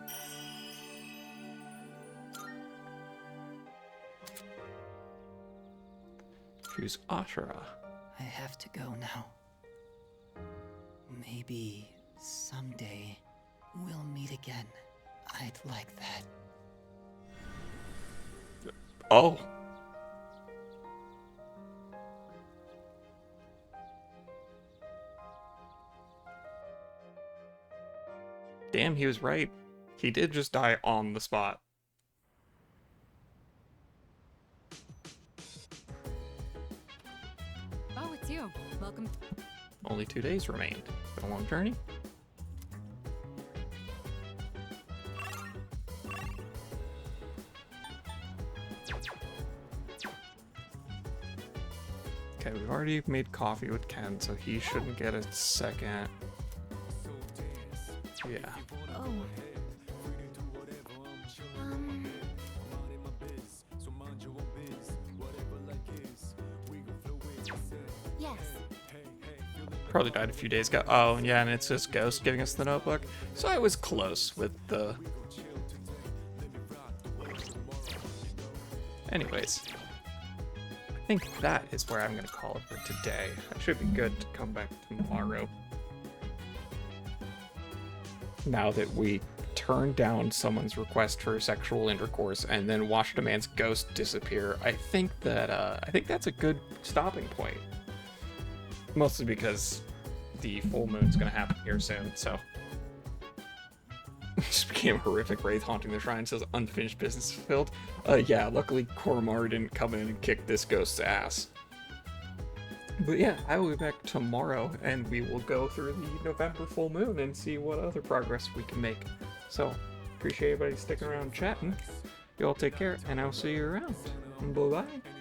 Choose Ashura. I have to go now. Maybe someday we'll meet again. I'd like that. Oh. Damn, he was right. He did just die on the spot. Oh, it's you. Welcome. Only 2 days remained. Been a long journey. Okay, we've already made coffee with Ken, so he shouldn't get a second. Yeah. Oh. Yes. Probably died a few days ago. Oh, yeah, and it's just Ghost giving us the notebook. So I was close with the... Anyways. I think that is where I'm going to call it for today. I should be good to come back tomorrow. Now that we turned down someone's request for sexual intercourse and then watched a man's ghost disappear, I think that's a good stopping point. Mostly because the full moon's gonna happen here soon, so. Just became a horrific wraith haunting the shrine, says unfinished business fulfilled. Yeah, luckily Kormar didn't come in and kick this ghost's ass. But yeah, I will be back tomorrow, and we will go through the November full moon and see what other progress we can make. So, appreciate everybody sticking around chatting. You all take care, and I'll see you around. Bye-bye.